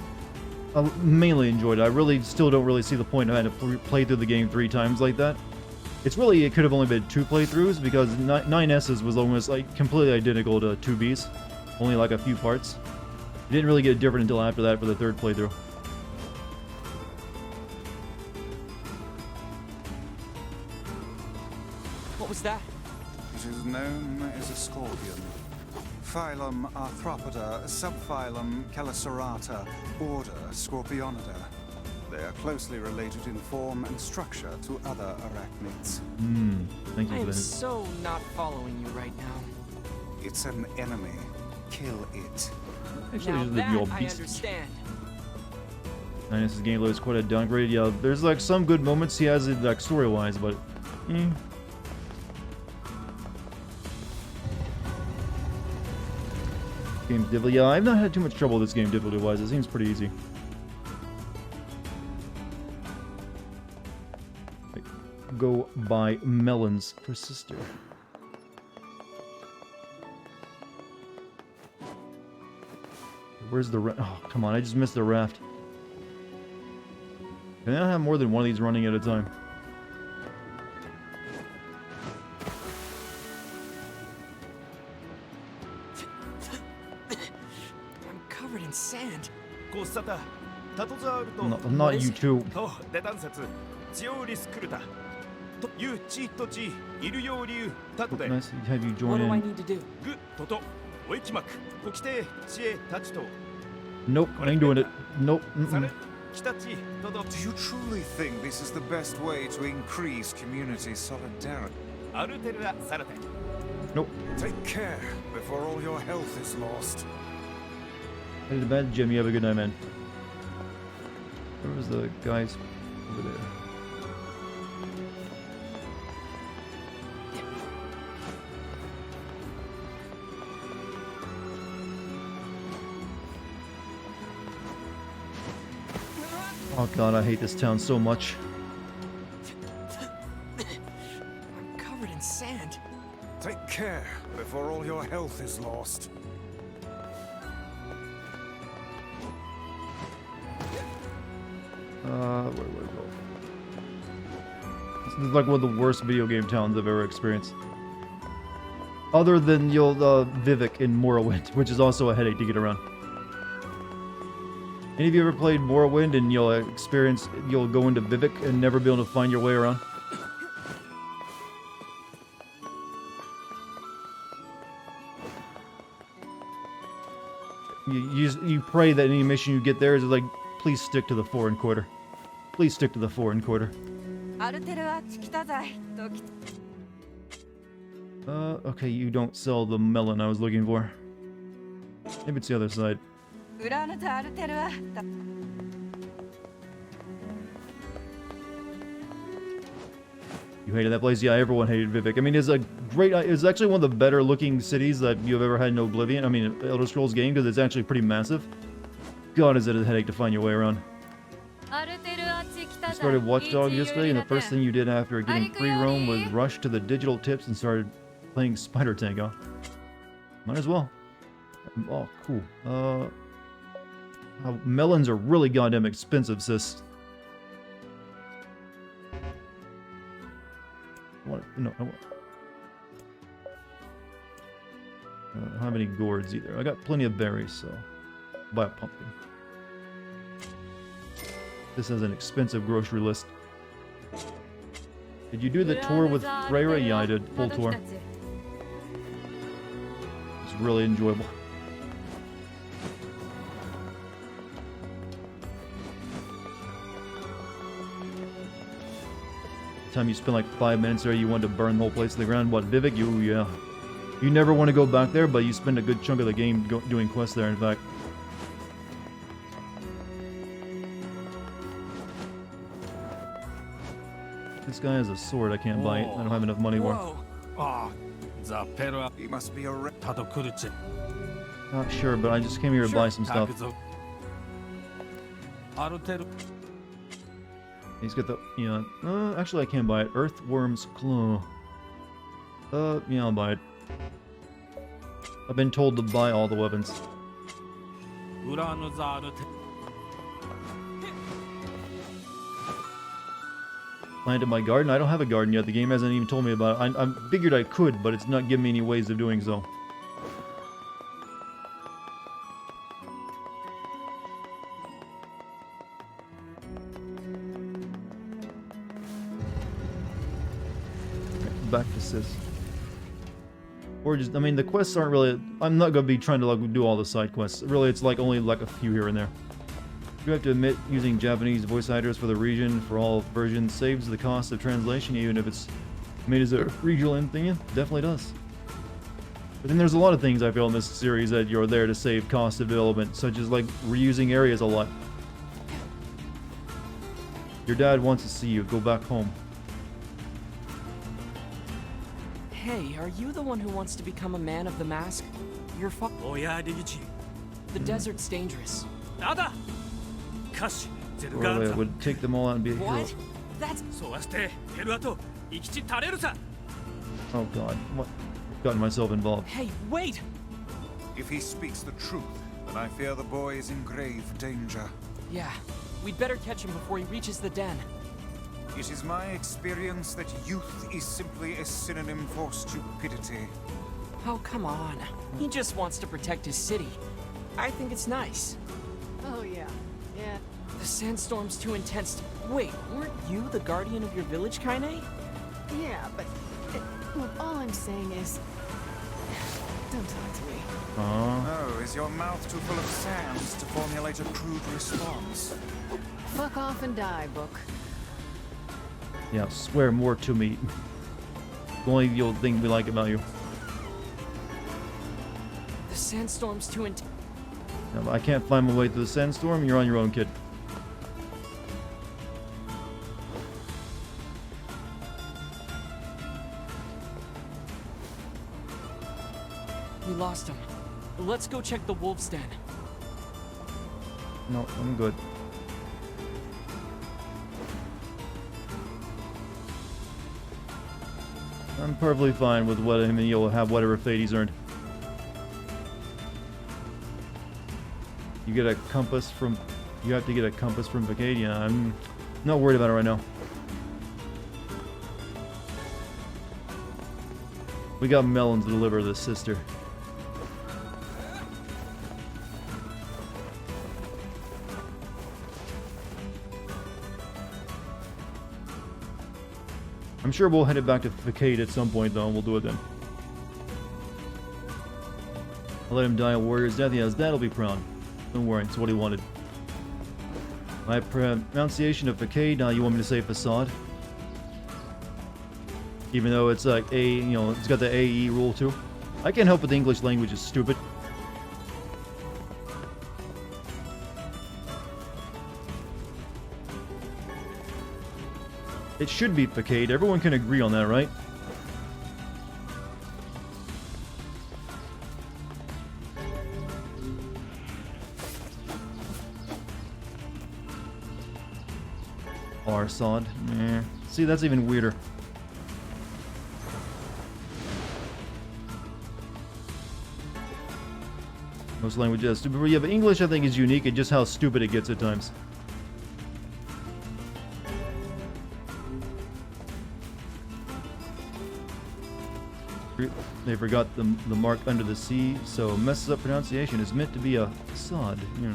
I mainly enjoyed it. I really still don't really see the point of having to play through the game 3 times like that. It's really, it could have only been 2 playthroughs because 9S's was almost like completely identical to 2B's. Only like a few parts. You didn't really get different until after that for the 3rd playthrough. What was that? It is known as a scorpion. Phylum Arthropoda, subphylum Chelicerata, order Scorpionidae. They are closely related in form and structure to other arachnids. Thank you I for am that. so not following you right now. It's an enemy. Kill it. Actually, Now just that your I beast. understand. 9S's gameplay is quite a downgrade. Yeah, there's like some good moments he has it like story-wise, but Game's difficult. Yeah, I've not had too much trouble with this game difficulty-wise. It seems pretty easy. Go buy melons for sister. Where's the raft? Oh, come on, I just missed the raft. Can I have more than one of these running at a time? I'm covered in sand. Not you too. Can I have you What join do I in? need to do? Nope, I ain't doing it. Nope. Do you truly think this is the best way to increase community solidarity? Nope. Take care before all your health is lost. Headed to bed, Jim. You have a good night, man. Where was the guys over there? Oh god, I hate this town so much. I'm covered in sand. Take care before all your health is lost. Where do I go? This is like one of the worst video game towns I've ever experienced. Other than Vivek in Morrowind, which is also a headache to get around. Any of you ever played Morrowind and you'll go into Vivek and never be able to find your way around? You pray that any mission you get there is like, please stick to the 4 and quarter. Please stick to the 4 and quarter. Okay, you don't sell the melon I was looking for. Maybe it's the other side. You hated that place? Yeah, everyone hated Vivek. I mean, it's a great... It's actually one of the better looking cities that you've ever had in Oblivion. I mean, Elder Scrolls game, because it's actually pretty massive. God, is it a headache to find your way around. You started Watch Dogs yesterday, and the first thing you did after getting free roam was rush to the digital tips and started playing Spider Tank, huh? Might as well. Oh, cool. Melons are really goddamn expensive, sis. What? No, I don't have any gourds either. I got plenty of berries, so buy a pumpkin. This has an expensive grocery list. Did you do the tour with Freira? Yeah, I did. Full tour. It's really enjoyable. Time you spend like 5 minutes there, you want to burn the whole place to the ground. What, Vivek? Yeah. You never want to go back there, but you spend a good chunk of the game doing quests there, in fact. This guy has a sword I can't buy. I don't have enough money for it. He must be a Not sure, but I just came here to buy some stuff. He's got the, actually I can't buy it. Earthworm's Claw. Yeah, I'll buy it. I've been told to buy all the weapons. Planted my garden? I don't have a garden yet. The game hasn't even told me about it. I figured I could, but it's not giving me any ways of doing so. Back to sis. Or just, I mean, the quests aren't really, I'm not going to be trying to like do all the side quests. Really, it's like only like a few here and there. You have to admit, using Japanese voice actors for the region for all versions saves the cost of translation, even if it's made as a regional thing. Yeah, definitely does. But then there's a lot of things I feel in this series that you're there to save cost of development, such as like reusing areas a lot. Your dad wants to see you. Go back home. Hey, are you the one who wants to become a man of the mask? You're The desert's dangerous. Or I would take them all out and be a hero. What? That's... Oh god, what? Gotten myself involved. Hey, wait! If he speaks the truth, then I fear the boy is in grave danger. Yeah, We'd better catch him before he reaches the den. It is my experience that youth is simply a synonym for stupidity. Oh, come on. He just wants to protect his city. I think it's nice. Oh, yeah. Yeah. The sandstorm's too intense. Wait, weren't you the guardian of your village, Kaine? Yeah, but... look, all I'm saying is... Don't talk to me. Oh, is your mouth too full of sand to formulate a crude response? Fuck off and die, book. Yeah, swear more to me. The only real thing we like about you. The sandstorm's too intense. No, I can't find my way through the sandstorm. You're on your own, kid. We lost him. Let's go check the wolf's den. No, I'm good. I'm perfectly fine with what him and you'll have whatever fate he's earned. You get a compass from... You have to get a compass from Vacadia. I'm not worried about it right now. We got melons to deliver to the sister. I'm sure we'll head it back to Vacade at some point, though, and we'll do it then. I'll let him die a warrior's death. Yes, that'll be proud. Don't worry, it's what he wanted. My pronunciation of Vacade, you want me to say facade? Even though it's like A, you know, it's got the AE rule too. I can't help but the English language is stupid. It should be Facade. Everyone can agree on that, right? Arsod. Eh. See, that's even weirder. Most languages are stupid. Yeah, but English I think is unique in just how stupid it gets at times. They forgot the mark under the sea, so messes up pronunciation. Is meant to be a sod. Yeah.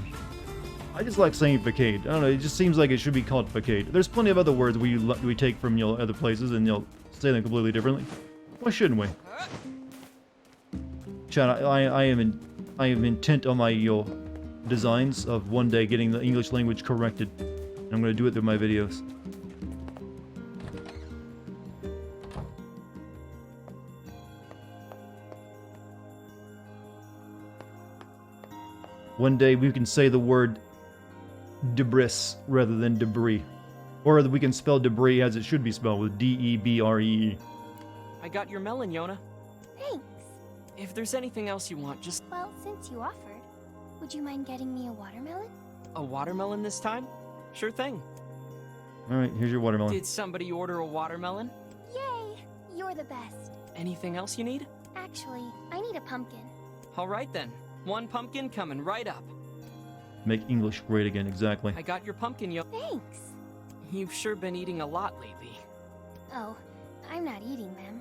I just like saying Facade. I don't know, it just seems like it should be called Facade. There's plenty of other words we take from, you know, other places and you'll say them completely differently. Why shouldn't we? Chad, I am intent on my, you know, designs of one day getting the English language corrected. And I'm going to do it through my videos. One day we can say the word debris rather than debris. Or that we can spell debris as it should be spelled, with D-E-B-R-E-E. I got your melon, Yona. Thanks. If there's anything else you want, just... Well, since you offered, would you mind getting me a watermelon? A watermelon this time? Sure thing. Alright, here's your watermelon. Did somebody order a watermelon? Yay! You're the best. Anything else you need? Actually, I need a pumpkin. Alright then. One pumpkin coming right up. Make English great again, exactly. I got your pumpkin, yo. Thanks. You've sure been eating a lot lately. Oh, I'm not eating them.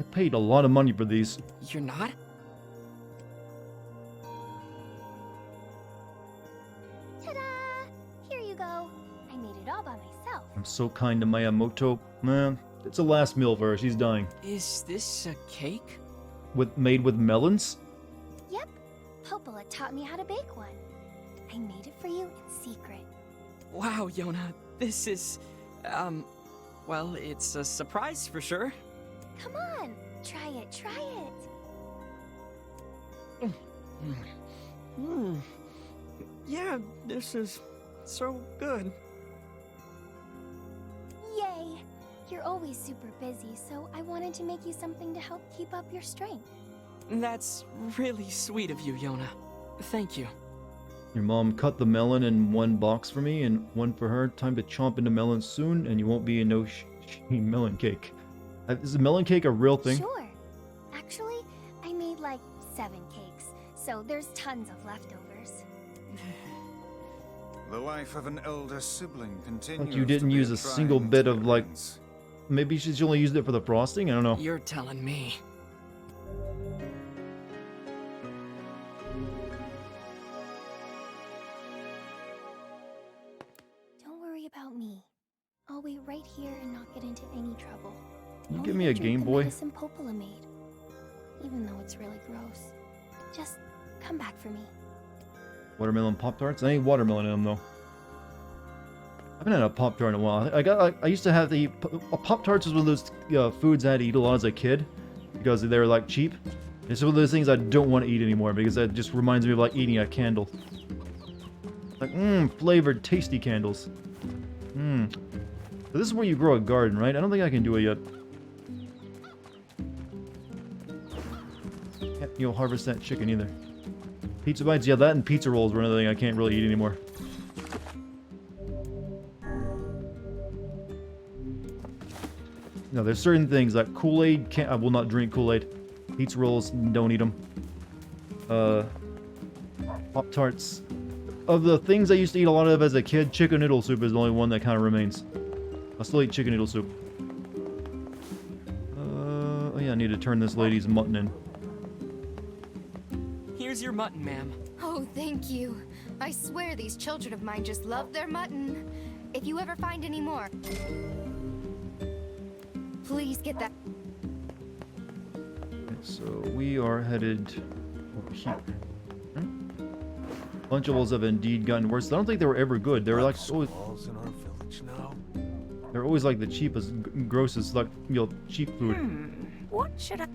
I paid a lot of money for these. You're not? Ta-da! Here you go. I made it all by myself. I'm so kind to Miyamoto. Man, it's a last meal for her. She's dying. Is this a cake? Made with melons? Yep. Popola taught me how to bake one. I made it for you in secret. Wow, Yona, this is... well, it's a surprise for sure. Come on, try it, try it. Yeah, this is so good. Yay! You're always super busy, so I wanted to make you something to help keep up your strength. That's really sweet of you, Yona. Thank you. Your mom cut the melon in one box for me and one for her. Time to chomp into melons soon, and you won't be in no melon cake. Is the melon cake a real thing? Sure. Actually, I made like 7 cakes, so there's tons of leftovers. The life of an elder sibling continues. Like you didn't to be use a single trying bit of like. experience. Maybe she's only used it for the frosting. I don't know. You're telling me. Don't worry about me. I'll wait right here and not get into any trouble. Can you I'll give me a even drink Game the Boy? medicine Popola made. Even though it's really gross. Just come back for me. Watermelon Pop-Tarts? I ain't watermelon in them though. I haven't had a Pop-Tart in a while. I used to have the Pop-Tarts was one of those foods I had to eat a lot as a kid because they were like cheap. It's one of those things I don't want to eat anymore because that just reminds me of like eating a candle. Like, flavored, tasty candles. So this is where you grow a garden, right? I don't think I can do it yet. Can't, harvest that chicken either. Pizza bites, yeah, that and pizza rolls were another thing I can't really eat anymore. No, there's certain things like Kool-Aid, I will not drink Kool-Aid. Pizza rolls, don't eat them. Pop-Tarts. Of the things I used to eat a lot of as a kid, chicken noodle soup is the only one that kind of remains. I'll still eat chicken noodle soup. Oh yeah, I need to turn this lady's mutton in. Here's your mutton, ma'am. Oh, thank you. I swear these children of mine just love their mutton. If you ever find any more, please get that. Okay, so we are headed over here. Lunchables have indeed gotten worse. I don't think they were ever good. They were like always, in our village now. they're always like the cheapest, grossest, like cheap food. What should I?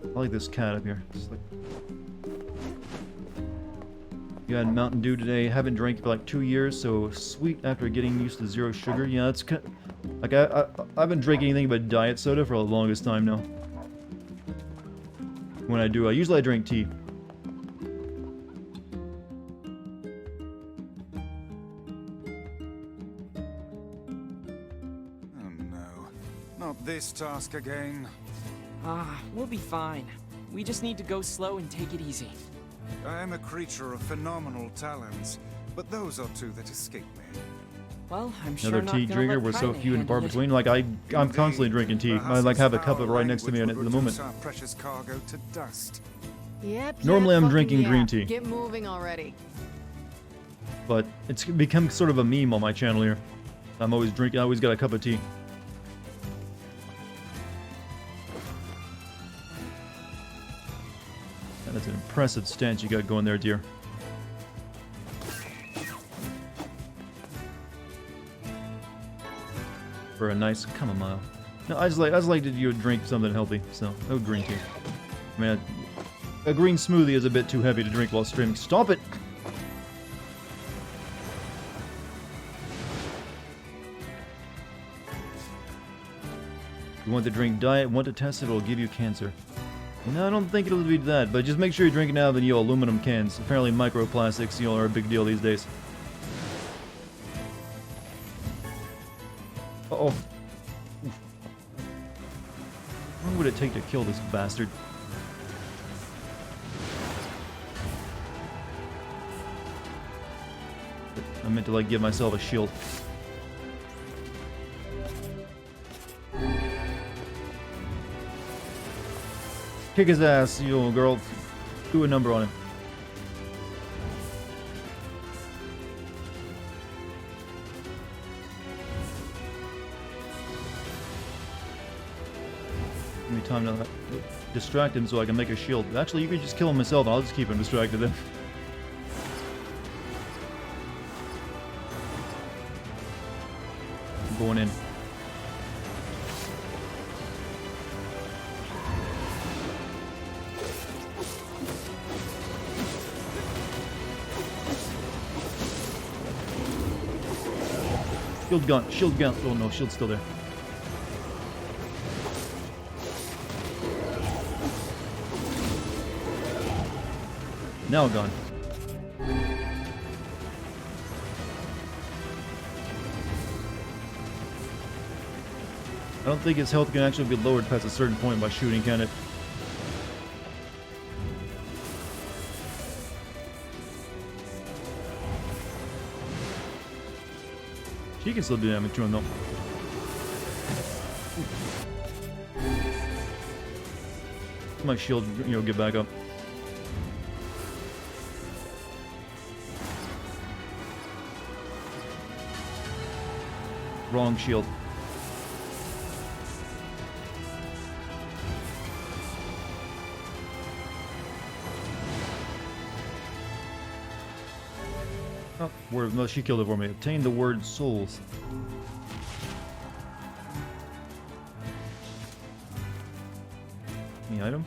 I like this cat up here. Just like... You had Mountain Dew today. Haven't drank for like 2 years, so sweet after getting used to zero sugar. Yeah, it's kind of, like I haven't drank anything but diet soda for the longest time now. When I do, I drink tea. Oh no, not this task again. We'll be fine. We just need to go slow and take it easy. I am a creature of phenomenal talents, but those are two that escape me. Well, I'm sure Another not tea gonna drinker. let We're so Kaine few and handle far it. between. Like I'm constantly drinking tea. I like have a cup of it right next to me at the moment. Our precious cargo to dust. Yep. Normally I'm fucking drinking yeah. green tea. Get moving already. But it's become sort of a meme on my channel here. I'm always drinking. I always got a cup of tea. That's an impressive stance you got going there, dear. For a nice chamomile. No, I just like that you would drink something healthy. So, no green tea. I mean, a green smoothie is a bit too heavy to drink while streaming. Stop it! You want to drink diet, want to test it, it'll give you cancer. No, I don't think it'll be that, but just make sure you drink it out of the aluminum cans. Apparently microplastics, are a big deal these days. Uh-oh. Oof. How long would it take to kill this bastard? I meant to, like, give myself a shield. Kick his ass, you little girl. Do a number on him. Give me time to distract him so I can make a shield. Actually, you can just kill him myself and I'll just keep him distracted then. I'm going in. Shield gun, shield gun. Oh no, shield's still there. Now gone. I don't think his health can actually be lowered past a certain point by shooting, can it? She can still do damage to him though. My shield, get back up. Wrong shield. Oh, word, no, she killed it for me. Obtain the word souls. Any item?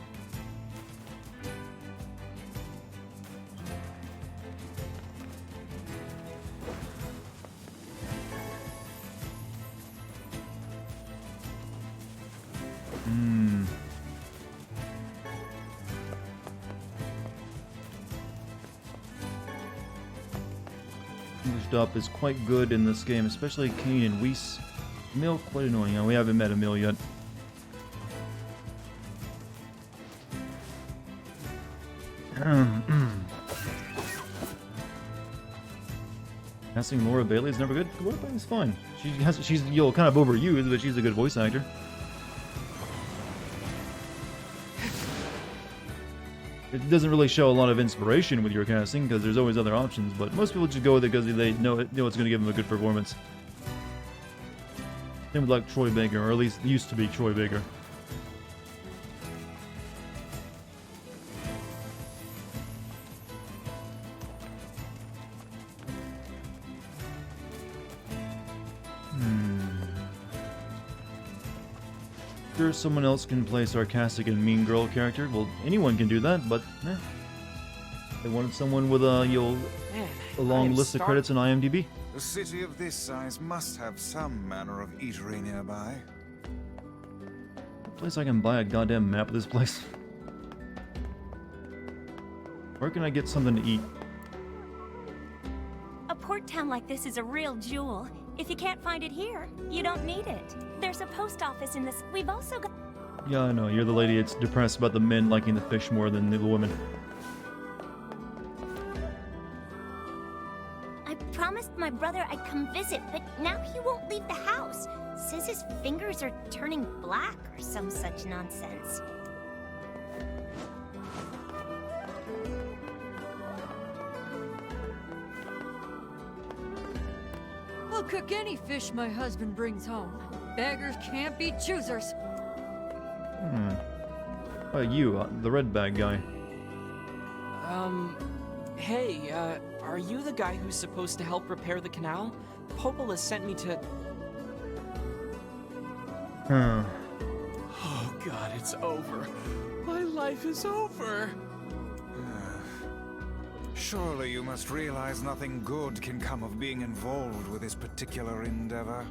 English up is quite good in this game, especially Kane and Weiss. Emil, quite annoying. We haven't met Emil yet. Casting Laura Bailey is never good. Laura Bailey's fine. She's kind of overused, but she's a good voice actor. It doesn't really show a lot of inspiration with your casting because there's always other options, but most people just go with it because they know it's going to give them a good performance. Same with like Troy Baker, or at least used to be Troy Baker. Sure, someone else can play sarcastic and mean girl character. Well, anyone can do that, but they wanted someone with a long list of credits in IMDb. A city of this size must have some manner of eatery nearby. Place I can buy a goddamn map of this place. Where can I get something to eat? A port town like this is a real jewel. If you can't find it here, you don't need it. There's a post office in this. We've also got... Yeah, I know. You're the lady that's depressed about the men liking the fish more than the women. I promised my brother I'd come visit, but now he won't leave the house. Says his fingers are turning black or some such nonsense. I'll cook any fish my husband brings home. Beggars can't be choosers. You, the red bag guy. Hey, are you the guy who's supposed to help repair the canal? Popol has sent me to... Oh god, it's over. My life is over. Surely you must realize nothing good can come of being involved with this particular endeavor.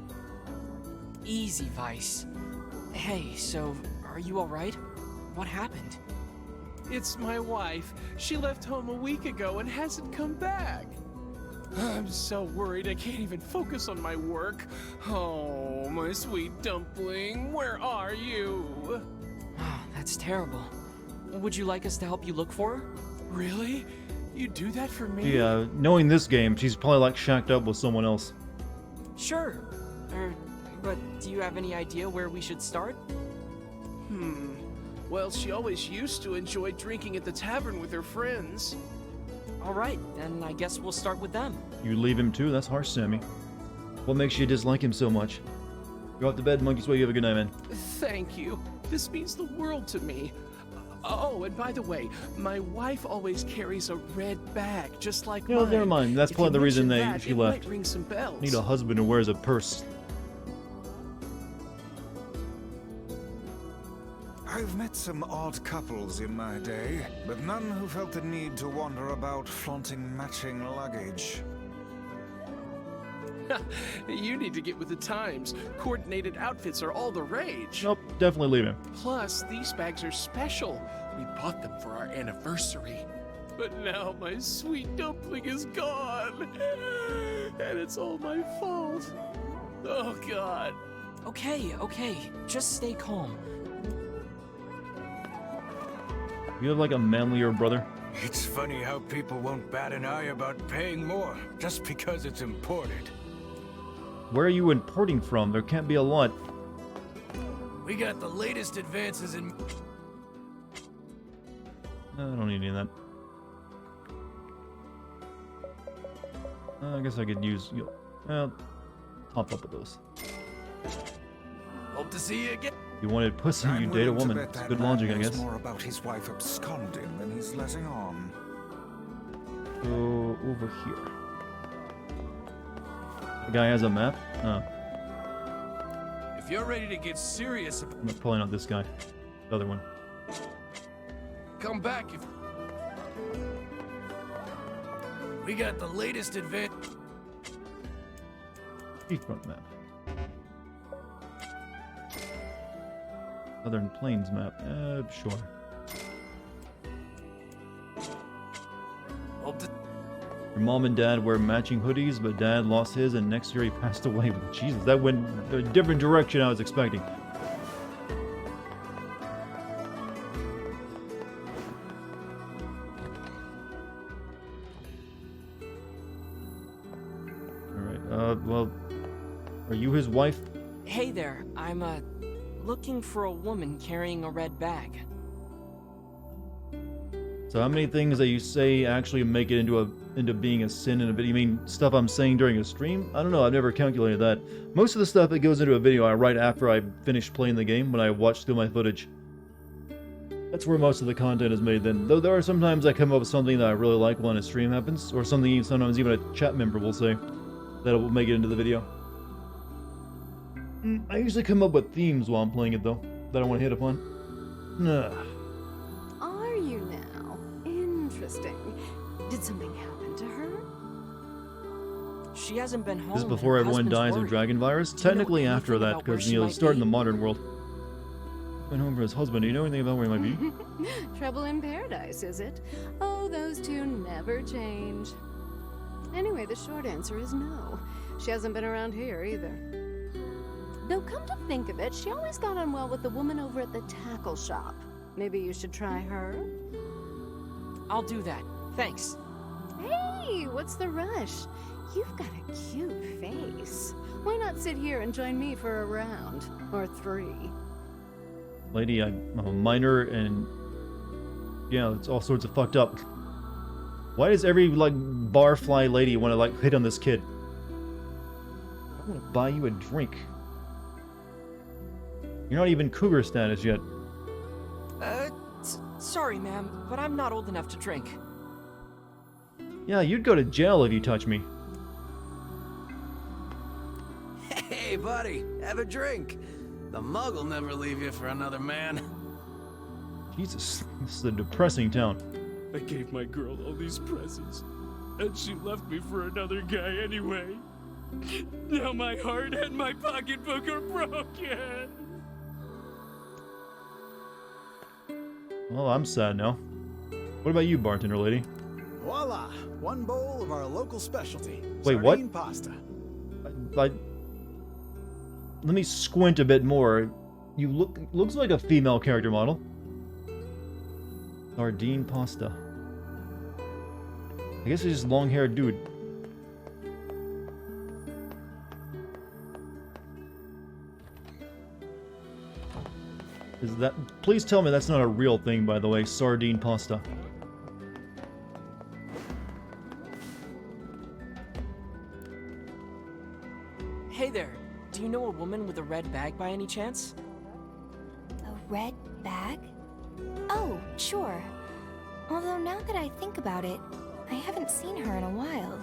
Easy, Vice. Hey, so, are you alright? What happened? It's my wife. She left home a week ago and hasn't come back. I'm so worried I can't even focus on my work. Oh, my sweet dumpling, where are you? Oh, that's terrible. Would you like us to help you look for her? Really? You do that for me? Yeah, knowing this game, she's probably like shacked up with someone else. Sure. But do you have any idea where we should start? Well, she always used to enjoy drinking at the tavern with her friends. Alright, then I guess we'll start with them. You leave him too? That's harsh, Sammy. What makes you dislike him so much? Go off to bed, Monkey Sway. You have a good night, man. Thank you. This means the world to me. Oh, and by the way, my wife always carries a red bag, just like mine. Never mind. That's probably the reason she left. Might ring some bells. Need a husband who wears a purse. I've met some odd couples in my day, but none who felt the need to wander about flaunting matching luggage. You need to get with the times. Coordinated outfits are all the rage. Nope, definitely leave him. Plus, these bags are special. We bought them for our anniversary. But now my sweet dumpling is gone. And it's all my fault. Oh, God. Okay, just stay calm. You have like a manlier brother? It's funny how people won't bat an eye about paying more just because it's imported. Where are you importing from? There can't be a lot. We got the latest advances in... I don't need any of that. I guess I could use... Well, top up with those. Hope to see you again. You wanted pussy, you date a woman. It's good logic, I guess. More about his wife absconding than he's letting on. Go over here. The guy has a map? Oh. If you're ready to get serious, Probably not this guy. The other one. come back if... We got the latest advance... Seafront map. Southern Plains map. Sure. Your mom and dad wear matching hoodies, but dad lost his and next year he passed away. Jesus, that went a different direction I was expecting. Alright, well, are you his wife? Hey there, I'm, looking for a woman carrying a red bag. So how many things that you say actually make it into being a sin in a video? You mean stuff I'm saying during a stream? I don't know, I've never calculated that. Most of the stuff that goes into a video I write after I finish playing the game, when I watch through my footage. That's where most of the content is made then. Though there are sometimes I come up with something that I really like when a stream happens, or something sometimes even a chat member will say, that will make it into the video. I usually come up with themes while I'm playing it though, that I want to hit upon. Are you now? Interesting. Did something happen to her? She hasn't been home. This is before Her everyone husband's dies worried. of dragon virus? Do you know Technically after anything that, about where because, she you know, might start in be? the modern world. Went home for his husband. Do you know anything about where he might be? Trouble in paradise, is it? Oh, those two never change. Anyway, the short answer is no. She hasn't been around here either. Though come to think of it, she always got on well with the woman over at the tackle shop. Maybe you should try her? I'll do that. Thanks. Hey, what's the rush? You've got a cute face. Why not sit here and join me for a round? Or 3? Lady, I'm a minor and... yeah, it's all sorts of fucked up. Why does every, like, barfly lady want to, like, hit on this kid? I want to buy you a drink. You're not even cougar status yet. Sorry, ma'am, but I'm not old enough to drink. Yeah, you'd go to jail if you touch me. Hey, buddy, have a drink. The mug will never leave you for another man. Jesus, this is a depressing town. I gave my girl all these presents, and she left me for another guy anyway. Now my heart and my pocketbook are broken. Well, I'm sad now. What about you, bartender lady? Voila! One bowl of our local specialty. Wait, what? Sardine pasta. Let me squint a bit more. You looks like a female character model. Sardine pasta. I guess it's just long-haired dude. Is that? Please tell me that's not a real thing, by the way. Sardine pasta. Hey there, do you know a woman with a red bag by any chance? A red bag? Oh, sure. Although now that I think about it, I haven't seen her in a while.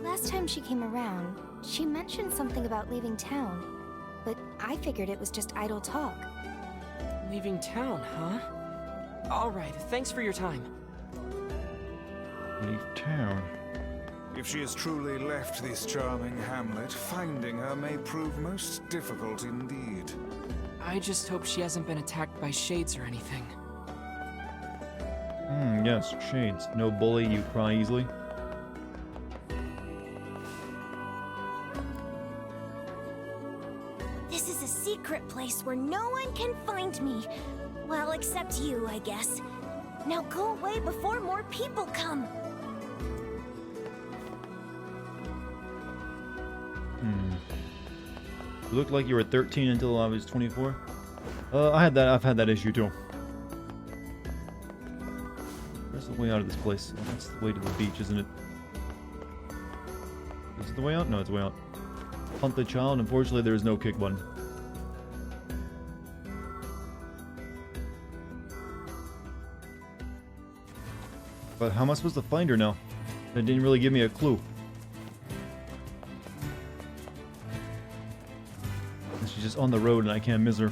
Last time she came around, she mentioned something about leaving town, but I figured it was just idle talk. Leaving town, huh? Alright, thanks for your time. Leave town. If she has truly left this charming hamlet, finding her may prove most difficult indeed. I just hope she hasn't been attacked by shades or anything. Yes, shades. No bully, you cry easily. This is a secret place where no one can find me. Well, except you, I guess. Now go away before more people come. You looked like you were 13 until I was 24. I've had that issue too. Where's the way out of this place? Oh, that's the way to the beach, isn't it? Is it the way out? No, it's the way out. Hunt the child. Unfortunately, there is no kick button. But how am I supposed to find her now? That didn't really give me a clue. She's just on the road and I can't miss her.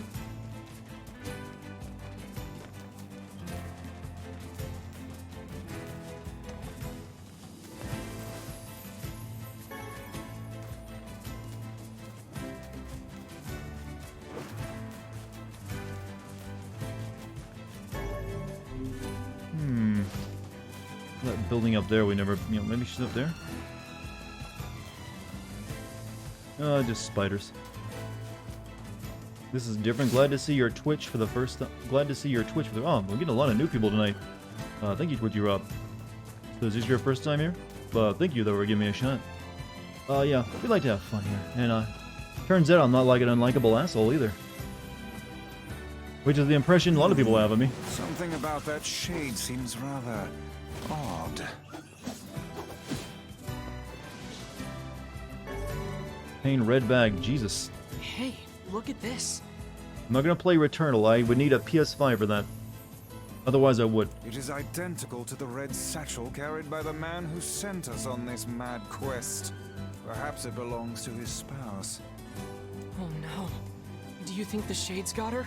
That building up there, we never, maybe she's up there? Just spiders. This is different. Glad to see your Twitch for the first time. Glad to see your Twitch for the... Oh, we're getting a lot of new people tonight. Thank you, Twitchy Rob. So is this your first time here? Thank you, though, for giving me a shot. Yeah, we like to have fun here. And, turns out I'm not like an unlikable asshole, either. Which is the impression a lot of people have of me. Something about that shade seems rather odd. Pain red bag, Jesus. Hey, look at this. I'm not gonna play Returnal. I would need a PS5 for that. Otherwise, I would. It is identical to the red satchel carried by the man who sent us on this mad quest. Perhaps it belongs to his spouse. Oh no. Do you think the Shades got her?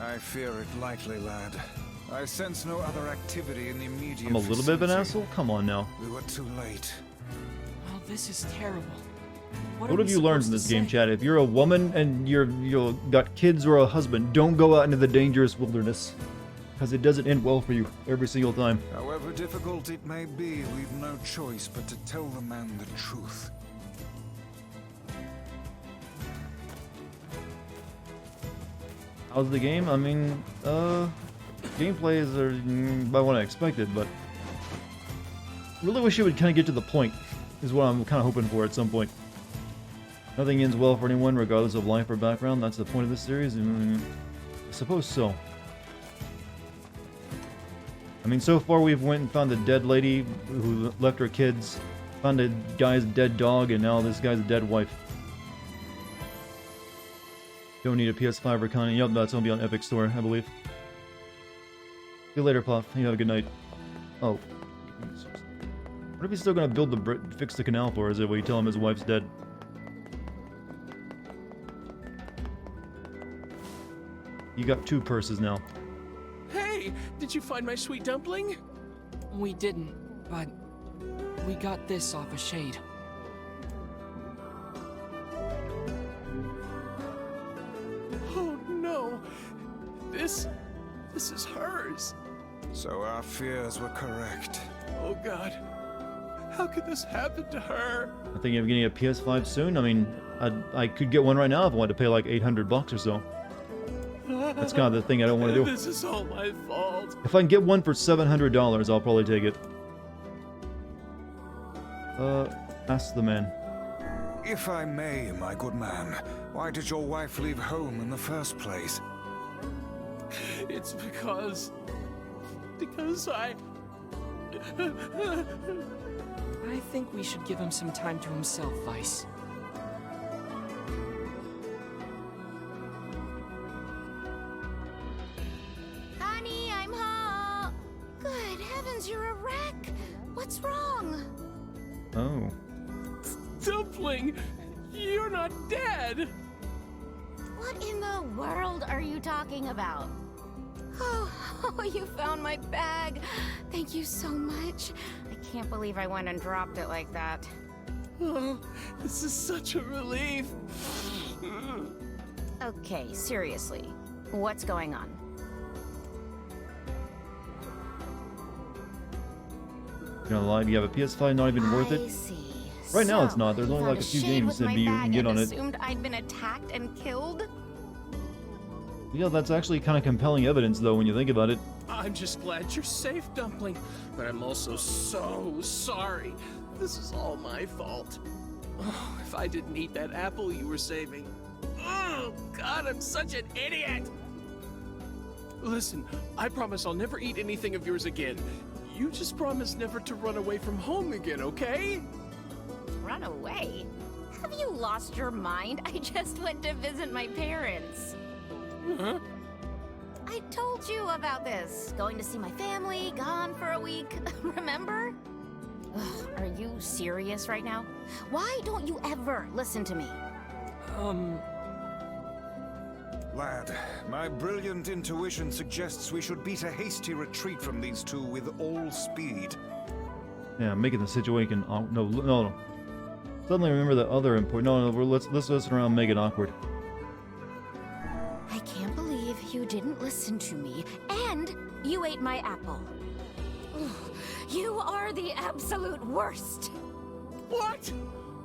I fear it likely, lad. I sense no other activity in the immediate I'm a little bit of an asshole? Come on now. We were too late. Oh, this is terrible. What have you learned in this game, Chad? If you're a woman and you're got kids or a husband, don't go out into the dangerous wilderness. Because it doesn't end well for you every single time. However difficult it may be, we've no choice but to tell the man the truth. How's the game? I mean, gameplay is by what I expected, but really wish it would kind of get to the point, is what I'm kind of hoping for at some point. Nothing ends well for anyone, regardless of life or background. That's the point of this series. I suppose so. I mean, so far we've went and found a dead lady who left her kids, found a guy's dead dog, and now this guy's dead wife. Don't need a PS5 or Connie. Yup, that's gonna be on Epic Store, I believe. See you later, Puff. You have a good night. Oh. What if he's still gonna build fix the canal for us if we tell him his wife's dead? You got 2 purses now. Hey, did you find my sweet dumpling? We didn't, but we got this off a Shade. Oh no, this is hers. So our fears were correct. Oh god, how could this happen to her? I think I'm getting a PS5 soon. I mean, I could get one right now if I wanted to pay like $800 or so. That's kind of the thing I don't want to do. This is all my fault. If I can get one for $700, I'll probably take it. Ask the man. If I may, my good man, why did your wife leave home in the first place? It's because I think we should give him some time to himself, Vice. Honey, I'm home. Good heavens, you're a wreck. What's wrong? Oh. Dumpling, you're not dead. What in the world are you talking about? Oh, you found my bag. Thank you so much. I can't believe I went and dropped it like that. Oh, this is such a relief. Okay, seriously. What's going on? You're gonna lie, do you have a PS5 not even worth it? I see. Right now it's not. There's only like a few games that you can get on it. Assumed I'd been attacked and killed? Yeah, that's actually kind of compelling evidence though when you think about it. I'm just glad you're safe, Dumpling. But I'm also so sorry. This is all my fault. Oh, if I didn't eat that apple you were saving. Oh, God, I'm such an idiot! Listen, I promise I'll never eat anything of yours again. You just promise never to run away from home again, okay? Run away? Have you lost your mind? I just went to visit my parents. Huh? I told you about this. Going to see my family, gone for a week. Remember? Ugh, are you serious right now? Why don't you ever listen to me? Lad, my brilliant intuition suggests we should beat a hasty retreat from these two with all speed. Yeah, making the situation. Oh, no. Suddenly remember the other important. No, let's listen around, make it awkward. I can't believe you didn't listen to me, and you ate my apple. Ugh, you are the absolute worst. What?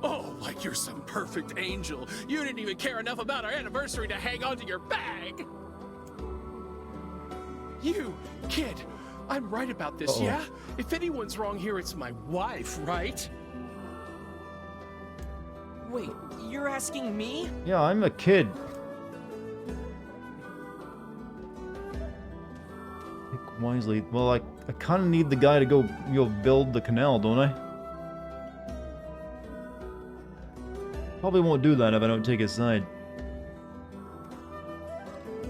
Oh, like you're some perfect angel. You didn't even care enough about our anniversary to hang on to your bag. You, kid, I'm right about this, yeah? If anyone's wrong here, it's my wife, right? Wait, you're asking me? Yeah, I'm a kid. Pick wisely. Well, I kind of need the guy to go, build the canal, don't I? Probably won't do that if I don't take his side.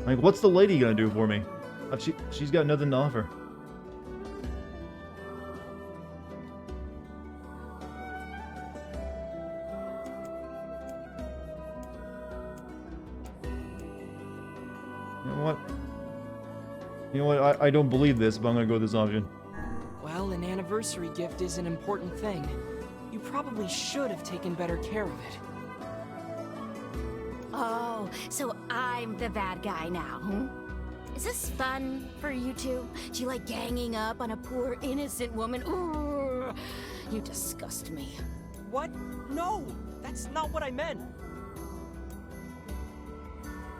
Like, what's the lady gonna do for me? She's got nothing to offer. You know what? I don't believe this, but I'm gonna go with this option. Well, an anniversary gift is an important thing. You probably should have taken better care of it. Oh, so I'm the bad guy now, hmm? Is this fun for you two? Do you like ganging up on a poor innocent woman? Ooh, you disgust me. What? No! That's not what I meant!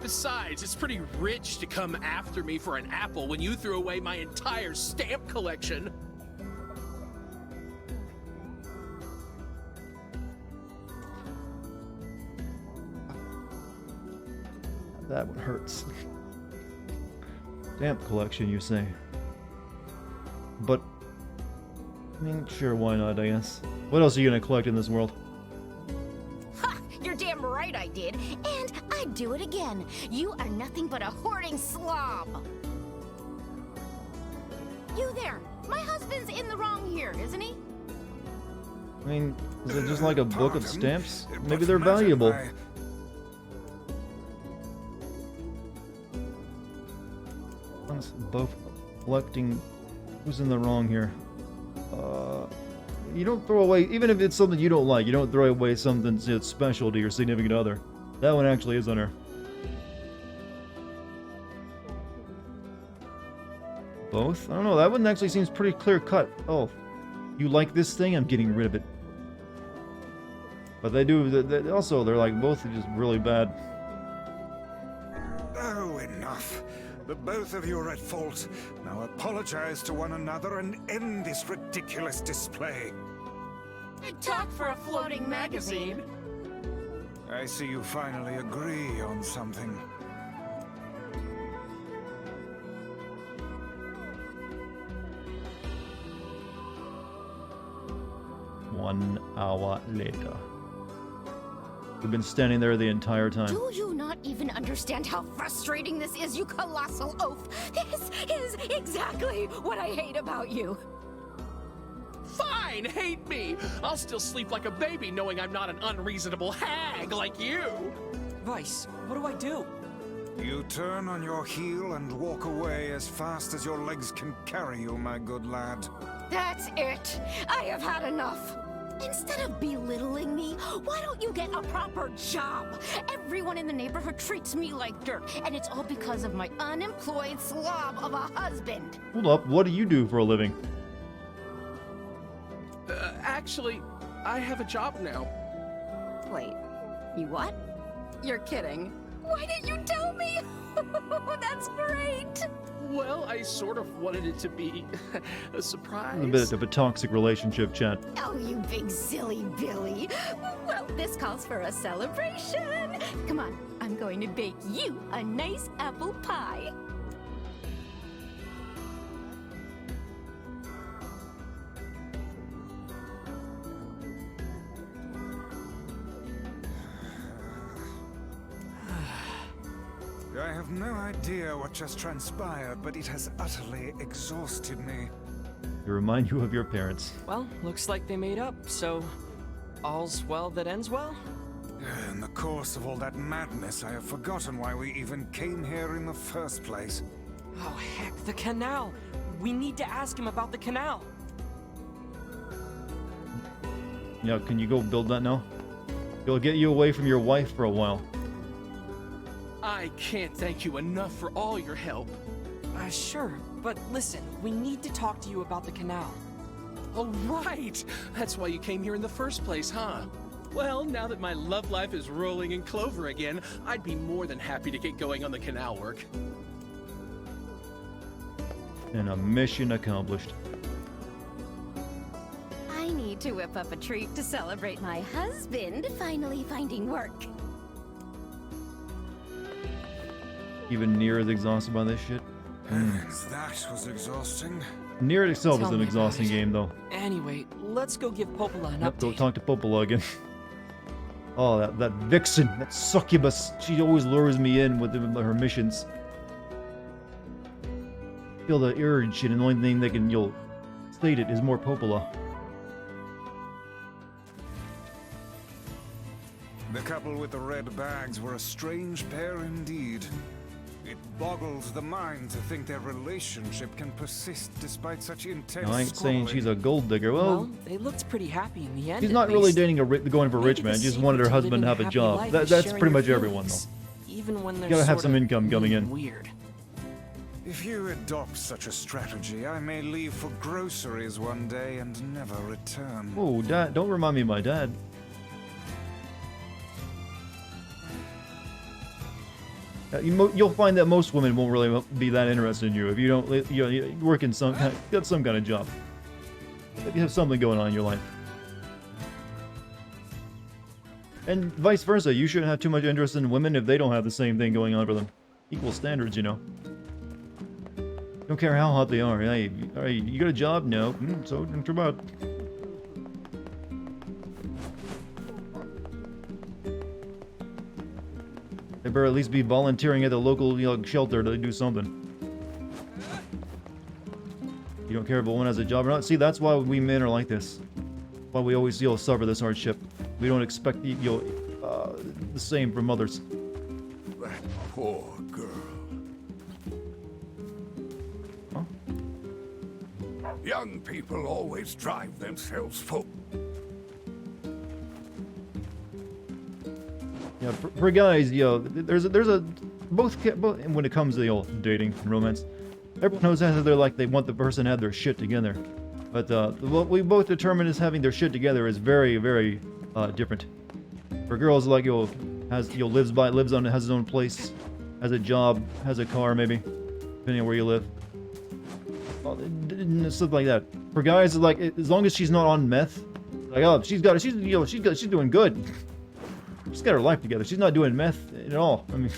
Besides, it's pretty rich to come after me for an apple when you threw away my entire stamp collection. That one hurts. Stamp collection, you say? But, I mean, sure, why not, I guess. What else are you gonna collect in this world? Ha! You're damn right I did, and I'd do it again. You are nothing but a hoarding slob. You there! My husband's in the wrong here, isn't he? I mean, is it just like a book of stamps? Maybe they're valuable. Both collecting. Who's in the wrong here? You don't throw away, even if it's something you don't like, you don't throw away something that's special to your significant other. That one actually is on her. Both? I don't know, that one actually seems pretty clear cut. Oh, you like this thing? I'm getting rid of it. But they do, they're like both just really bad. Oh, enough. The both of you are at fault. Now apologize to one another and end this ridiculous display. Big talk for a floating magazine. I see you finally agree on something. 1 hour later. We've been standing there the entire time. Do you not even understand how frustrating this is, you colossal oaf? This is exactly what I hate about you. Fine, hate me. I'll still sleep like a baby knowing I'm not an unreasonable hag like you. Vice, what do I do? You turn on your heel and walk away as fast as your legs can carry you, my good lad. That's it. I have had enough. Instead of belittling me, why don't you get a proper job? Everyone in the neighborhood treats me like dirt, and it's all because of my unemployed slob of a husband. Hold up, what do you do for a living? Actually, I have a job now. Wait, you what? You're kidding. Why didn't you tell me? That's great. Well, I sort of wanted it to be a surprise. A bit of a toxic relationship, chat. Oh, you big silly Billy. Well, this calls for a celebration. Come on, I'm going to bake you a nice apple pie. I have no idea what just transpired, but it has utterly exhausted me. They remind you of your parents. Well, looks like they made up, so all's well that ends well? In the course of all that madness, I have forgotten why we even came here in the first place. Oh heck, the canal! We need to ask him about the canal! Yeah, can you go build that now? It'll get you away from your wife for a while. I can't thank you enough for all your help. Sure, but listen, we need to talk to you about the canal. Oh, right! That's why you came here in the first place, huh? Well, now that my love life is rolling in clover again, I'd be more than happy to get going on the canal work. And a mission accomplished. I need to whip up a treat to celebrate my husband finally finding work. Even NieR is exhausted by this shit. Heavens, that was exhausting. NieR itself is Tell an me exhausting about it. game, though. Anyway, let's go give Popola an Yep, go update. talk to Popola again. Oh, that vixen, that succubus. She always lures me in with her missions. Feel the urge, and the only thing they can, state it is more Popola. The couple with the red bags were a strange pair indeed. It boggles the mind to think their relationship can persist despite such intense I ain't saying she's a gold digger. Well, Well, they looked pretty happy in the end. she's at not really least. dating going for rich Maybe man. the She just secret wanted her to husband to living have a happy job. life is That's sharing pretty your much everyone, feelings, though. Even when You there's gotta have sort some of income coming in. Weird. If you adopt such a strategy, I may leave for groceries one day and never return. Oh, Dad, don't remind me of my dad. You'll find that most women won't really be that interested in you if you don't, you work in got some kind of job. If you have something going on in your life. And vice versa, you shouldn't have too much interest in women if they don't have the same thing going on for them. Equal standards, you know. Don't care how hot they are. Hey, you got a job? No. So, don't worry about it. They better at least be volunteering at the local shelter to do something. You don't care if a woman has a job or not. See, that's why we men are like this. Why we always suffer this hardship. We don't expect the same from others. That poor girl. Huh? Young people always drive themselves forward. Yeah, for guys, there's a both when it comes to dating and romance, everyone knows that they want the person to have their shit together, but what we both determine as having their shit together is very, very different. For girls, like has his own place, has a job, has a car, maybe depending on where you live, stuff like that. For guys, like as long as she's not on meth, like she's doing good. She's got her life together. She's not doing meth at all. I mean,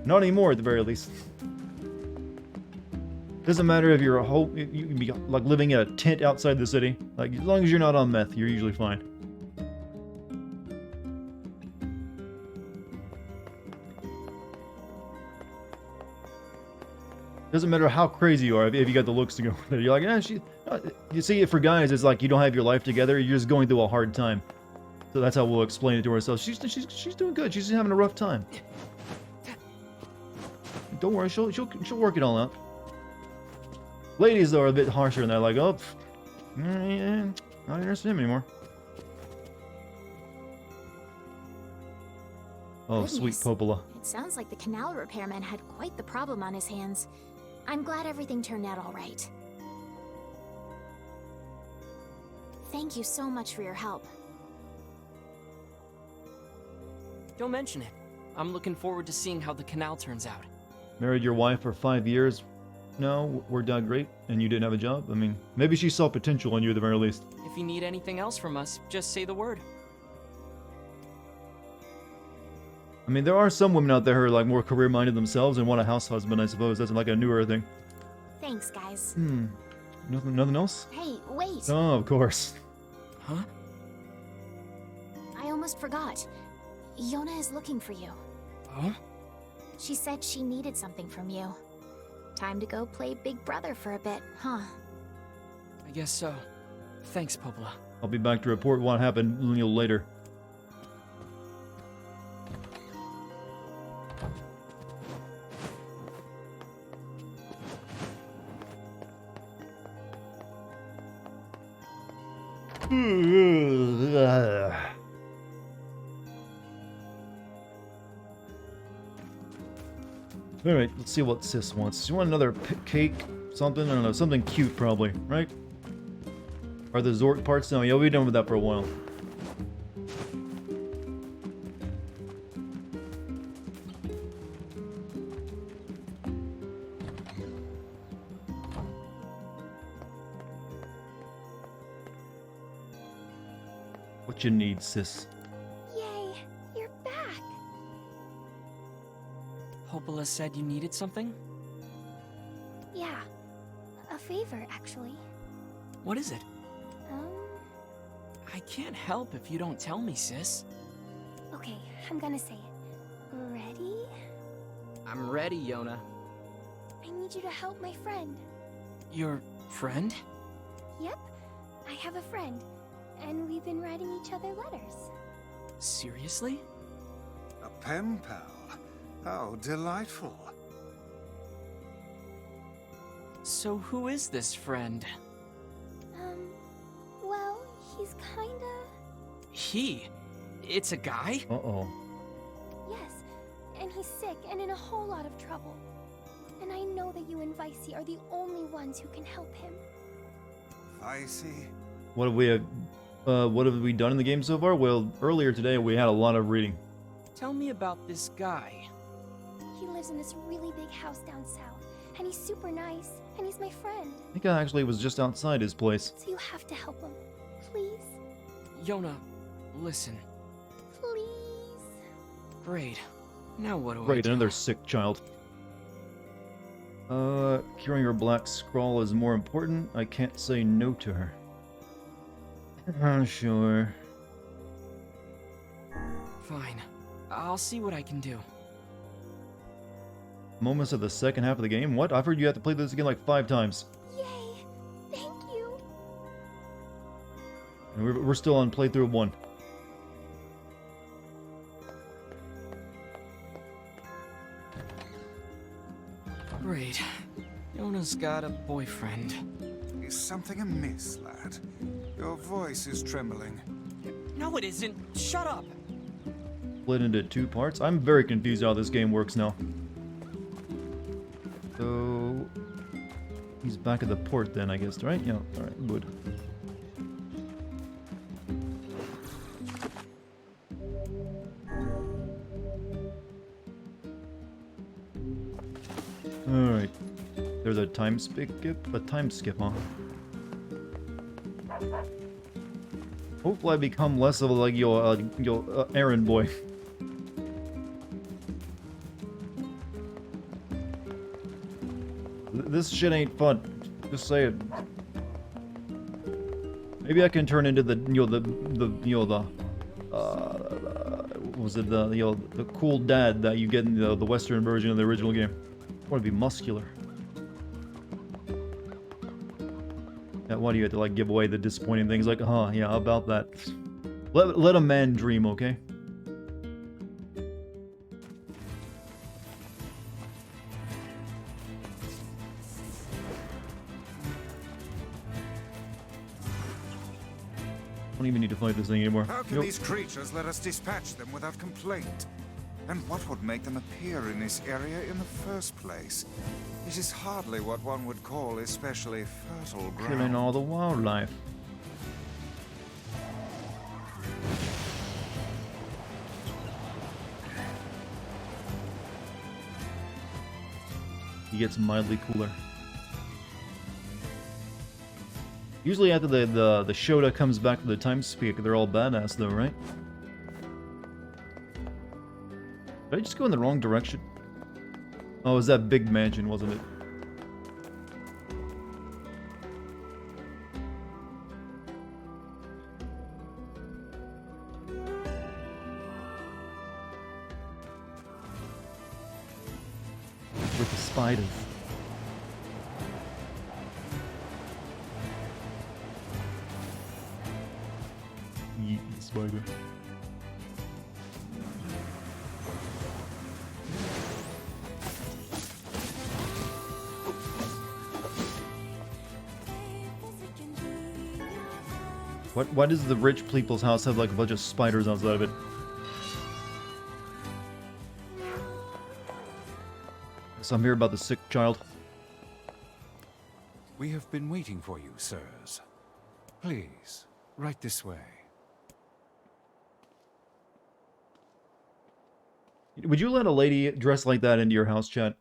not anymore at the very least. Doesn't matter if you're you can be like living in a tent outside the city. Like as long as you're not on meth, you're usually fine. Doesn't matter how crazy you are if you got the looks to go with it. You're like, you see, for guys, it's like you don't have your life together. You're just going through a hard time. So that's how we'll explain it to ourselves. She's doing good. She's having a rough time. Don't worry, she'll work it all out. Ladies though are a bit harsher, and they're like, oh, yeah, not interested in him anymore. Oh, sweet Goodness. Popola. It sounds like the canal repairman had quite the problem on his hands. I'm glad everything turned out all right. Thank you so much for your help. Don't mention it. I'm looking forward to seeing how the canal turns out. Married your wife for 5 years. No, worked out great, and you didn't have a job. I mean, maybe she saw potential in you at the very least. If you need anything else from us, just say the word. I mean, there are some women out there who are like more career-minded themselves and want a house husband, I suppose. That's like a newer thing. Thanks, guys. Nothing else? Hey, wait! Oh, of course. Huh? I almost forgot. Yona is looking for you. Huh? She said she needed something from you. Time to go play Big Brother for a bit, huh? I guess so. Thanks, Popola. I'll be back to report what happened a little later. Alright, let's see what Sis wants. You want another cake? Something? I don't know. Something cute, probably. Right? Are the Zort parts? No, yeah, we'll be done with that for a while. What you need, Sis? Yay, you're back. Popola said you needed something? Yeah, a favor, actually. What is it? Um, I can't help if you don't tell me, sis. okay, I'm gonna say it. Ready? I'm ready, Yona. I need you to help my friend. Your friend? Yep, I have a friend, and we've been writing each other letters. Seriously? A pen pal? How delightful. So who is this friend? Well, he's kinda... He? It's a guy? Uh-oh. Yes, and he's sick and in a whole lot of trouble. And I know that you and Vicey are the only ones who can help him. Vicey? What have we done in the game so far? Well, earlier today we had a lot of reading. Tell me about this guy. He lives in this really big house down south, and he's super nice, and he's my friend. I think I actually was just outside his place. So you have to help him. Please? Yona, listen. Please? Great. Now what do I Great, do? another sick child. Curing her black scrawl is more important. I can't say no to her. Sure. Fine. I'll see what I can do. Moments of the second half of the game? What? I've heard you have to play this again like 5 times. Yay! Thank you! And we're still on playthrough 1. Great. Yona's got a boyfriend. Is something amiss, lad? Your voice is trembling. No, it isn't. Shut up! Split into 2 parts? I'm very confused how this game works now. So... he's back at the port then, I guess, right? Yeah, alright, good. Alright. There's a time skip? A time skip, huh? Hopefully I become less of a, like, your errand boy. This shit ain't fun. Just say it. Maybe I can turn into the was it the cool dad that you get in the Western version of the original game? I want to be muscular. Yeah, why do you have to like give away the disappointing things? Like, yeah, about that. Let a man dream, okay? Don't even need to fight this thing anymore. How can these creatures let us dispatch them without complaint? And what would make them appear in this area in the first place? It is hardly what one would call especially fertile ground. Killing all the wildlife. He gets mildly cooler. Usually after the Shota comes back to the time speak, they're all badass though, right? Did I just go in the wrong direction? Oh, it was that big mansion, wasn't it? With the spiders. Yeet the spider. Why does the rich people's house have like a bunch of spiders outside of it? So I'm here about the sick child. We have been waiting for you, sirs. Please, right this way. Would you let a lady dressed like that into your house, chat?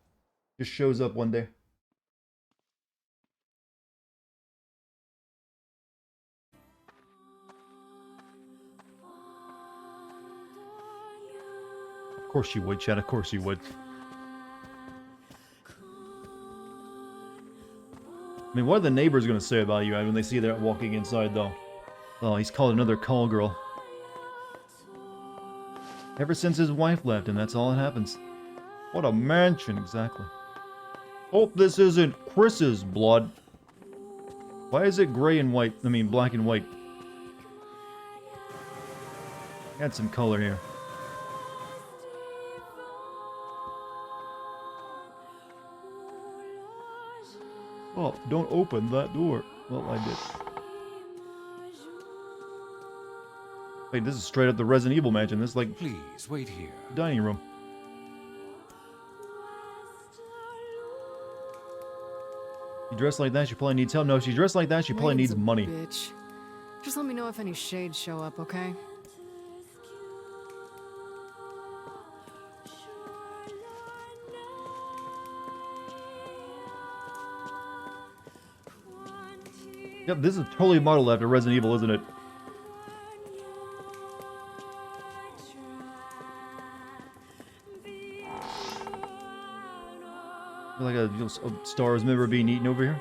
Just shows up one day. Of course you would, chat. Of course you would. I mean, what are the neighbors going to say about you when they see that walking inside, though? Oh, he's called another call girl. Ever since his wife left him, that's all that happens. What a mansion, exactly. Hope this isn't Chris's blood. Why is it gray and white? I mean, black and white. Add some color here. Oh, don't open that door. Well, I did. Wait, this is straight up the Resident Evil mansion. This is like... Please, wait here. Dining room. You dress like that, she probably needs help. No, if she dressed like that, she probably needs money. Bitch. Just let me know if any shades show up, okay? Yep, this is totally modeled after Resident Evil, isn't it? Like a Star Wars member being eaten over here.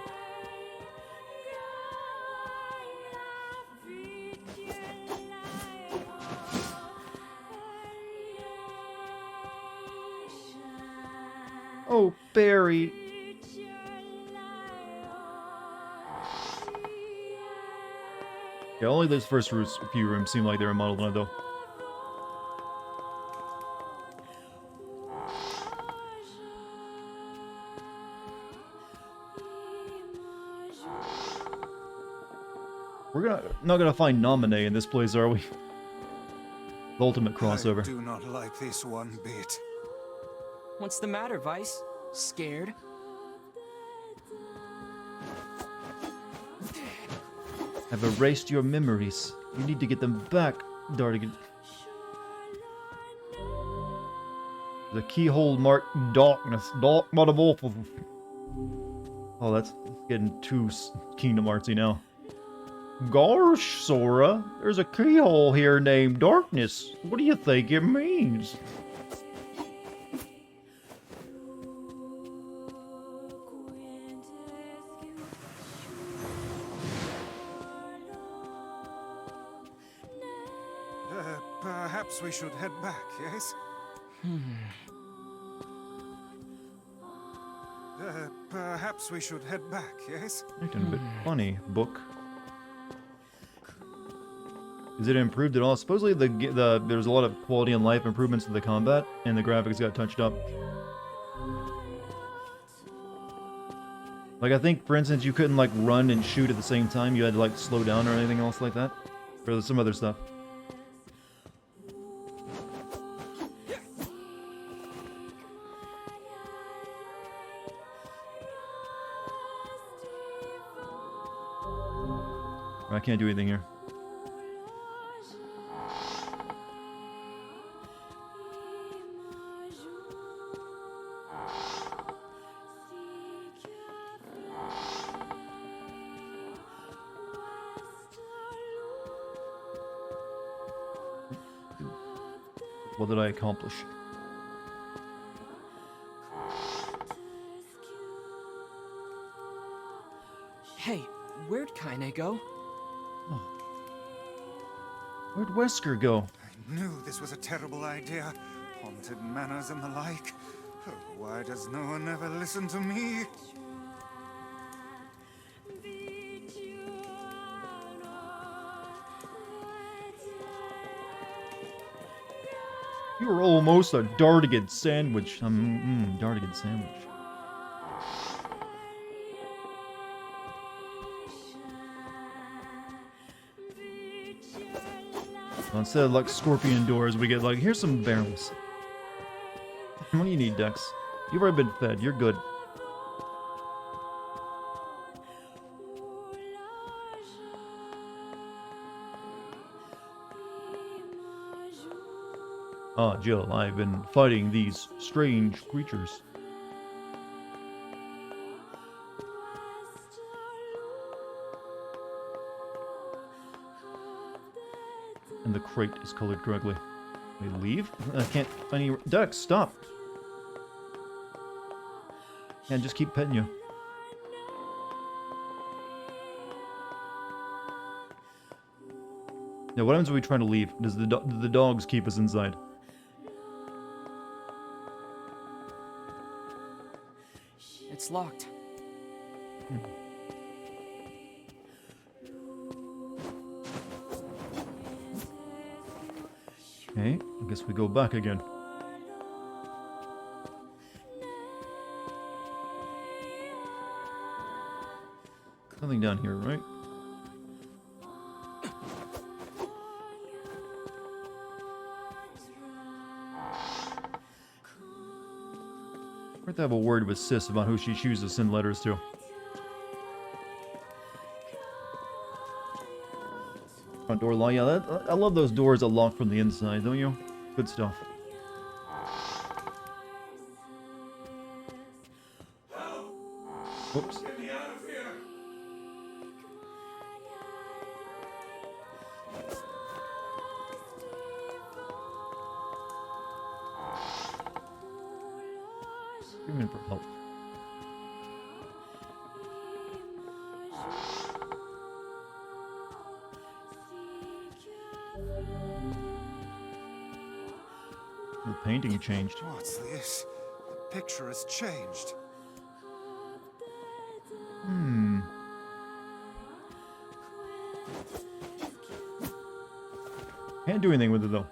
Oh, Barry. Yeah, only those first few rooms seem like they were modeled on it, though. We're not gonna find Nominee in this place, are we? The ultimate crossover. I do not like this one bit. What's the matter, Vice? Scared? I've erased your memories. You need to get them back, Dartigan. The keyhole marked darkness. Dark metamorphosis. Oh, that's getting too Kingdom Heartsy now. Gosh, Sora, there's a keyhole here named Darkness. What do you think it means? Perhaps we should head back, yes? Perhaps we should head back, yes? Acting a bit funny, book. Is it improved at all? Supposedly there's a lot of quality and life improvements to the combat, and the graphics got touched up. Like, I think, for instance, you couldn't, like, run and shoot at the same time. You had to, like, slow down or anything else like that. Or some other stuff. I can't do anything here. What did I accomplish? Hey, where'd Kaine go? Oh. Where'd Wesker go? I knew this was a terrible idea. Haunted manors and the like. Oh, why does no one ever listen to me? You were almost a Dartigan sandwich. Dartigan sandwich. Well, instead of like scorpion doors, we get like, here's some barrels. What do you need, Dex? You've already been fed. You're good. Ah, Jill, I've been fighting these strange creatures. And the crate is colored correctly. We leave? I can't find any... Dex, stop! Can't just keep petting you. Now, what happens when we try to leave? Does the dogs keep us inside? It's locked. Okay, I guess we go back again. Nothing down here, right? We're going to have a word with Sis about who she chooses to send letters to. Front door lock. Yeah, I love those doors that lock from the inside, don't you? Good stuff. Oops. Get me out of here! Screaming for help. The painting changed. What's this? The picture has changed. Can't do anything with it though.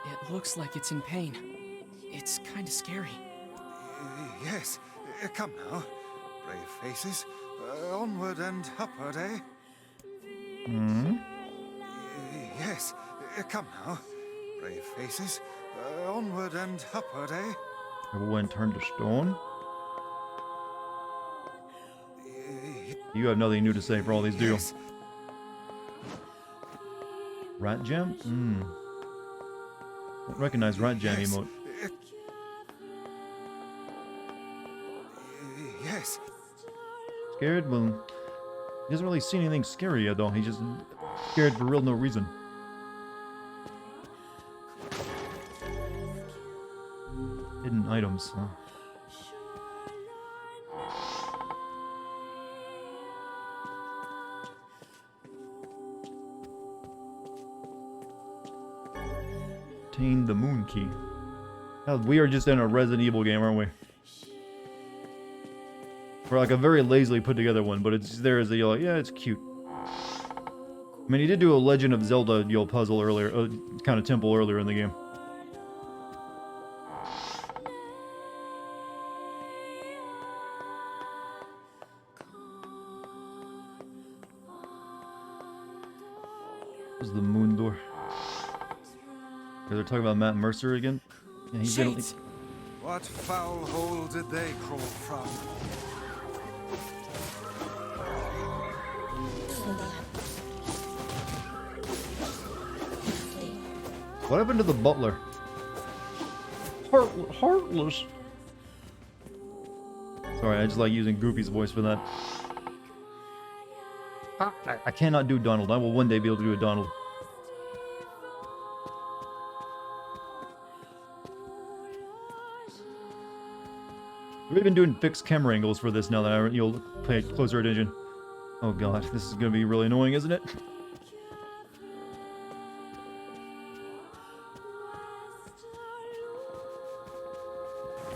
It looks like it's in pain. It's kind of scary. Yes, come now. Brave faces. Onward and upward, eh? Yes, come now. Brave faces. Onward and upward, eh? Everyone turned to stone. You have nothing new to say for all these, do you? Rat Jam? Don't recognize Rat Jam emote. Yes. Scared? Well, he doesn't really see anything scary yet, though. He's just scared for real no reason. Hidden items, huh? Obtain the moon key. Hell, we are just in a Resident Evil game, aren't we? For like a very lazily put together one, but it's there as a, you're like, yeah, it's cute. I mean, he did do a Legend of Zelda puzzle earlier, kind of temple earlier in the game. This is the moon door. They're talking about Matt Mercer again. Yeah, he's been. What foul hole did they crawl from? What happened to the butler? Heartless. Sorry, I just like using Goofy's voice for that. I cannot do Donald. I will one day be able to do a Donald. We've been doing fixed camera angles for this now that you'll pay closer attention. Oh god, this is gonna be really annoying, isn't it?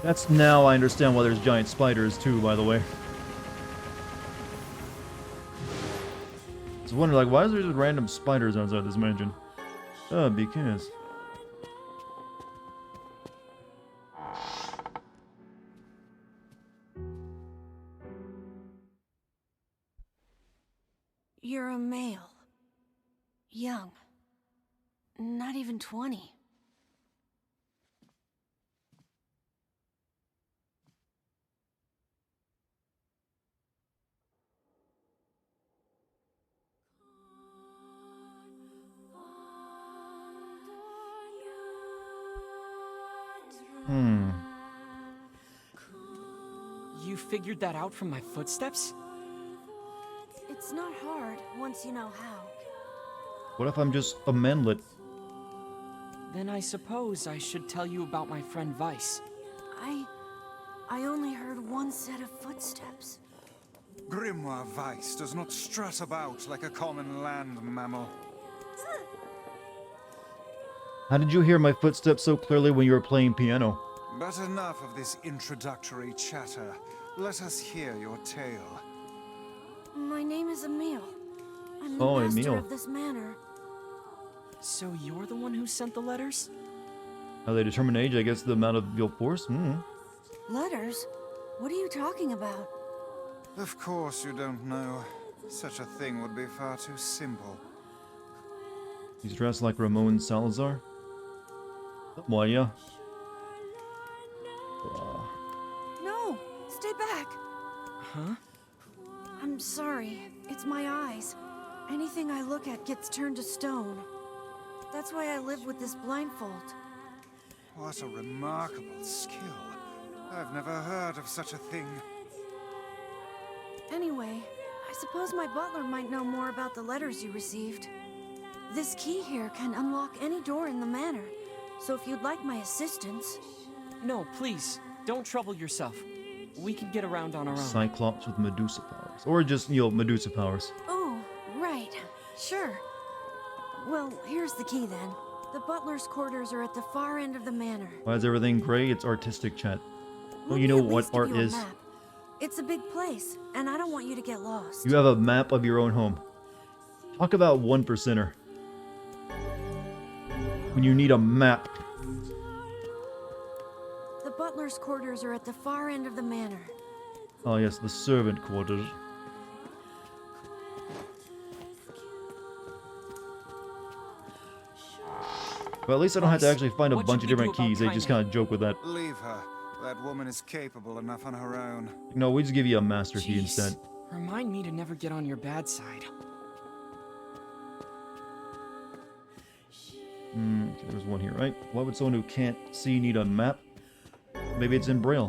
That's now I understand why there's giant spiders too, by the way. I was wondering, like, why is there just random spiders outside this mansion? Because... You're a male. Young. Not even 20. You figured that out from my footsteps? It's not hard once you know how. What if I'm just a manlet? Then I suppose I should tell you about my friend Vice. I only heard one set of footsteps. Grimoire Weiss does not strut about like a common land mammal. How did you hear my footsteps so clearly when you were playing piano? But enough of this introductory chatter. Let us hear your tale. My name is Emil. I'm the Oh, master Emil. of this manor. So you're the one who sent the letters? How they determine age, I guess the amount of your force? Letters? What are you talking about? Of course you don't know. Such a thing would be far too simple. He's dressed like Ramon Salazar? Well, yeah. No! Stay back! Huh? I'm sorry. It's my eyes. Anything I look at gets turned to stone. That's why I live with this blindfold. What a remarkable skill. I've never heard of such a thing. Anyway, I suppose my butler might know more about the letters you received. This key here can unlock any door in the manor, so if you'd like my assistance... No, please. Don't trouble yourself. We can get around on our own. Cyclops with Medusa powers. Or just, you know, Medusa powers. Oh, right. Sure. Well, here's the key then. The butler's quarters are at the far end of the manor. Why is everything gray? It's artistic, chat. Well, Let you me know at what least give art you a is. map. It's a big place, and I don't want you to get lost. You have a map of your own home. Talk about 1%er. When you need a map. The butler's quarters are at the far end of the manor. Oh yes, the servant quarters. Well, at least I don't have to actually find a What bunch of should we different do about keys. They just kind of joke with that. Leave her. That woman is capable enough on her own. No, we just give you a master key Jeez. instead. Remind me to never get on your bad side. There's one here, right? Why would someone who can't see need a map? Maybe it's in Braille.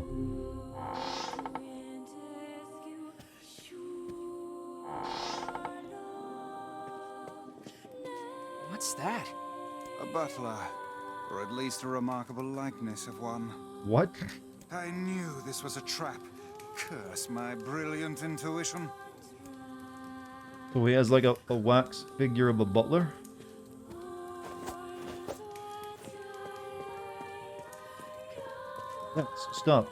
What's that? A butler. Or at least a remarkable likeness of one. What? I knew this was a trap. Curse my brilliant intuition. So he has like a wax figure of a butler? Let's stop.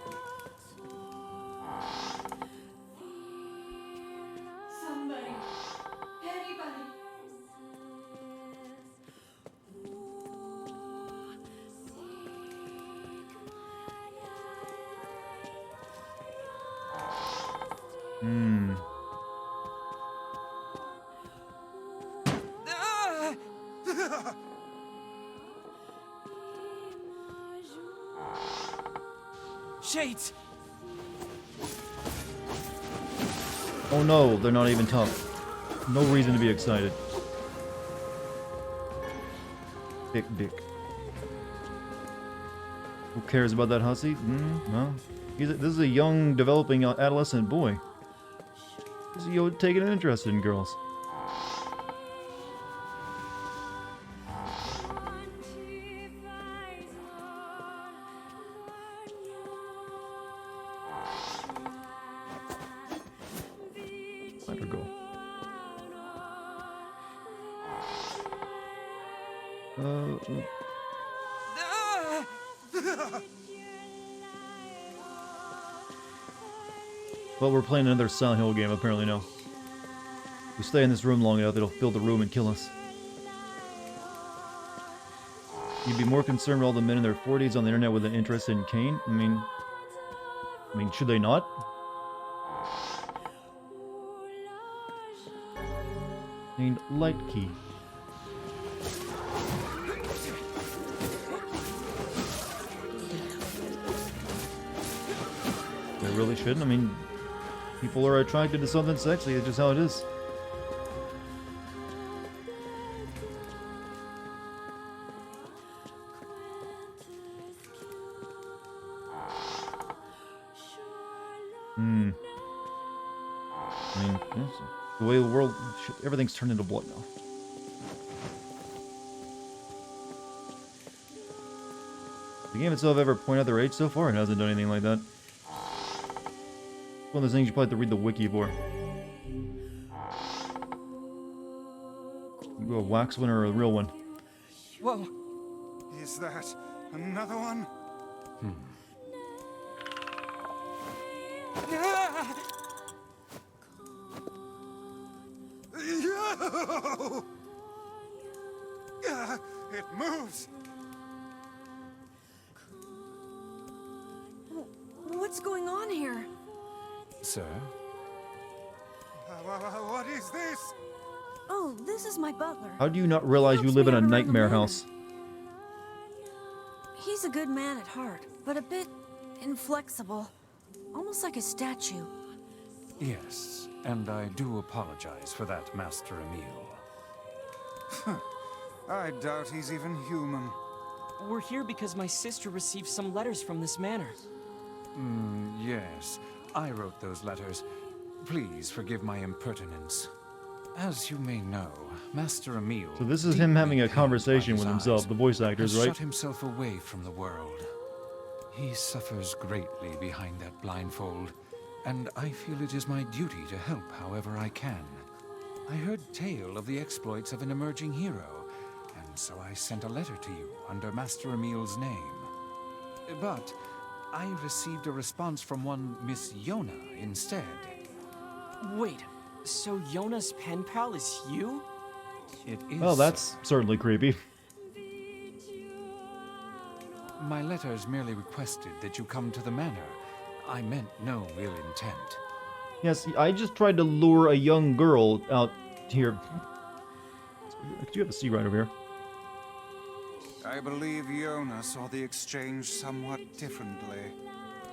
Somebody. Anybody. Shades! Oh no, they're not even tough. No reason to be excited. Dick. Who cares about that hussy? Well, this is a young, developing adolescent boy. He's taking an interest in girls. Let her go. Well, we're playing another Silent Hill game apparently now. If we stay in this room long enough, it'll fill the room and kill us. You'd be more concerned with all the men in their 40s on the internet with an interest in Kane? I mean, should they not? Named Light Key. They really shouldn't. I mean, people are attracted to something sexy. It's just how it is. I mean, yes, the way the world, everything's turned into blood now. The game itself ever point out their age so far? It hasn't done anything like that. It's one of those things you probably have to read the wiki for. You go a wax one or a real one? Whoa. Is that another one? It moves. What's going on here? Sir? What is this? Oh, this is my butler. How do you not realize you live in a nightmare house? He's a good man at heart, but a bit inflexible. Almost like a statue. Yes, and I do apologize for that, Master Emil. I doubt he's even human. We're here because my sister received some letters from this manor. Yes, I wrote those letters. Please forgive my impertinence. As you may know, Master Emil... So this is him having a conversation with himself, the voice actors, right? Shut himself away from the world. He suffers greatly behind that blindfold, and I feel it is my duty to help however I can. I heard tale of the exploits of an emerging hero, and so I sent a letter to you under Master Emil's name. But I received a response from one Miss Yona instead. Wait, so Yona's pen pal is you? It is. Well, that's certainly creepy. My letters merely requested that you come to the manor. I meant no ill intent. Yes, I just tried to lure a young girl out here. You have a sea right over here. I believe Yona saw the exchange somewhat differently.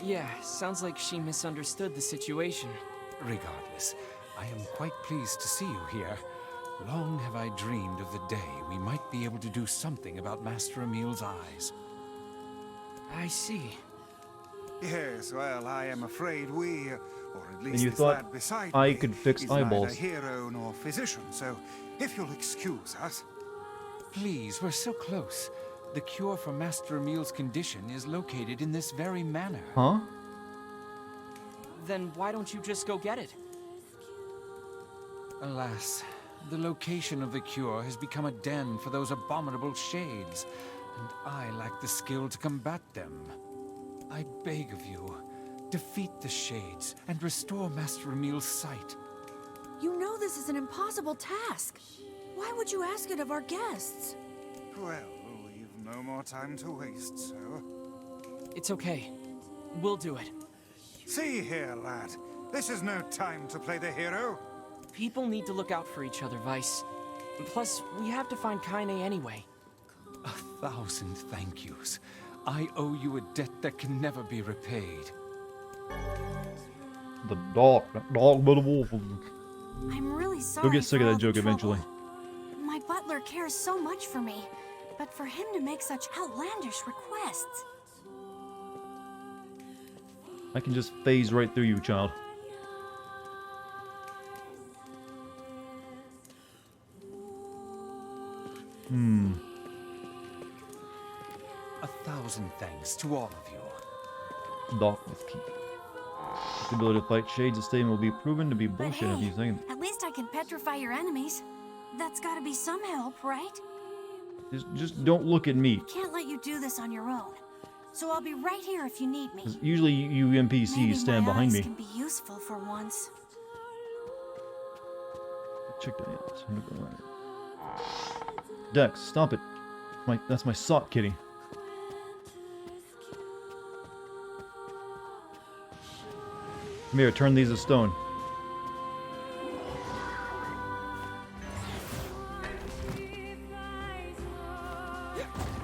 Yeah, sounds like she misunderstood the situation. Regardless, I am quite pleased to see you here. Long have I dreamed of the day we might be able to do something about Master Emil's eyes. I see. Yes, well, I am afraid we, or at least And you this thought lad beside I me, could fix is eyeballs. neither hero nor physician, so if you'll excuse us. Please, we're so close. The cure for Master Emil's condition is located in this very manor. Huh? Then why don't you just go get it? Alas, the location of the cure has become a den for those abominable shades, and I lack the skill to combat them. I beg of you, defeat the shades and restore Master Emil's sight. You know this is an impossible task. Why would you ask it of our guests? Well, we've no more time to waste, so... It's okay. We'll do it. See here, lad. This is no time to play the hero. People need to look out for each other, Vice. Plus, we have to find Kaine anyway. 1,000 thank yous. I owe you a debt that can never be repaid. The dog by the wolf. I'm really sorry. You'll get sick of for that all the joke eventually. trouble. My butler cares so much for me, but for him to make such outlandish requests... I can just phase right through you, child. Hmm. 1,000 thanks to all of you. Darkness Key. The ability to fight shades of statement will be proven to be bullshit if you think. At least I can petrify your enemies. That's gotta be some help, right? Just don't look at me. Can't let you do this on your own. So I'll be right here if you need me. 'Cause usually you NPCs Maybe stand my behind eyes me. can be useful for once. Check that out. Dex, stop it. That's my sock kitty. Come here, turn these to stone.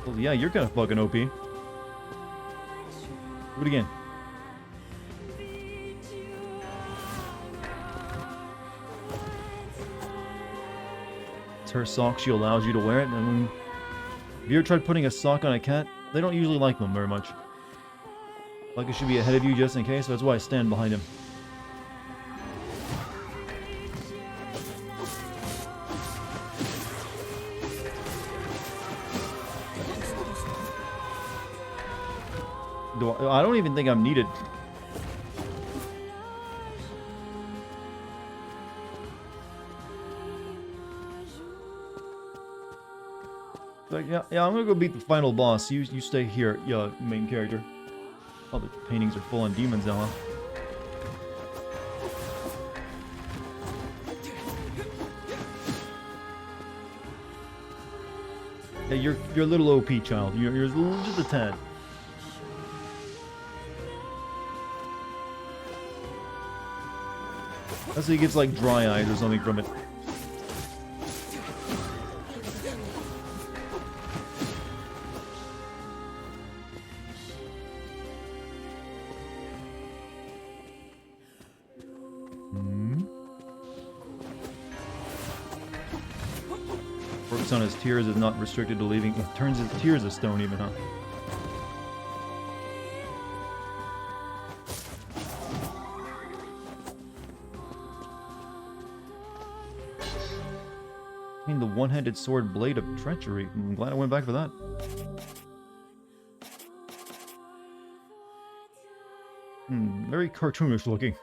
Well, yeah, you're kind of fucking OP. Do it again. It's her sock. She allows you to wear it. And have you ever tried putting a sock on a cat? They don't usually like them very much. Like it should be ahead of you just in case. So that's why I stand behind him. I don't even think I'm needed. Like, yeah, I'm gonna go beat the final boss. You stay here, main character. All the paintings are full on demons now, huh? Yeah, you're a little OP, child. You're just a tad. That's he gets like dry eyes or something from it. Works on his tears is not restricted to leaving. It turns his tears to stone even, huh? The one-handed sword blade of treachery. I'm glad I went back for that. Very cartoonish looking.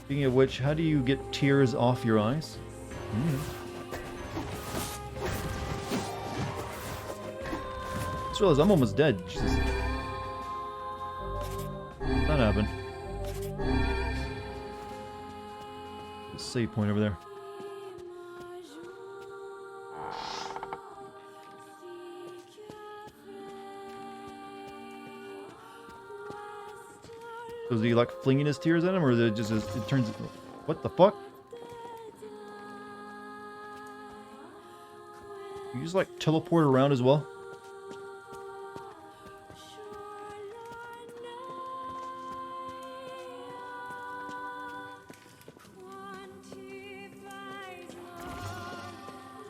Speaking of which, how do you get tears off your eyes? I just realized I'm almost dead. Jesus. That happened. Save point over there. So is he like flinging his tears at him, or is it just it turns? What the fuck? You just like teleport around as well?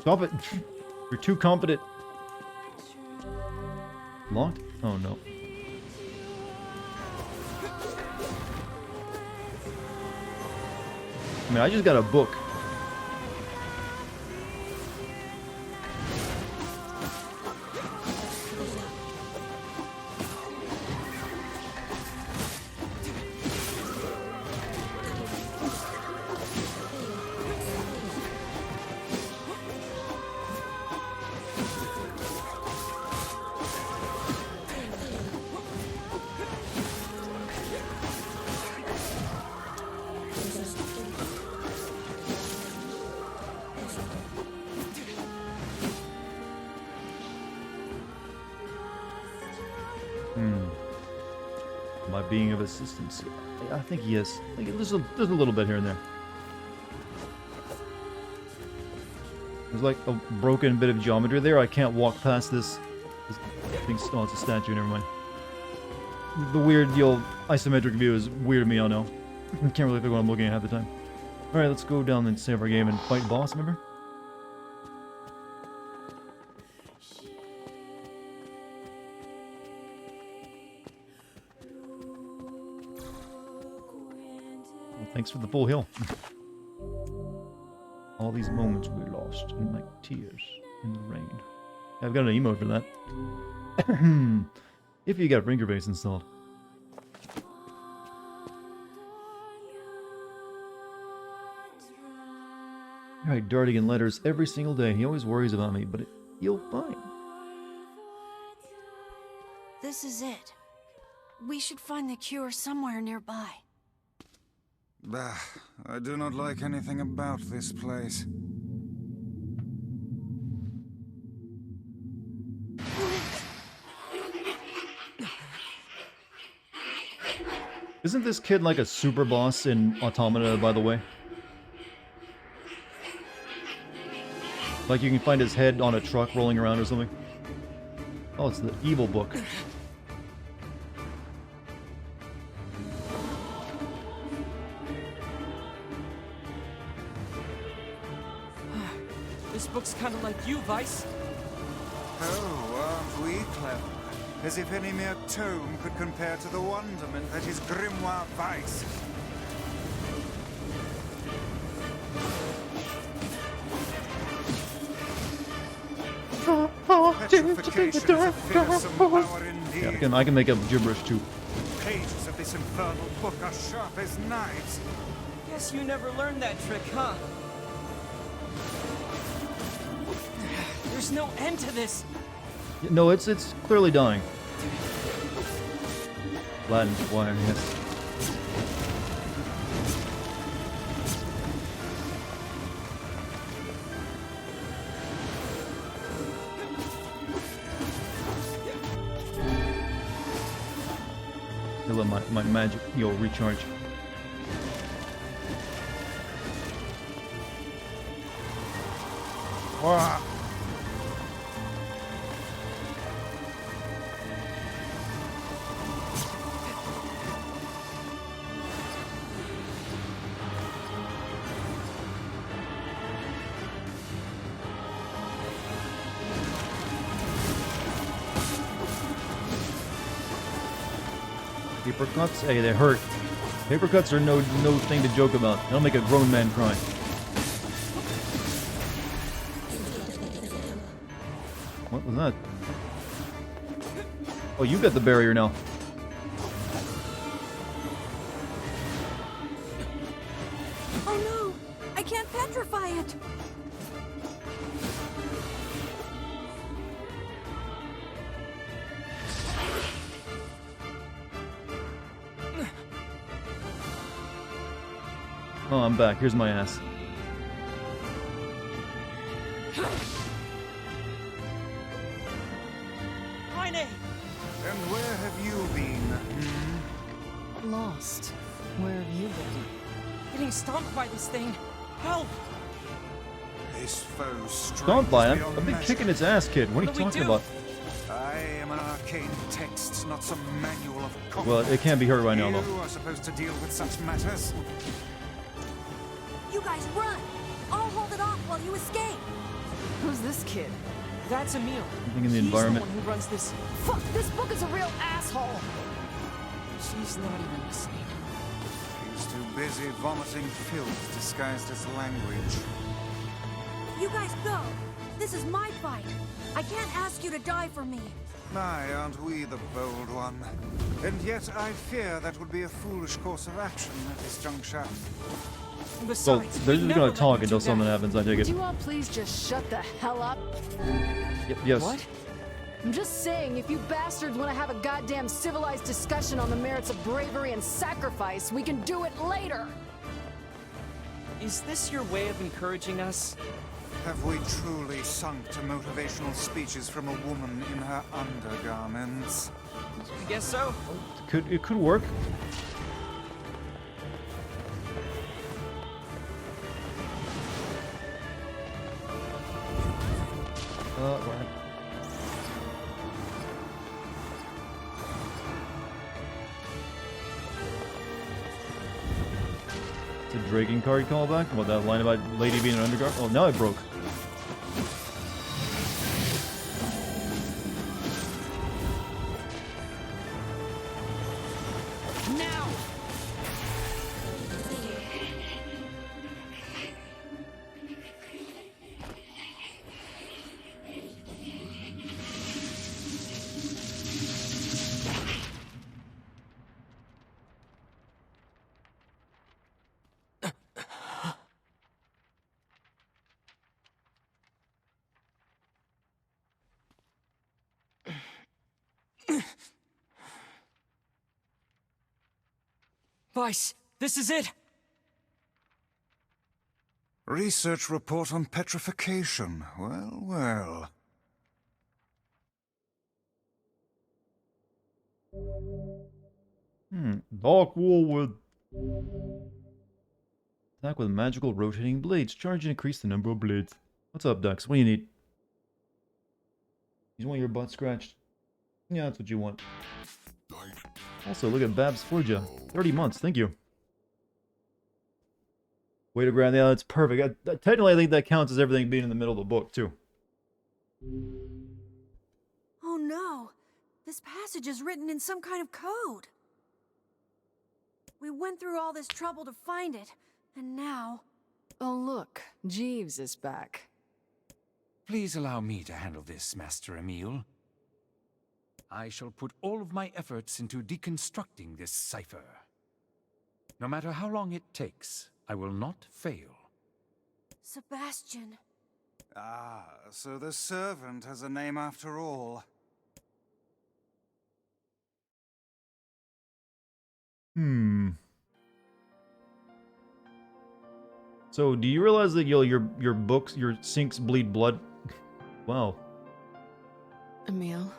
Stop it! You're too competent. Locked? Oh no. I mean, I just got a book. Am I being of assistance? I think he is. I think there's a little bit here and there. There's like a broken bit of geometry there. I can't walk past this thing. Oh, it's a statue. Never mind. The weird, the old isometric view is weird to me. I know. I can't really think what I'm looking at half the time. Alright, let's go down and save our game and fight boss, remember? Well, thanks for the full heal. All these moments we lost in like tears in the rain. I've got an emote for that. If you got Brinker Base installed. I write Dartigan letters every single day. He always worries about me, but he'll fine. This is it. We should find the cure somewhere nearby. Bah, I do not like anything about this place. Isn't this kid like a super boss in Automata, by the way? Like you can find his head on a truck rolling around or something? Oh, it's the evil book. This book's kind of like you, Vice. Oh, aren't we clever? As if any mere tome could compare to the wonderment that is Grimoire Vice. Petrification is a fearsome power indeed. Yeah, I can make up gibberish too. Pages of this infernal book are sharp as knives. Guess you never learned that trick, huh? There's no end to this. No, it's clearly dying. Latin wire, yes. I let my magic recharge. Wah. Paper cuts? Hey, they hurt. Paper cuts are no thing to joke about. They'll make a grown man cry. What was that? Oh, you got the barrier now. Oh no! I can't petrify it! Oh, I'm back. Here's my ass. Heine! And where have you been? Hmm? Lost. Where have you been? Getting stomped by this thing. Help! This foe's strength Don't buy is it. beyond I've been measure. kicking its ass, kid. What are you What do we talking do? about? I am an arcane text, not some manual of combat. Well, it can't be hurt right now, though. You are supposed to deal with such matters. You guys run! I'll hold it off while you escape! Who's this kid? That's Emil. Something in the He's environment. the one who runs this. Fuck, this book is a real asshole! She's not even listening. He's too busy vomiting filth disguised as language. You guys go! This is my fight! I can't ask you to die for me! My, aren't we the bold one? And yet I fear that would be a foolish course of action at this juncture. So Besides, they're we just never gonna let talk you until do something that. happens, I take Would it. you all please just shut the hell up? Yes. What? I'm just saying, if you bastards want to have a goddamn civilized discussion on the merits of bravery and sacrifice, we can do it later! Is this your way of encouraging us? Have we truly sunk to motivational speeches from a woman in her undergarments? I guess so. It could work. Right. It's a Dragon card callback. What, that line about Lady being an underguard? Oh, now it broke. Now! Vice, this is it! Research report on petrification. Well, well. Dark Wall with... Attack with magical rotating blades. Charge and increase the number of blades. What's up, Dux? What do you need? You want your butt scratched? Yeah, that's what you want. Also, look at Babs Forja. 30 months, thank you. Way to grab, yeah, that's perfect. Technically, I think that counts as everything being in the middle of the book, too. Oh no! This passage is written in some kind of code. We went through all this trouble to find it, and now... Oh look, Jeeves is back. Please allow me to handle this, Master Emil. I shall put all of my efforts into deconstructing this cipher. No matter how long it takes, I will not fail. Sebastian. Ah, so the servant has a name after all. So, do you realize that your books, your sinks bleed blood? Wow. Emil,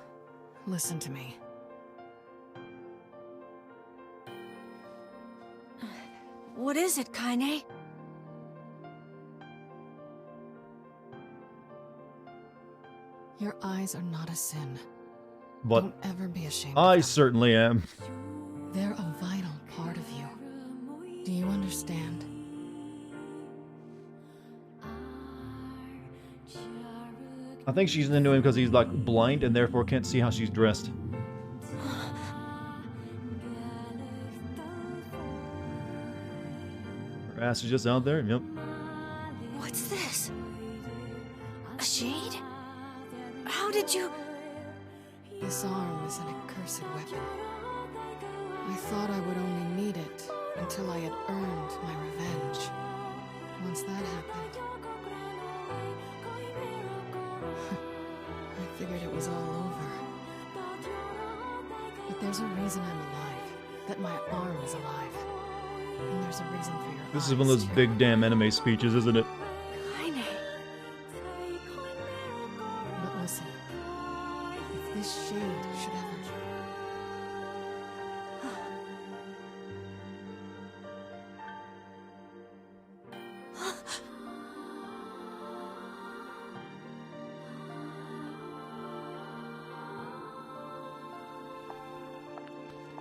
listen to me. What is it, Kaine? Your eyes are not a sin. But don't ever be ashamed I of them. certainly am. They're a vital part of you. Do you understand? I think she's into him because he's like blind and therefore can't see how she's dressed. Her ass is just out there, yep. What's this? A shade? How did you... This arm is an accursed weapon. I thought I would only need it until I had earned my revenge. Once that happened, I figured it was all over. But there's a reason I'm alive, that my arm is alive. And there's a reason for your This is one of those big damn anime speeches, isn't it? Kaine. But listen, if this shade should ever...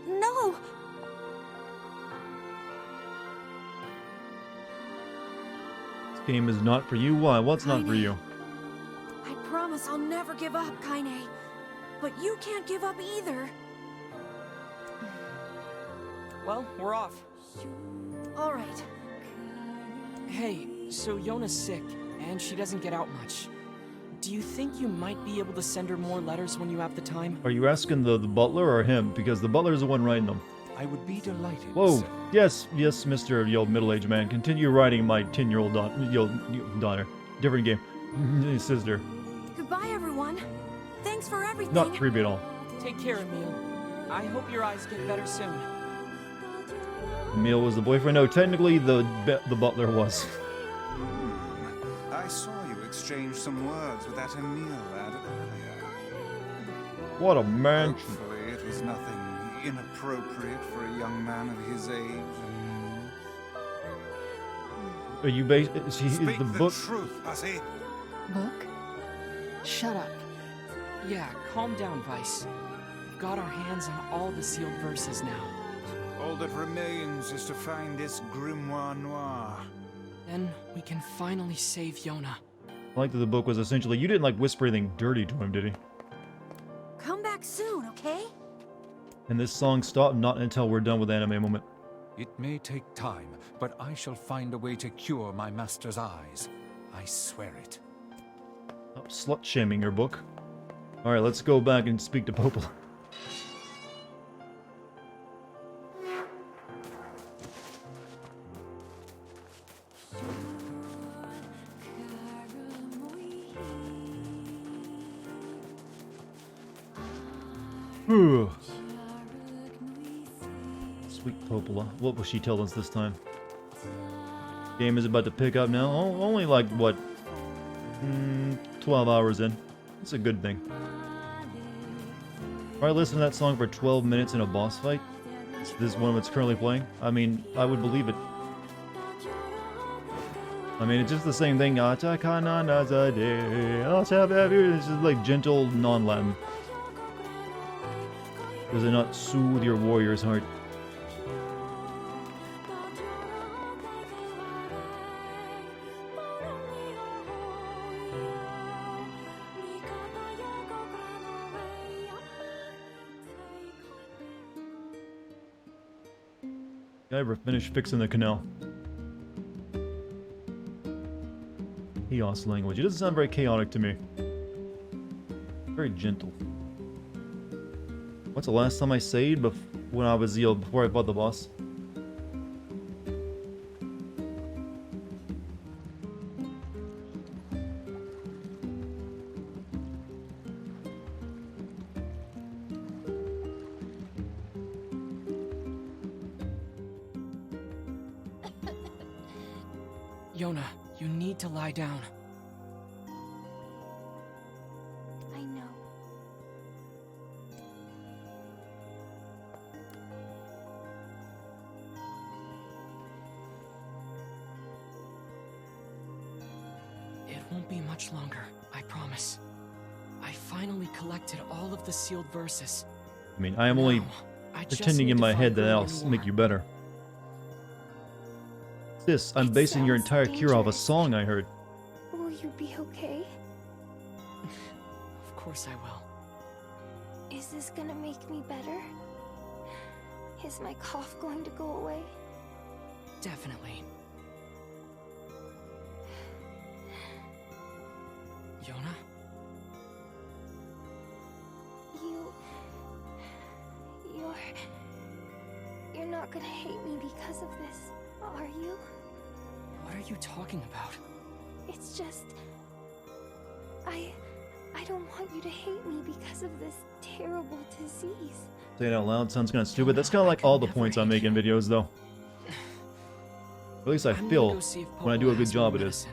No! This game is not for you. Why? What's not for you? I promise I'll never give up, Kaine. But you can't give up either. Well, we're off. All right. Hey, so Yona's sick, and she doesn't get out much. Do you think you might be able to send her more letters when you have the time? Are you asking the butler or him? Because the butler is the one writing them. I would be delighted. Whoa. Yes, yes, Mr. Yo, middle-aged man. Continue writing my 10-year-old daughter. Different game. Sister. Goodbye, everyone. Thanks for everything. Not creepy at all. Take care, Emil. I hope your eyes get better soon. Emil was the boyfriend. No, technically the butler was. I saw you exchange some words with that Emil lad earlier. What a man. Hopefully it was nothing inappropriate for a young man of his age. Are you based? Is Speak the book? Truth, hussy. Book? Shut up. Yeah, calm down, Vice. We've got our hands on all the sealed verses now. All that remains is to find this grimoire noir. Then we can finally save Yona. I like that the book was essentially, you didn't like whisper anything dirty to him, did he? Come back soon, okay? And this song stopped not until we're done with anime moment. It may take time, but I shall find a way to cure my master's eyes. I swear it. Stop slut-shaming your book. Alright, let's go back and speak to Popola. Whew. Sweet Popola. What will she tell us this time? Game is about to pick up now. Only like, what? 12 hours in. That's a good thing. Alright, listen to that song for 12 minutes in a boss fight. This is one that's currently playing. I mean, I would believe it. I mean, it's just the same thing. It's just like gentle non-Latin. Does it not soothe your warrior's heart? Did I ever finish fixing the canal? Chaos language. It doesn't sound very chaotic to me. Very gentle. What's the last time I saved when I was before I fought the boss? Yona, you need to lie down. I know. It won't be much longer, I promise. I finally collected all of the sealed verses. I mean, I am only pretending in my head that that'll make you better. This, I'm basing your entire cure off a song I heard. Will you be okay? Of course I will. Is this gonna make me better? Is my cough going to go away? Definitely. Yona? You're not gonna hate me because of this, are you? What are you talking about? It's just... I don't want you to hate me because of this terrible disease. Say it out loud sounds kind of stupid. That's kind of like all the points I make in videos, though. At least I feel when I do a good job it is.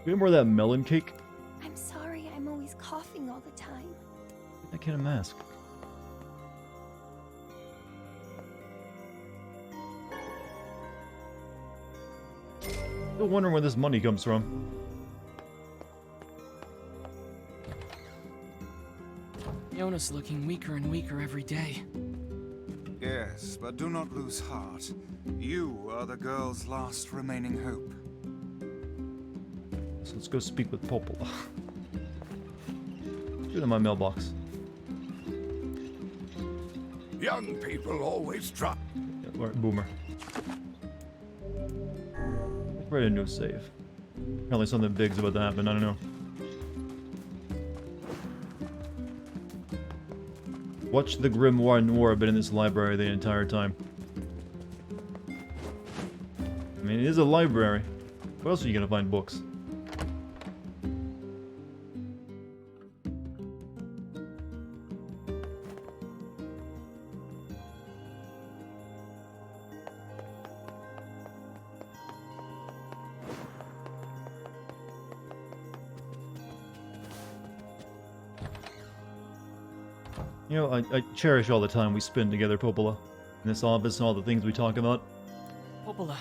You get more of that melon cake? I'm sorry I'm always coughing all the time. I can't mask. Still wondering where this money comes from. Yona's looking weaker and weaker every day. Yes, but do not lose heart. You are the girl's last remaining hope. So let's go speak with Popola. Shoot in my mailbox. Young people always try. Yeah, alright, boomer. Write a new save. Apparently something big's about to happen, I don't know. Watch the Grimoire Noir been in this library the entire time. I mean, it is a library. Where else are you gonna find books? You know, I cherish all the time we spend together, Popola. In this office and all the things we talk about. Popola,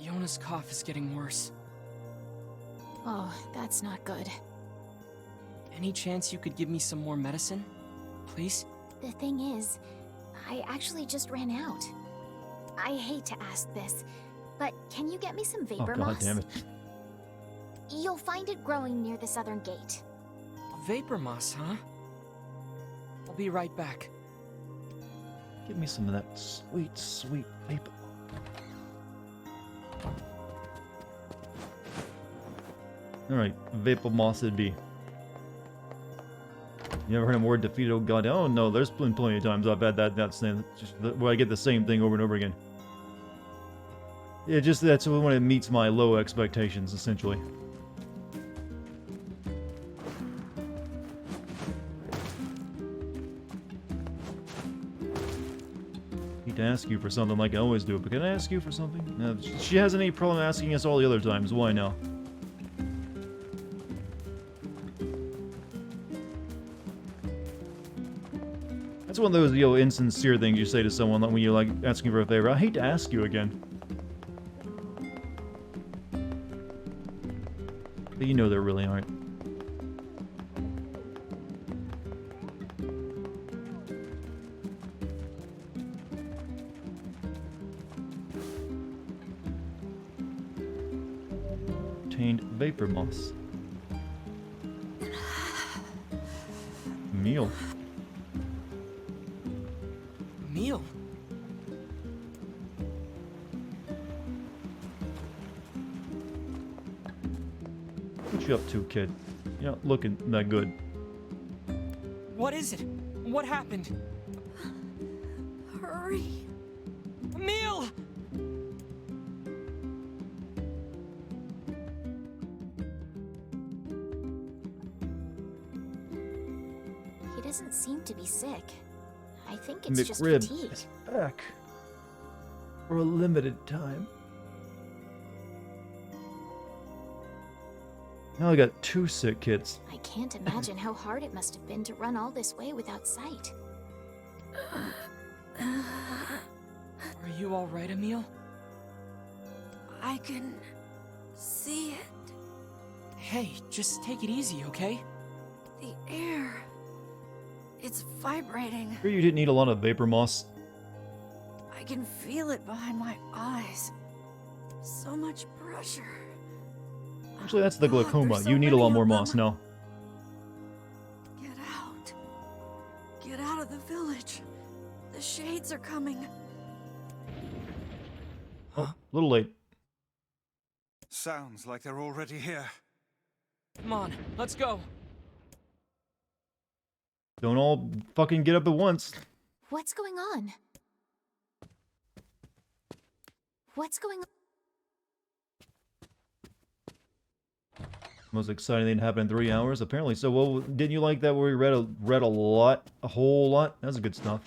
Yona's cough is getting worse. Oh, that's not good. Any chance you could give me some more medicine? Please? The thing is, I actually just ran out. I hate to ask this, but can you get me some vapor God moss? damn it. You'll find it growing near the southern gate. Vapor moss, huh? I'll be right back. Give me some of that sweet, sweet vapor. Alright, vapor moss it be. You ever heard him word defeated? Oh god, oh no, there's been plenty of times I've had that saying, where I get the same thing over and over again. Yeah, just that's when it meets my low expectations, essentially. Need to ask you for something like I always do, but can I ask you for something? No, she hasn't any problem asking us all the other times, why now? That's one of those, insincere things you say to someone like when you're like asking for a favor. I hate to ask you again. But you know there really aren't. Obtained vapor moss. Meal. Meal? What you up to, kid? You're not looking that good. What is it? What happened? Hurry. Meal! He doesn't seem to be sick. I think it's just McRib fatigue. is back. For a limited time. Now I got 2 sick kids. I can't imagine how hard it must have been to run all this way without sight. Are you alright, Emil? I can see it. Hey, just take it easy, okay? The air. It's vibrating. Sure you didn't need a lot of vapor moss. I can feel it behind my eyes. So much pressure. Actually, that's the glaucoma. there's so You need a lot many more of them. moss now. Get out. Get out of the village. The shades are coming. Oh, a little late. Sounds like they're already here. Come on, let's go. Don't all fucking get up at once. What's going on? What's going on? Most exciting thing to happen in 3 hours? Apparently so. Well, didn't you like that where we read a lot? A whole lot? That's good stuff.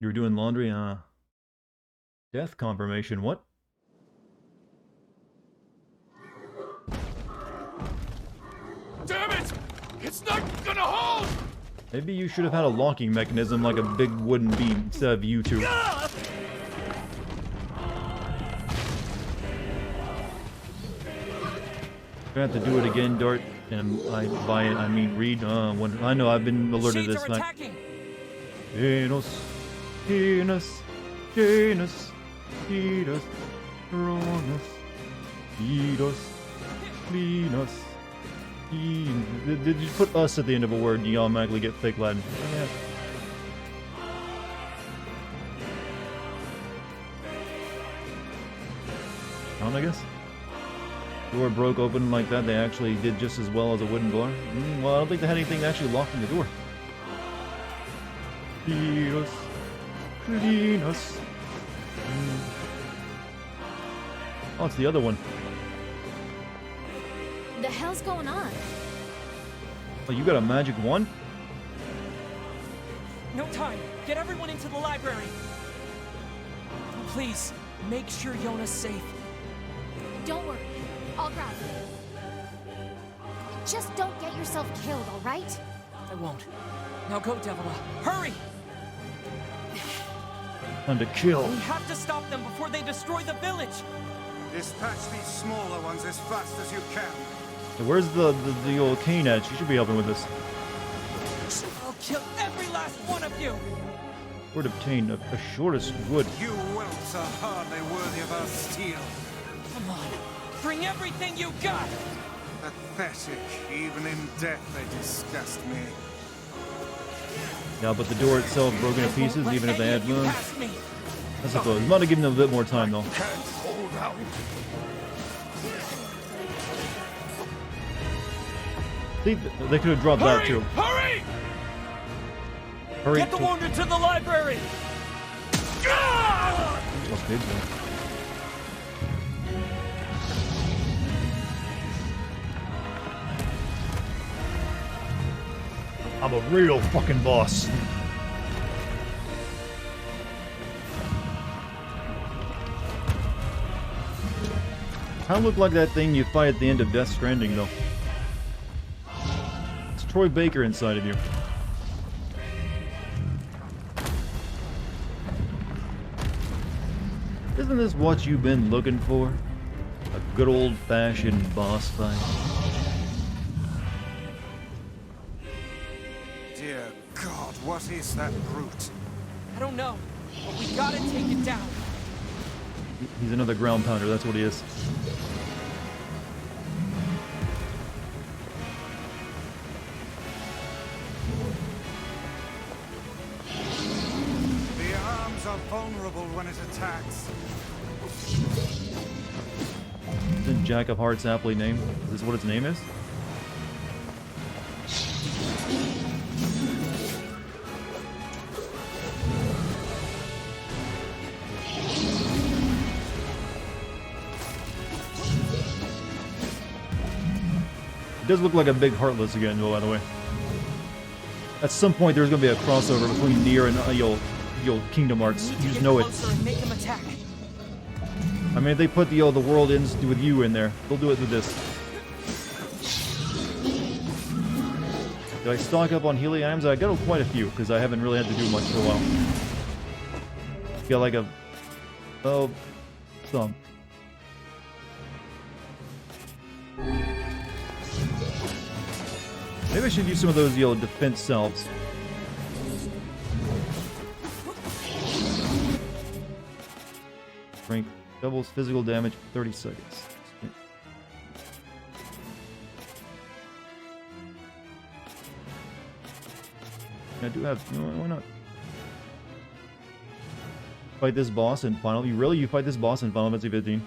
You were doing laundry? Death confirmation. What? Damn it! It's not gonna hold! Maybe you should have had a locking mechanism like a big wooden beam instead of you two. Gonna have to do it again, Dart. And by it, I mean read. When I know I've been alerted to this fact. Janus, Janus, Janus, Janus, Cronus, Janus, Linus. Did you put us at the end of a word? You automatically get fake Latin. Yeah. I guess. Door broke open like that. They actually did just as well as a wooden door. Well, I don't think they had anything actually locking the door. Clean us. Oh, it's the other one. The hell's going on? Oh, you got a magic wand? No time. Get everyone into the library. Please, make sure Yona's safe. Don't worry. I'll grab her. Just don't get yourself killed, all right? I won't. Now go, Devila. Hurry! Time to kill. We have to stop them before they destroy the village! Dispatch these smaller ones as fast as you can. Where's the old Kane at? She should be helping with this. I'll kill every last one of you! Word obtained the shortest wood. You whelps are hardly worthy of our steel. Come on, bring everything you got! Pathetic. Even in death they disgust me. Yeah, but the door itself broken to pieces, even if they had moons. I suppose. I'm gonna give them a bit more time though. Hold out. See, they could have dropped that too. Hurry! Hurry! Get the wounded to the library! What's big though? I'm a real fucking boss. Kind of look like that thing you fight at the end of Death Stranding, though. It's Troy Baker inside of you. Isn't this what you've been looking for? A good old-fashioned boss fight? Dear God, what is that brute? I don't know, but we gotta take it down. He's another ground pounder, that's what he is. The arms are vulnerable when it attacks. Isn't Jack of Hearts aptly named? Is this what its name is? It does look like a big Heartless again, though, by the way. At some point, there's going to be a crossover between NieR and the old Kingdom Hearts. You just know it. And make him attack. I mean, if they put the world ends with you in there, they'll do it with this. Did I stock up on healing items? I got quite a few, because I haven't really had to do much for a while. Got like a... oh... some. Maybe I should use some of those, defense salves. Strength doubles physical damage for 30 seconds. I do have... no, why not? Fight this boss in Final... You fight this boss in Final Fantasy 15?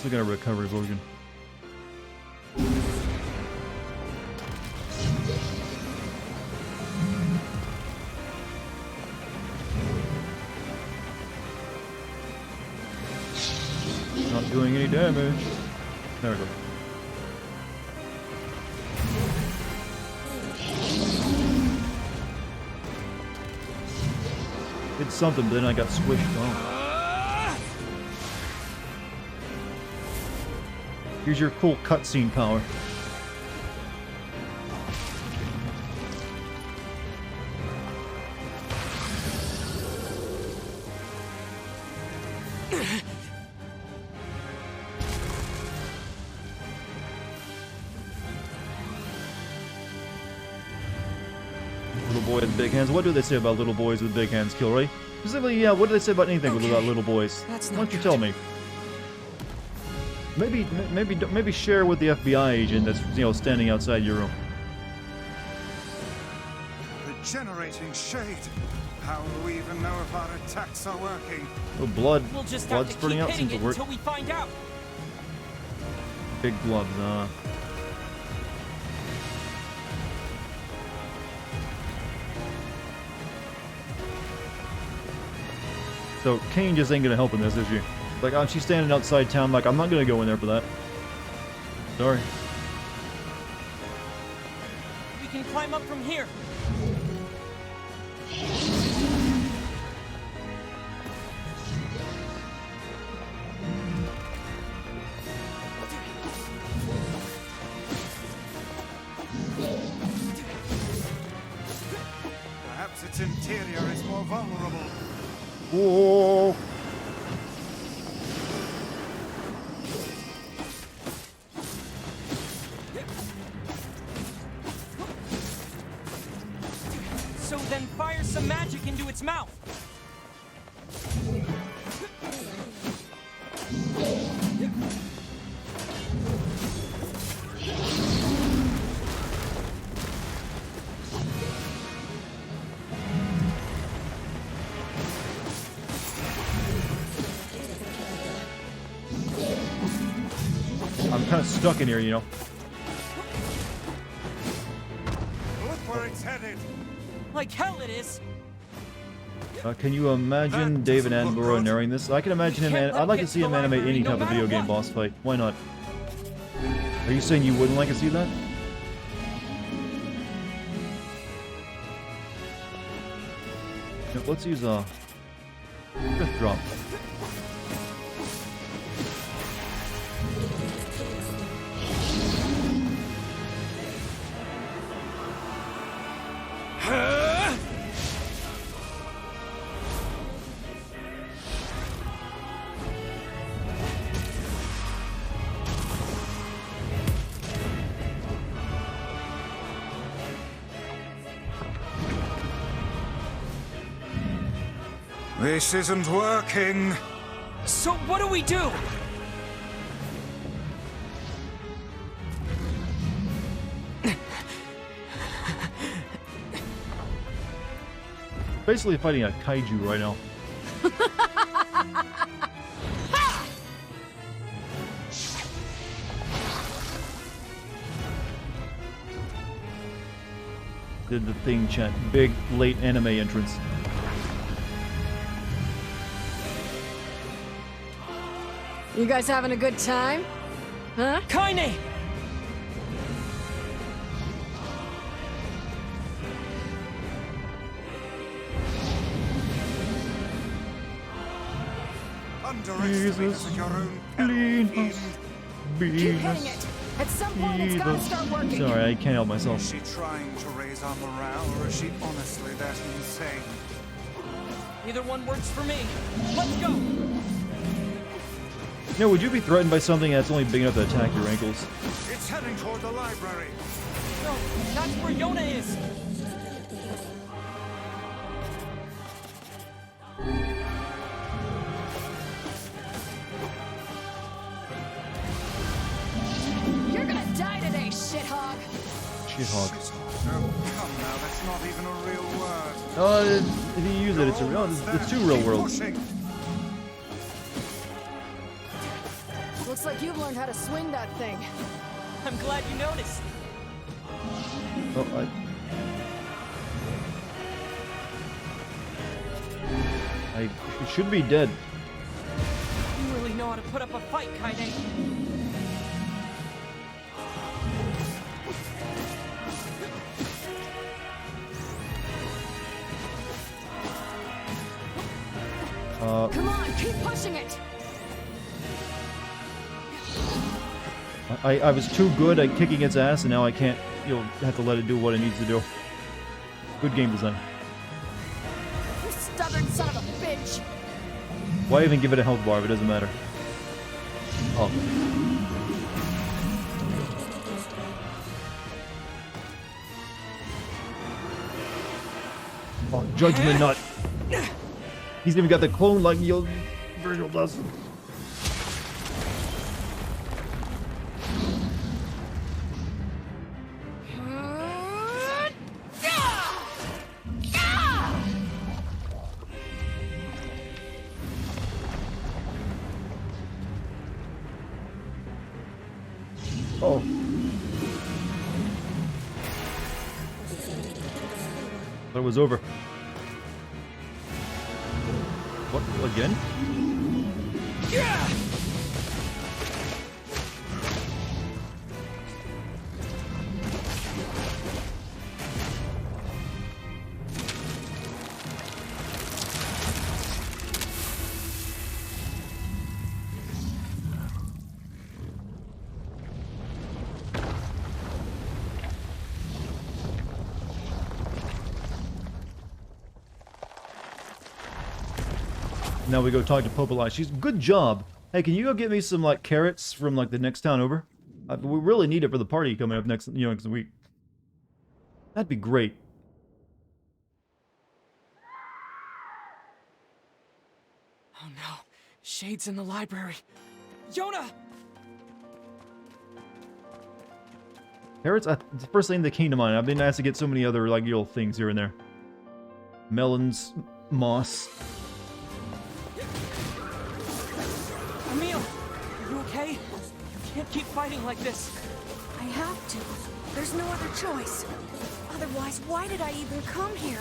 Let's look at a recovery potion. Not doing any damage. There we go. Did something, but then I got squished off. Here's your cool cutscene power. Little boy with big hands. What do they say about little boys with big hands, Kilroy? Specifically, yeah, what do they say about anything about little boys? Why don't you tell me? Maybe share with the FBI agent that's standing outside your room. Regenerating shade. How do we even know if our attacks are working? Oh, blood. We'll just Blood have to spurting keep out hitting seems it to work. until we find out. Big gloves, So Kane just ain't gonna help in this, is she? Like, she's standing outside town, like, I'm not gonna go in there for that. Sorry. We can climb up from here. its interior is more vulnerable. Whoa! So then fire some magic into its mouth. I'm kind of stuck in here, you know. Look where it's headed. Like hell it is. Can you imagine David Attenborough narrating this? I can imagine him. I'd like to see him animate any type of video game boss fight. Why not? Are you saying you wouldn't like to see that? Yep, let's use a drift drop. This isn't working. So what do we do? Basically fighting a kaiju right now. Did the thing chant. Big late anime entrance. You guys having a good time? Huh? Kaine! Underestimates at your own peril. Keep hitting it. At some point, it's gotta start working. Sorry, I can't help myself. Is she trying to raise our morale, or is she honestly that insane? Either one works for me. Let's go! No, would you be threatened by something that's only big enough to attack your ankles? It's heading toward the library. No, that's where Yona is! You're gonna die today, shithog! Shithog. Oh, come now, that's not even a real word. If you use it, it's a real. It's two real worlds. Looks like you've learned how to swing that thing. I'm glad you noticed. Oh, it should be dead. You really know how to put up a fight, Kaine. Come on, keep pushing it! I was too good at kicking its ass, and now I can't. You'll have to let it do what it needs to do. Good game design. You stubborn son of a bitch! Why even give it a health bar if it doesn't matter? Oh. Oh, Judgment Nut. He's even got the clone like Virgil does. Oh. Thought it was over. What, again? Yeah! Now we go talk to Populi. She's good job. Hey, can you go get me some like carrots from like the next town over? We really need it for the party coming up next week. That'd be great. Oh no, Shade's in the library. Yona! Carrots, it's the first thing that came to mind. I've been asked to get so many other like little things here and there. Melons, moss. Emil, are you okay? You can't keep fighting like this. I have to. There's no other choice. Otherwise, why did I even come here?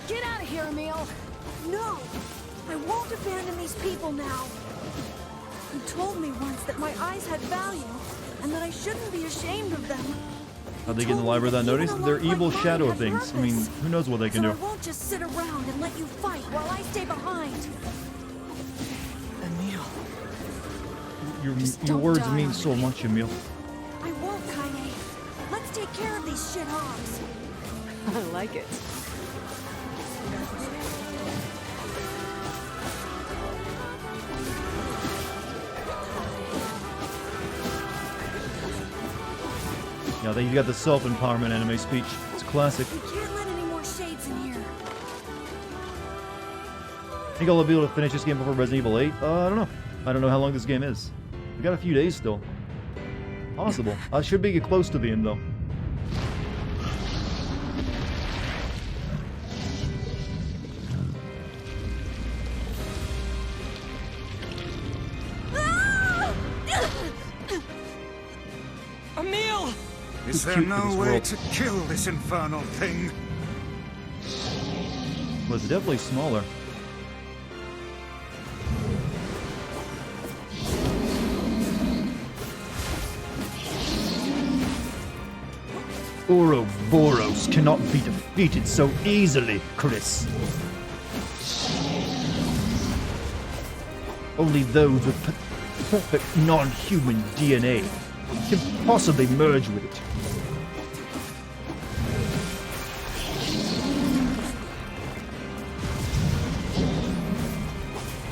Get out of here, Emil! No! I won't abandon these people now. You told me once that my eyes had value, and that I shouldn't be ashamed of them. How'd they get in the library without notice? They're evil shadow things. I mean, who knows what they can do? I won't just sit around and let you fight while I stay behind. Emil. Your words mean so much, Emil. I won't, Kaine. Let's take care of these shit hogs. I like it. Yeah, you got the self-empowerment anime speech. It's classic. We can't let any more shades in here. Think I'll be able to finish this game before Resident Evil 8? I don't know. I don't know how long this game is. We got a few days still. Possible. I should be close to the end though. Emil! Is there no way to kill this infernal thing? Well, it's definitely smaller. Ouroboros cannot be defeated so easily, Chris. Only those with perfect non-human DNA can possibly merge with it.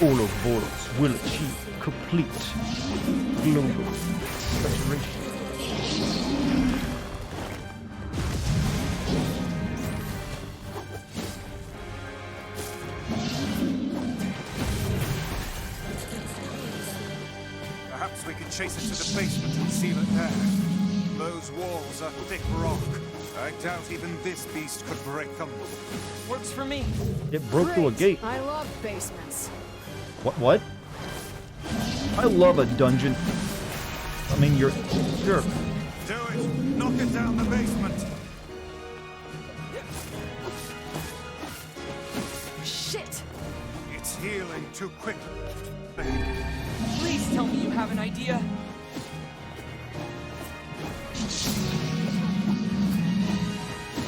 Ouroboros will achieve complete global saturation. Perhaps we can chase it to the basement and seal it there. Those walls are thick rock. I doubt even this beast could break them. Works for me. It broke through a gate. I love basements. What? I love a dungeon. I mean, you're... Sure. Do it! Knock it down the basement! Shit! It's healing too quickly. Please tell me you have an idea.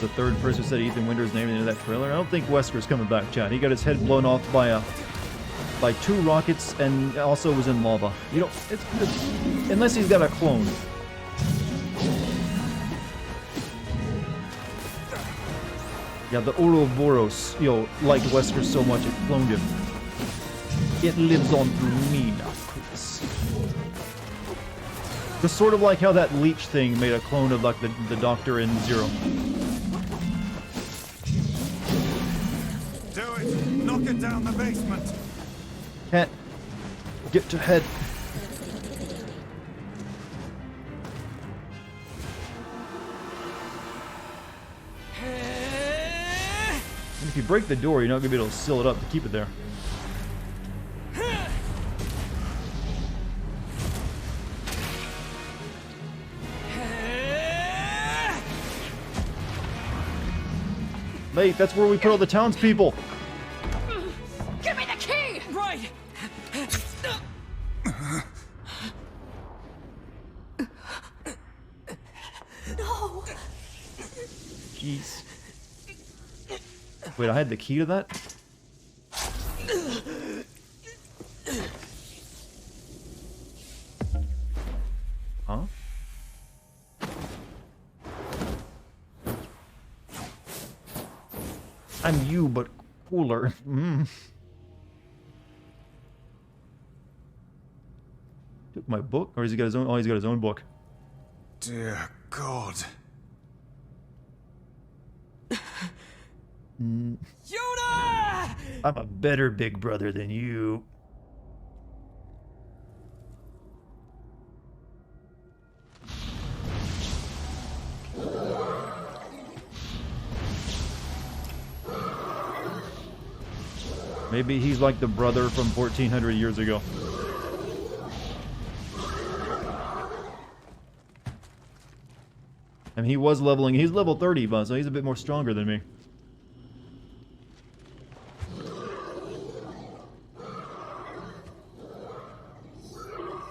The third person said Ethan Winter's name into that trailer. I don't think Wesker's coming back, Chad. He got his head blown off by 2 rockets and also was in lava. You know, it's unless he's got a clone. Yeah, the Ouroboros, liked Wesker so much it cloned him. It lives on through me now, Chris. It's sort of like how that leech thing made a clone of like the Doctor in Zero. Do it! Knock it down the basement! Can't get to head. And if you break the door, you're not gonna be able to seal it up to keep it there. Mate, that's where we put all the townspeople. Give me the key! Right! No! Jeez. Wait, I had the key to that? Huh? I'm you, but cooler. My book? Or has he got his own? Oh, he's got his own book. Dear God. Yona! I'm a better big brother than you. Maybe he's like the brother from 1400 years ago. I mean, he was leveling. He's level 30, but so he's a bit more stronger than me.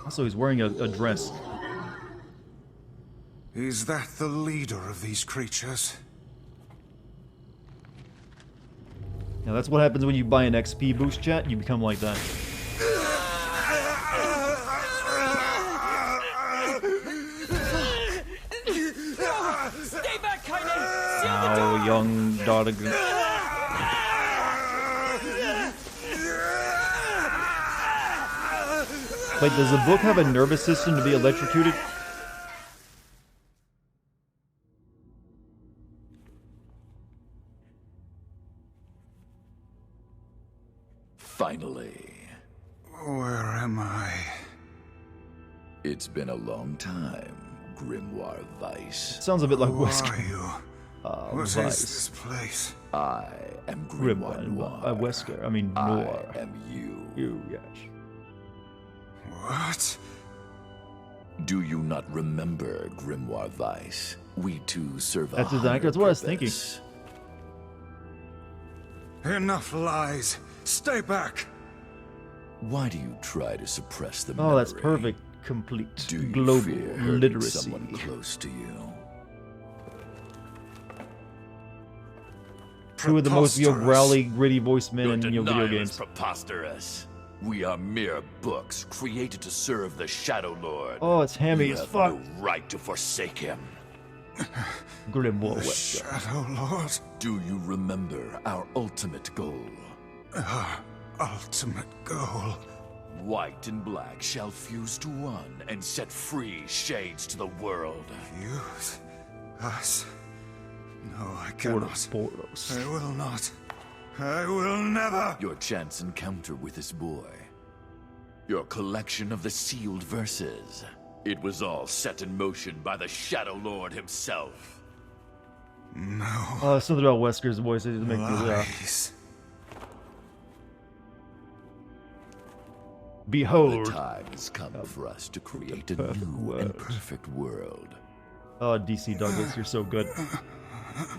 Also, he's wearing a dress. Is that the leader of these creatures? Now that's what happens when you buy an XP boost, chat. You become like that. Stay back, Kaine! Seal the door! Oh, young Dartigan. Wait, does the book have a nervous system to be electrocuted? Finally. Where am I? It's been a long time, Grimoire Weiss. Sounds a bit like Who Wesker. are you? What is Weiss. this place? I am Grimoire Noir. Wesker. I mean, Noir. I am you. You, yes. What? Do you not remember, Grimoire Weiss? We two serve That's a exactly that's what I was purpose. thinking. Enough lies. Stay back. Why do you try to suppress the Oh, that's memory? perfect. Complete Do you global fear hurting literacy. someone close to you? Two of the most Preposterous. growly, gritty voiced men Your in video denial is games. preposterous. We are mere books created to serve the Shadow Lord. Oh, it's hammy You as have fuck. no right to forsake him. Grimoire The Wesker. Shadow Lord. Do you remember our ultimate goal? Our ultimate goal. White and black shall fuse to one and set free shades to the world. Fuse us? No, I cannot. Poros. I will not. I will never. Your chance encounter with this boy. Your collection of the sealed verses. It was all set in motion by the Shadow Lord himself. No. Something about Wesker's voice that make me Lies. Behold. The time has come for us to create a perfect new world. and perfect world. Oh, DC Douglas, you're so good.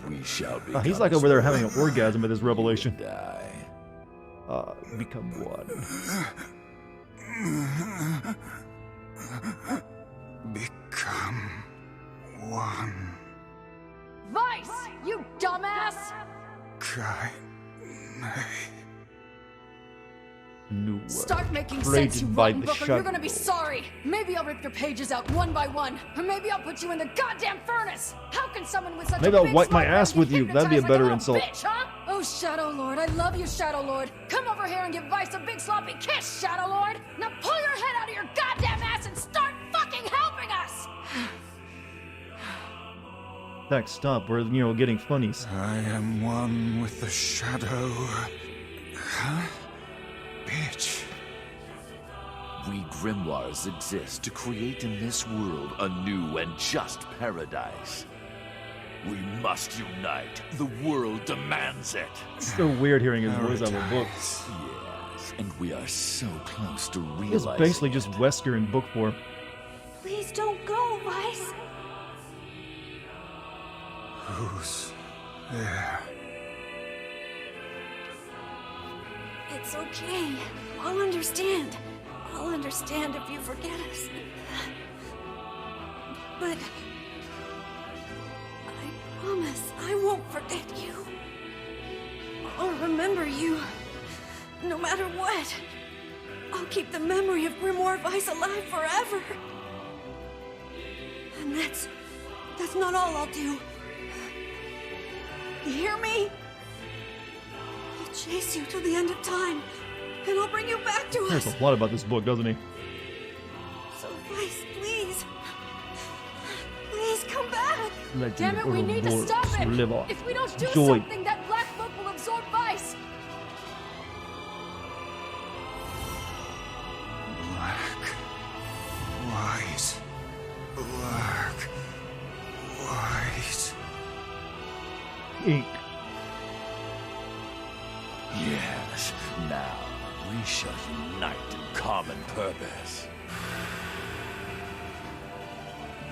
We shall be. He's like over there having an orgasm at this revelation. Die. Become one. Become one. Vice, you dumbass! Kai. New world. Start making Created sense, you by rotten the book, or you're Shadow gonna be Lord. sorry. Maybe I'll rip your pages out one by one, or maybe I'll put you in the goddamn furnace. How can someone with such Maybe a I'll big wipe my smart ass brain with get you. That'd be a hypnotized better like insult. Bitch, huh? Oh, Shadow Lord, I love you, Shadow Lord. Come over here and give Vice a big sloppy kiss, Shadow Lord. Now pull your head out of your goddamn ass and start fucking helping us. Thanks, stop. We're, getting funnies. I am one with the shadow. Huh? Bitch. We grimoires exist to create in this world a new and just paradise. We must unite. The world demands it. It's so weird hearing his voice out of a book. Yes, and we are so close to It's realizing basically just Wesker in book form. Please don't go, Vice. Who's there? It's okay. I'll understand. I'll understand if you forget us. But I promise I won't forget you. I'll remember you, no matter what. I'll keep the memory of Grimoire Weiss alive forever. And that's not all I'll do. You hear me? I'll chase you to the end of time, and I'll bring you back to us. There's a lot about this book, doesn't he? So Legend Damn it, we need to Ouroboros stop him! live on. If we don't do Joy. something, that black book will absorb Vice! Black. White. Black. White. Ink. Yes, now we shall unite in common purpose.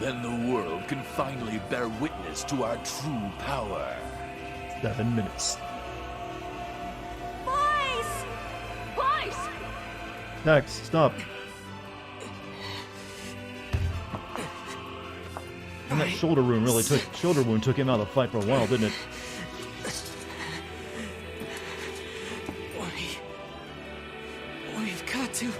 Then the world can finally bear witness to our true power. 7 minutes. Vice! Vice! Max, stop. And that shoulder wound took him out of the fight for a while, didn't it? We've got to.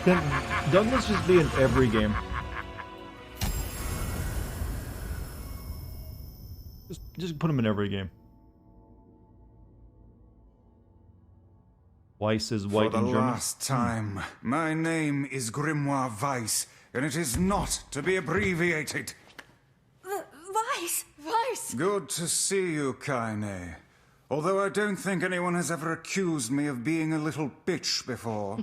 Can Douglas just be in every game? Just put him in every game. Weiss is white For in the German. last time, my name is Grimoire Weiss, and it is not to be abbreviated. Vice! Vice! Good to see you, Kaine. Although I don't think anyone has ever accused me of being a little bitch before.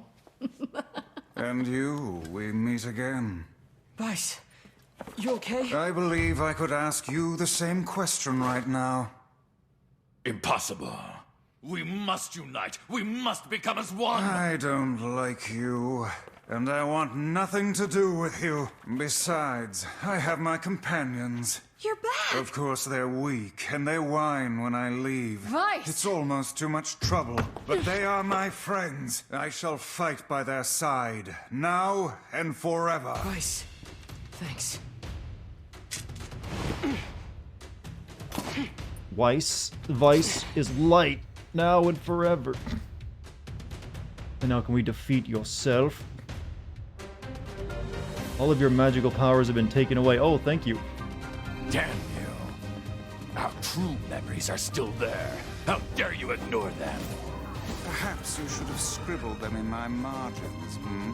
And you, we meet again. Vice, you okay? I believe I could ask you the same question right now. Impossible. We must unite. We must become as one. I don't like you, and I want nothing to do with you. Besides, I have my companions. You're back! Of course, they're weak, and they whine when I leave. Vice! It's almost too much trouble, but they are my friends. I shall fight by their side, now and forever. Vice, thanks. Weiss is light, now and forever. And now can we defeat yourself? All of your magical powers have been taken away. Oh, thank you. Damn you. Our true memories are still there. How dare you ignore them? Perhaps you should have scribbled them in my margins, hmm?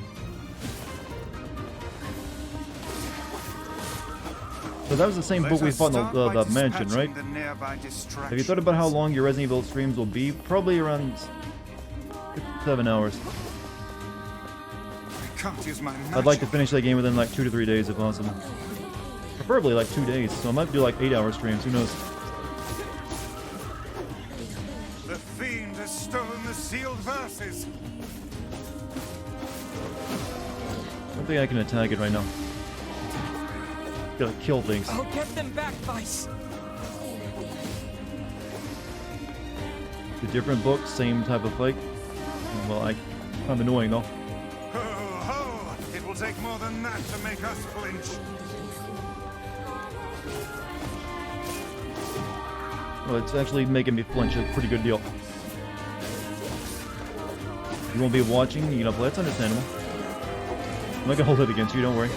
So that was the same book we fought in the mansion, right? Have you thought about how long your Resident Evil streams will be? Probably around 7 hours. I can't use my I'd like to finish that game within like 2 to 3 days if possible. Preferably like 2 days, so I might do like 8-hour streams, who knows. The fiend has stolen the sealed verses. I don't think I can attack it right now. Gotta kill things. I'll get them back, Vice. The different books, same type of fight. Well, kind of annoying though. Ho, ho! It will take more than that to make us flinch. Well, it's actually making me flinch. A pretty good deal. You won't be watching, you know, but that's understandable. I'm not gonna hold it against you, don't worry.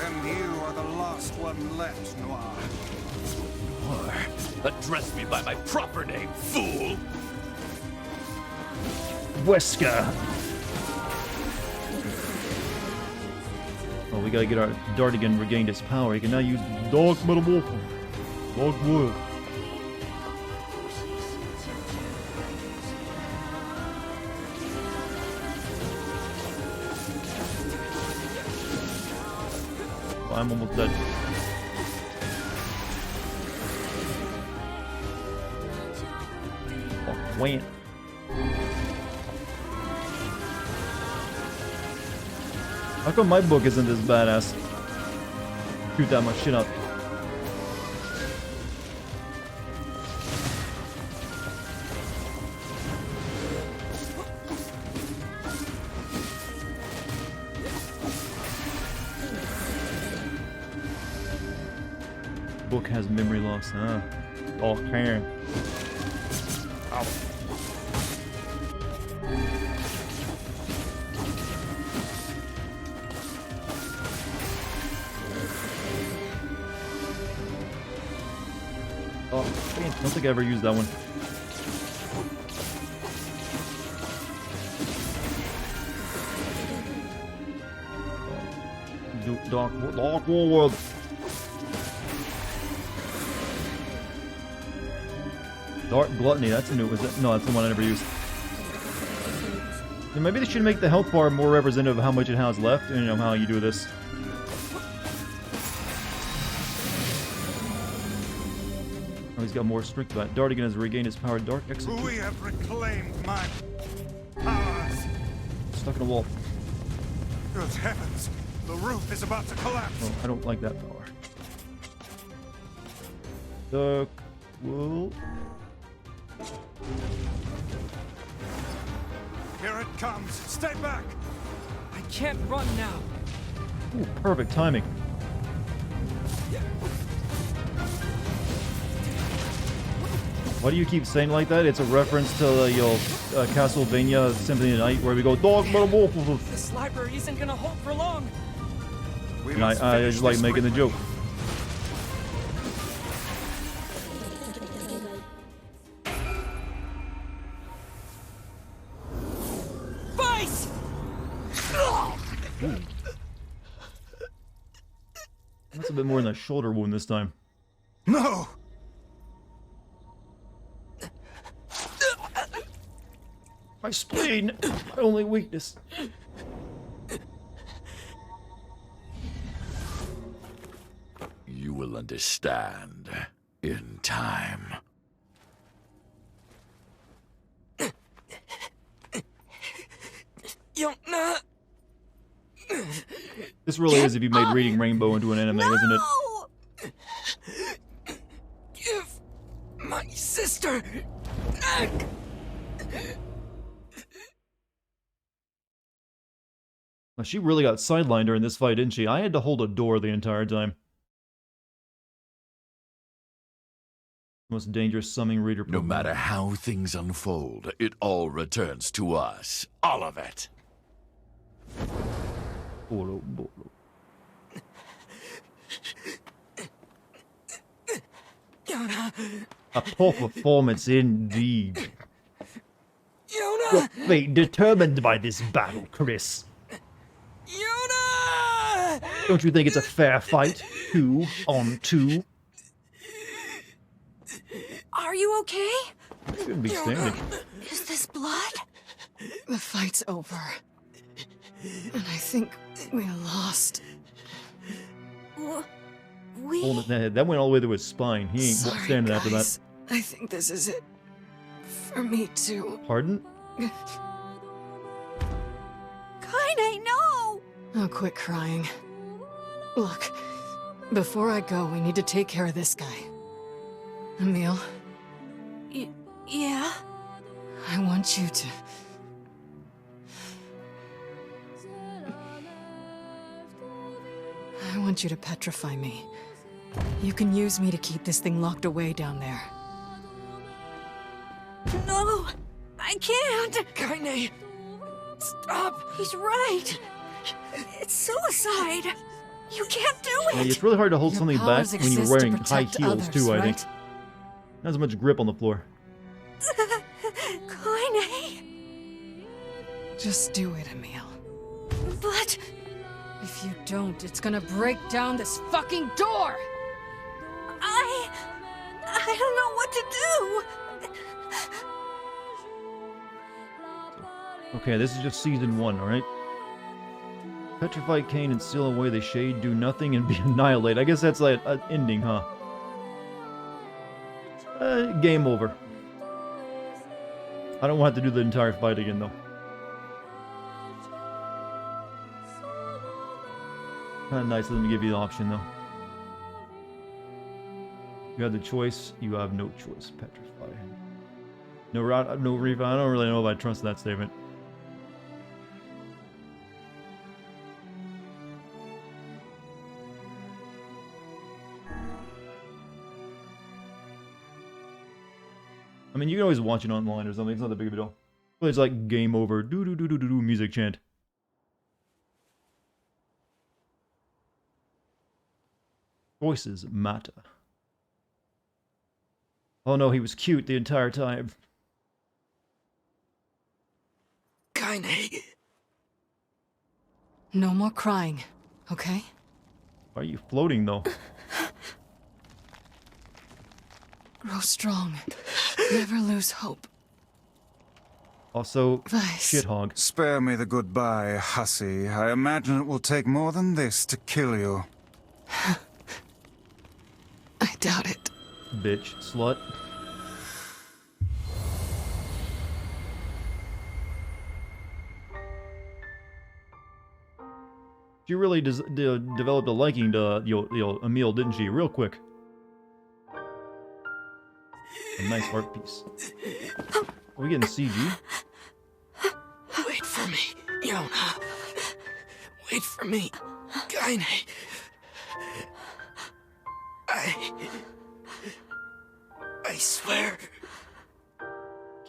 And you are the last one left, Noir. Or address me by my proper name, fool! Wesker! Oh, we gotta get our Dartigan regained his power. He can now use Dark Metamorpho. Dark Wood. I'm almost dead. Oh, wham. How come my book isn't this badass? Shoot that much shit up. Book has memory loss, huh? Oh, can. Ow. I don't think I ever used that one. Dark World. Dark Gluttony, that's a new, is it? No, that's the one I never used. Yeah, maybe they should make the health bar more representative of how much it has left, and you know how you do this. Oh, he's got more strength to that. Dartigan has regained his power. Dark execute. We have reclaimed my powers. Stuck in a wall. Good heavens, the roof is about to collapse. Oh, I don't like that power. Dark World. Here it comes. Stay back. I can't run now. Ooh, perfect timing. Why do you keep saying like that? It's a reference to the Castlevania Symphony of the Night where we go, dog, but a wolf. This library isn't gonna hold for long. And I just like making the joke. Vice! That's a bit more than a shoulder wound this time. No! My spleen! My only weakness. You will understand in time. Yona! This really is if you made Reading Rainbow into an anime, isn't it? Give my sister back! Well, she really got sidelined during this fight, didn't she? I had to hold a door the entire time. Most dangerous summoning reader. No matter how things unfold, it all returns to us. All of it. Bolo, bolo. Yona! A poor performance indeed. Yona! Your fate determined by this battle, Chris. Yona! Don't you think it's a fair fight? 2 on 2? Are you okay? You shouldn't be standing. Is this blood? The fight's over. And I think we lost. Oh, that went all the way to his spine. He ain't Sorry, standing after that. guys. I think this is it. For me too. Pardon? Kaine, no! Oh, quit crying. Look, before I go, we need to take care of this guy. Emil, Yeah? I want you to... I want you to petrify me. You can use me to keep this thing locked away down there. No! I can't! Kaine! Stop! He's right! It's suicide! You can't do Yeah, it! it's really hard to hold Your something back powers when you're exist to wearing high protect heels others, too, I think. right? Not as much grip on the floor. Kaine! Just do it, Emil. But... If you don't, it's gonna break down this fucking door! I don't know what to do! Okay, this is just season 1, alright? Petrify Kaine and seal away the shade, do nothing and be annihilated. I guess that's like an ending, huh? Game over. I don't want to do the entire fight again, though. Kind of nice of them to give you the option, though. You have the choice, you have no choice. Petrify. No route, no refund. I don't really know if I trust that statement. I mean, you can always watch it online or something. It's not that big of a deal. But it's like game over. Do do do do do do music chant. Voices matter. Oh no, he was cute the entire time. Kaine. No more crying, okay? Why are you floating though? Grow strong. Never lose hope. Also, Weiss. shithog. Spare me the goodbye, hussy. I imagine it will take more than this to kill you. I doubt it. Bitch, slut. She really developed a liking to Emil, didn't she? Real quick. A nice art piece. Are we getting CG? Wait for me, Yona. Wait for me, Kaine. I swear.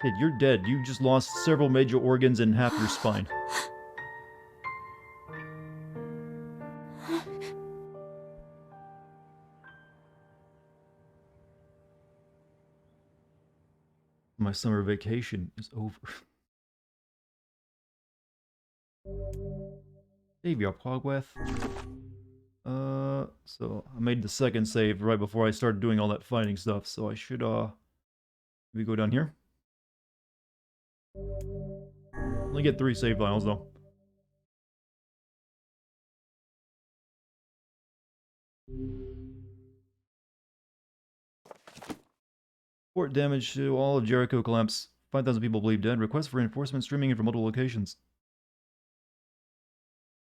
Kid, you're dead. You just lost several major organs and half your spine. My summer vacation is over. Save your Pogweth. So I made the second save right before I started doing all that fighting stuff, so I should, maybe go down here. Only get 3 save files, though. Fort damage to all of Jericho collapse. 5,000 people believed dead. Request for reinforcements streaming in from multiple locations.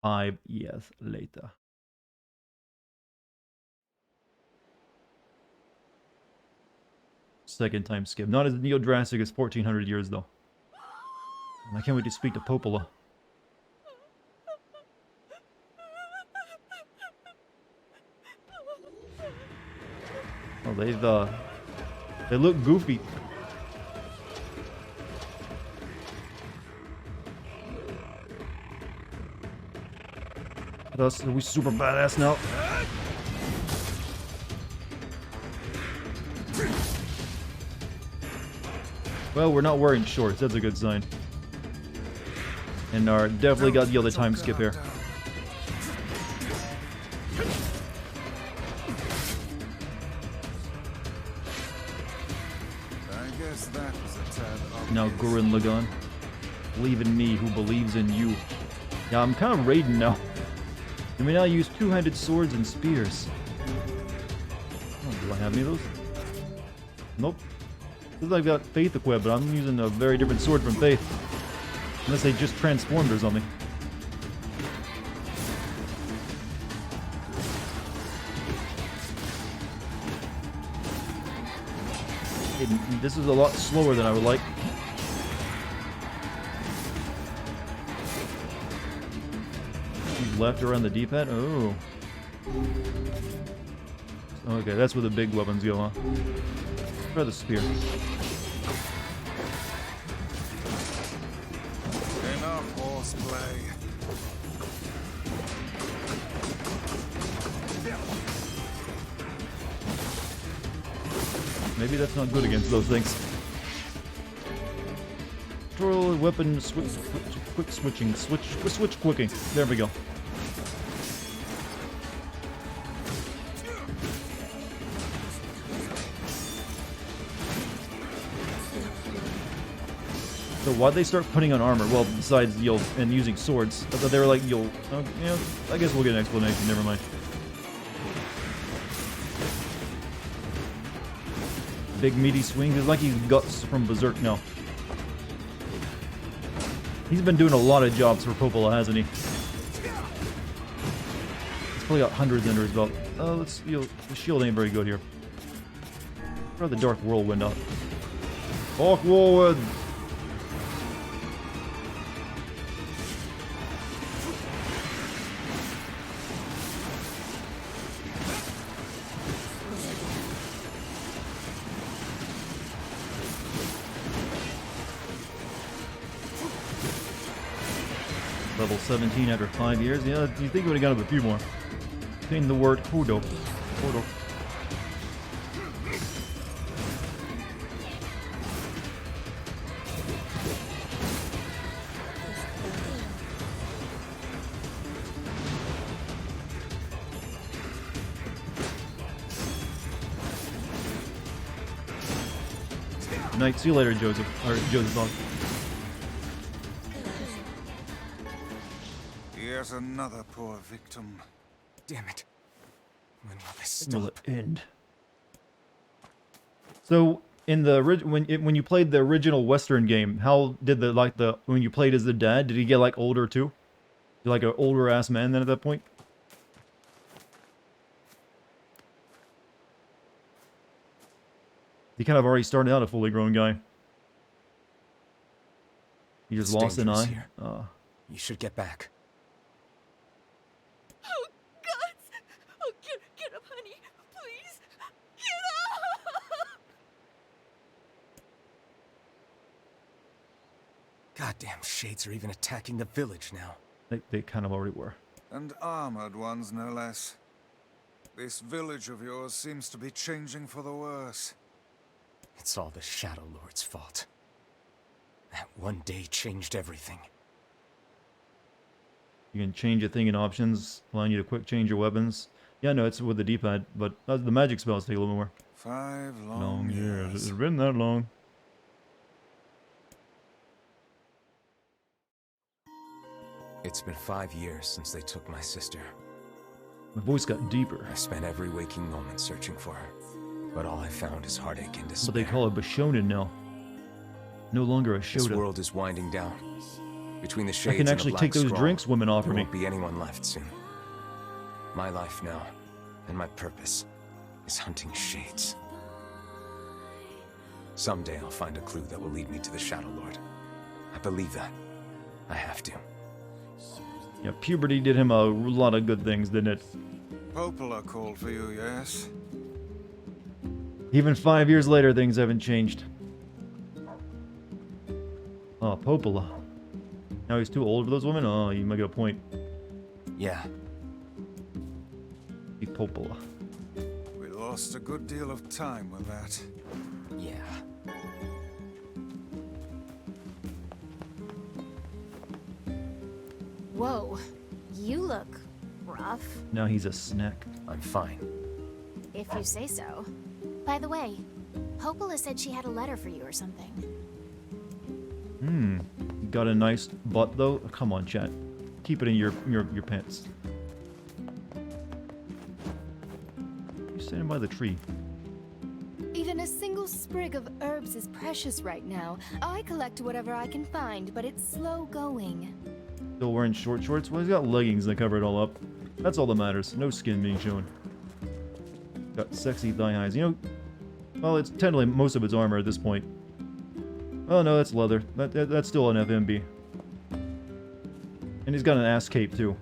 5 years later. Second time skip. Not as neo-drastic as 1400 years, though. I can't wait to speak to Popola. Oh, they look goofy. Are we super badass now? Well, we're not wearing shorts. That's a good sign. And our definitely got the other time skip here. Now, Gurren Lagann. Believe in me who believes in you. Yeah, I'm kind of raiding now. You may now use two-handed swords and spears. Oh, do I have any of those? Nope. Looks like I've got Faith equipped, but I'm using a very different sword from Faith. Unless they just transformed or something. This is a lot slower than I would like. He's left around the D-pad? Oh. Okay, that's where the big weapons go, huh? Try the spear. Enough horseplay. Maybe that's not good against those things. Control weapon quick switching. Switch quicking. There we go. So why'd they start putting on armor? Well, besides and using swords. I thought they were like yeah, I guess we'll get an explanation. Never mind. Big meaty swings. It's like he's guts from Berserk now. He's been doing a lot of jobs for Popola, hasn't he? He's probably got hundreds under his belt. The shield ain't very good here. Try the Dark Whirlwind out. Dark Whirlwind! Level 17 after 5 years. Yeah, you think we would have got up a few more. Contain the word Hodo. Hodo. Good night. See you later, Joseph. Or Joseph. Yet another poor victim. Damn it. When will this Will stop? it end? So in the when you played the original Western game, how did the when you played as the dad, did he get like older too? Like an older ass man then at that point? He kind of already started out a fully grown guy. He just It's lost an dangerous eye. here. You should get back. Oh, God! Oh, get up, honey. Please. Get up! Goddamn shades are even attacking the village now. They kind of already were. And armored ones, no less. This village of yours seems to be changing for the worse. It's all the Shadow Lord's fault. That one day changed everything. You can change a thing in options, allowing you to quick change your weapons. Yeah, no, it's with the D-pad, but the magic spells take a little more. 5 long years. years. It's been that long. It's been 5 years since they took my sister. My voice got deeper. I spent every waking moment searching for her, but all I found is heartache and despair. But they call it Bishonen now. No longer a This Shoda. world is winding down. Between the I shades can and actually the take black those scroll, drinks women offer there me. won't be anyone left soon. My life now, and my purpose, is hunting shades. Someday I'll find a clue that will lead me to the Shadow Lord. I believe that. I have to. Yeah, puberty did him a lot of good things, didn't it? Popola called for you, yes? Even 5 years later, things haven't changed. Oh, Popola. Now he's too old for those women? Oh, you might get a point. Yeah. Be Popola. We lost a good deal of time with that. Yeah. Whoa, you look rough, Now he's a snack. I'm fine. if you say so. By the way, Popola said she had a letter for you or something. Got a nice butt though. Come on, chat. Keep it in your pants. You're standing by the tree. Even a single sprig of herbs is precious right now. I collect whatever I can find, but it's slow going. Still wearing short shorts? Well, he's got leggings that cover it all up. That's all that matters. No skin being shown. Got sexy thigh highs. You know, well, it's technically most of it's armor at this point. Oh no, that's leather. That's still an FMB. And he's got an ass cape too.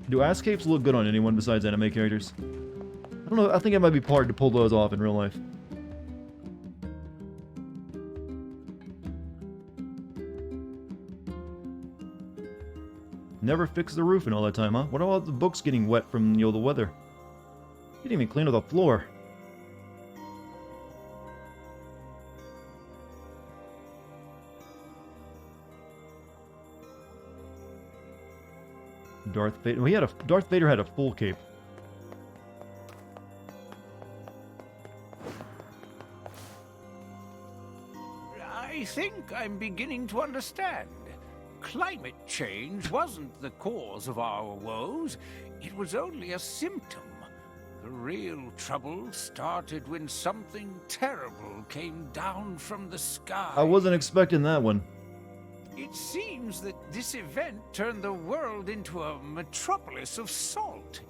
Do ass capes look good on anyone besides anime characters? I don't know. I think it might be hard to pull those off in real life. Never fixed the roof in all that time, huh? What about the books getting wet from, you know, the weather? You didn't even clean up the floor. Darth Vader. Darth Vader had a full cape. I think I'm beginning to understand. Climate change wasn't the cause of our woes. It was only a symptom. The real trouble started when something terrible came down from the sky. I wasn't expecting that one. It seems that this event turned the world into a metropolis of salt.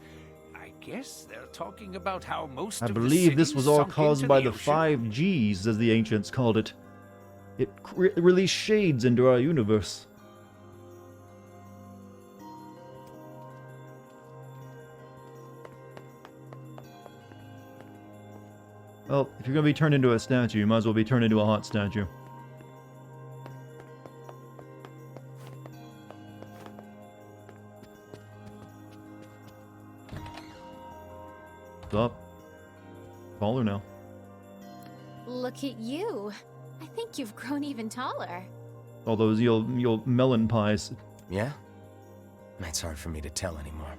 I guess they're talking about how most I of the believe this cities was all sunk caused into by the the ocean. 5Gs, as the ancients called it. It released shades into our universe. Well, if you're gonna be turned into a statue, you might as well be turned into a hot statue. What's up? Taller now. Look at you. I think you've grown even taller. All those your melon pies. Yeah? It's hard for me to tell anymore.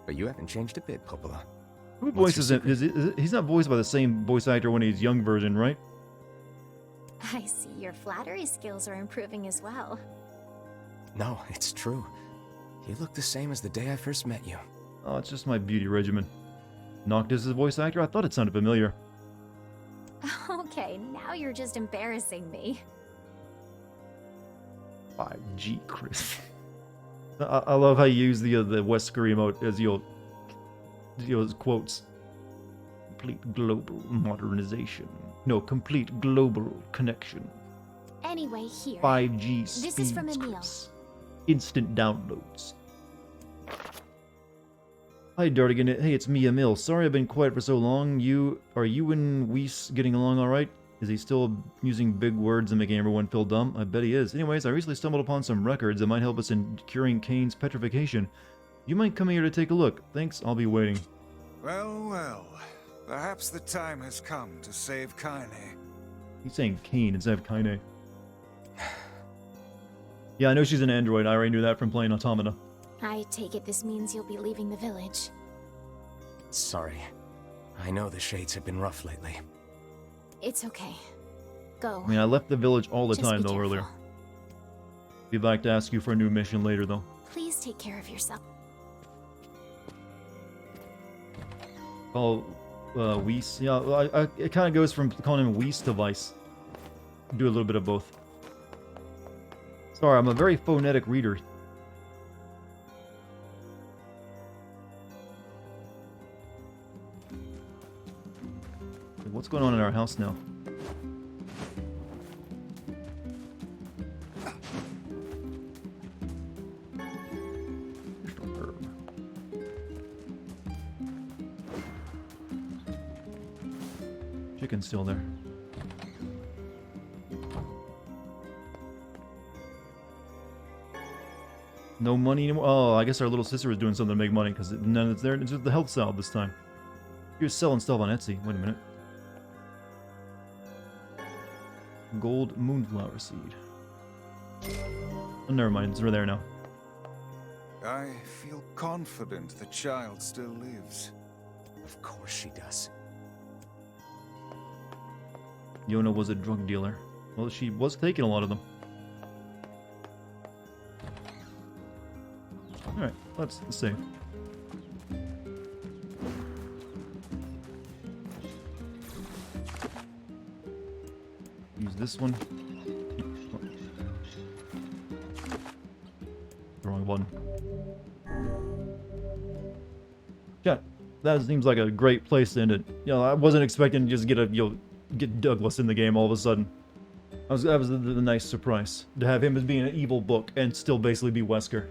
But you haven't changed a bit, Popola. Who What's your voices him? He's not voiced by the same voice actor when he's young version, right? I see your flattery skills are improving as well. No, it's true. You look the same as the day I first met you. Oh, it's just my beauty regimen. Noctis is a voice actor? I thought it sounded familiar. Okay, now you're just embarrassing me. 5G, Chris. I love how you use the Wesker emote as your quotes. Complete global modernization. No, complete global connection. Anyway, here. 5G This speeds, is from Emil. Chris. Instant downloads. Hi, Dartigan. Hey, it's me, Emil. Sorry I've been quiet for so long. Are you and Weiss getting along alright? Is he still using big words and making everyone feel dumb? I bet he is. Anyways, I recently stumbled upon some records that might help us in curing Kane's petrification. You might come here to take a look. Thanks, I'll be waiting. Well, well. Perhaps the time has come to save Kaine. He's saying Kane instead of Kaine. Yeah, I know she's an android. I already knew that from playing Automata. I take it this means you'll be leaving the village. Sorry. I know the shades have been rough lately. It's okay. Go. I mean, I left the village all the Just time, be though, careful. earlier. Be back to ask you for a new mission later, though. Please take care of yourself. Oh, Weiss. Yeah, it kind of goes from calling him Weiss to Weiss. Do a little bit of both. Sorry, I'm a very phonetic reader. What's going on in our house now? Chicken's still there. No money anymore? Oh, I guess our little sister was doing something to make money because none of it's there. It's just the health salve this time. You're selling stuff on Etsy. Wait a minute. Gold moonflower seed. Oh, never mind. It's right there now. I feel confident the child still lives. Of course she does. Yona was a drug dealer. Well, she was taking a lot of them. Alright, let's save. Use this one. The wrong one. Yeah, that seems like a great place to end it. You know, I wasn't expecting to just get Douglas in the game all of a sudden. That was the nice surprise to have him as being an evil book and still basically be Wesker.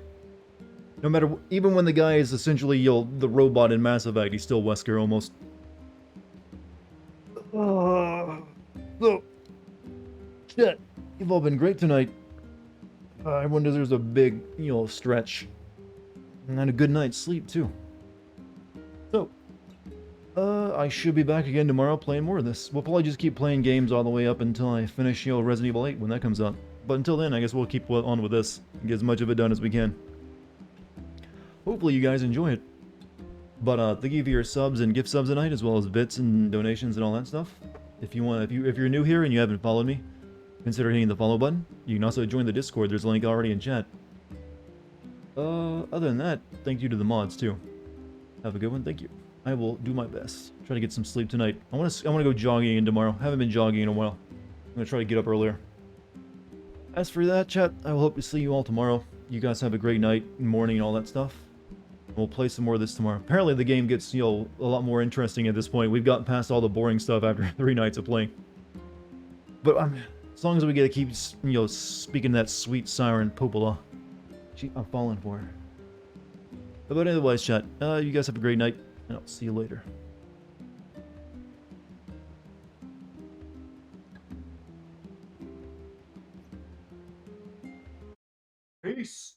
No matter, even when the guy is essentially the robot in Mass Effect, he's still Wesker almost. So, shit, you've all been great tonight. Everyone deserves a big, stretch. And a good night's sleep, too. So, I should be back again tomorrow playing more of this. We'll probably just keep playing games all the way up until I finish, Resident Evil 8 when that comes out. But until then, I guess we'll keep on with this and get as much of it done as we can. Hopefully you guys enjoy it. But thank you for your subs and gift subs tonight, as well as bits and donations and all that stuff. If you're new here and you haven't followed me, consider hitting the follow button. You can also join the Discord. There's a link already in chat. Other than that, thank you to the mods too. Have a good one. Thank you. I will do my best. Try to get some sleep tonight. I want to go jogging in tomorrow. Haven't been jogging in a while. I'm gonna try to get up earlier. As for that, chat, I will hope to see you all tomorrow. You guys have a great night, morning, and all that stuff. We'll play some more of this tomorrow. Apparently the game gets, a lot more interesting at this point. We've gotten past all the boring stuff after 3 nights of playing. But as long as we get to keep, speaking that sweet siren Popola. I'm falling for her. But otherwise, chat, you guys have a great night, and I'll see you later. Peace.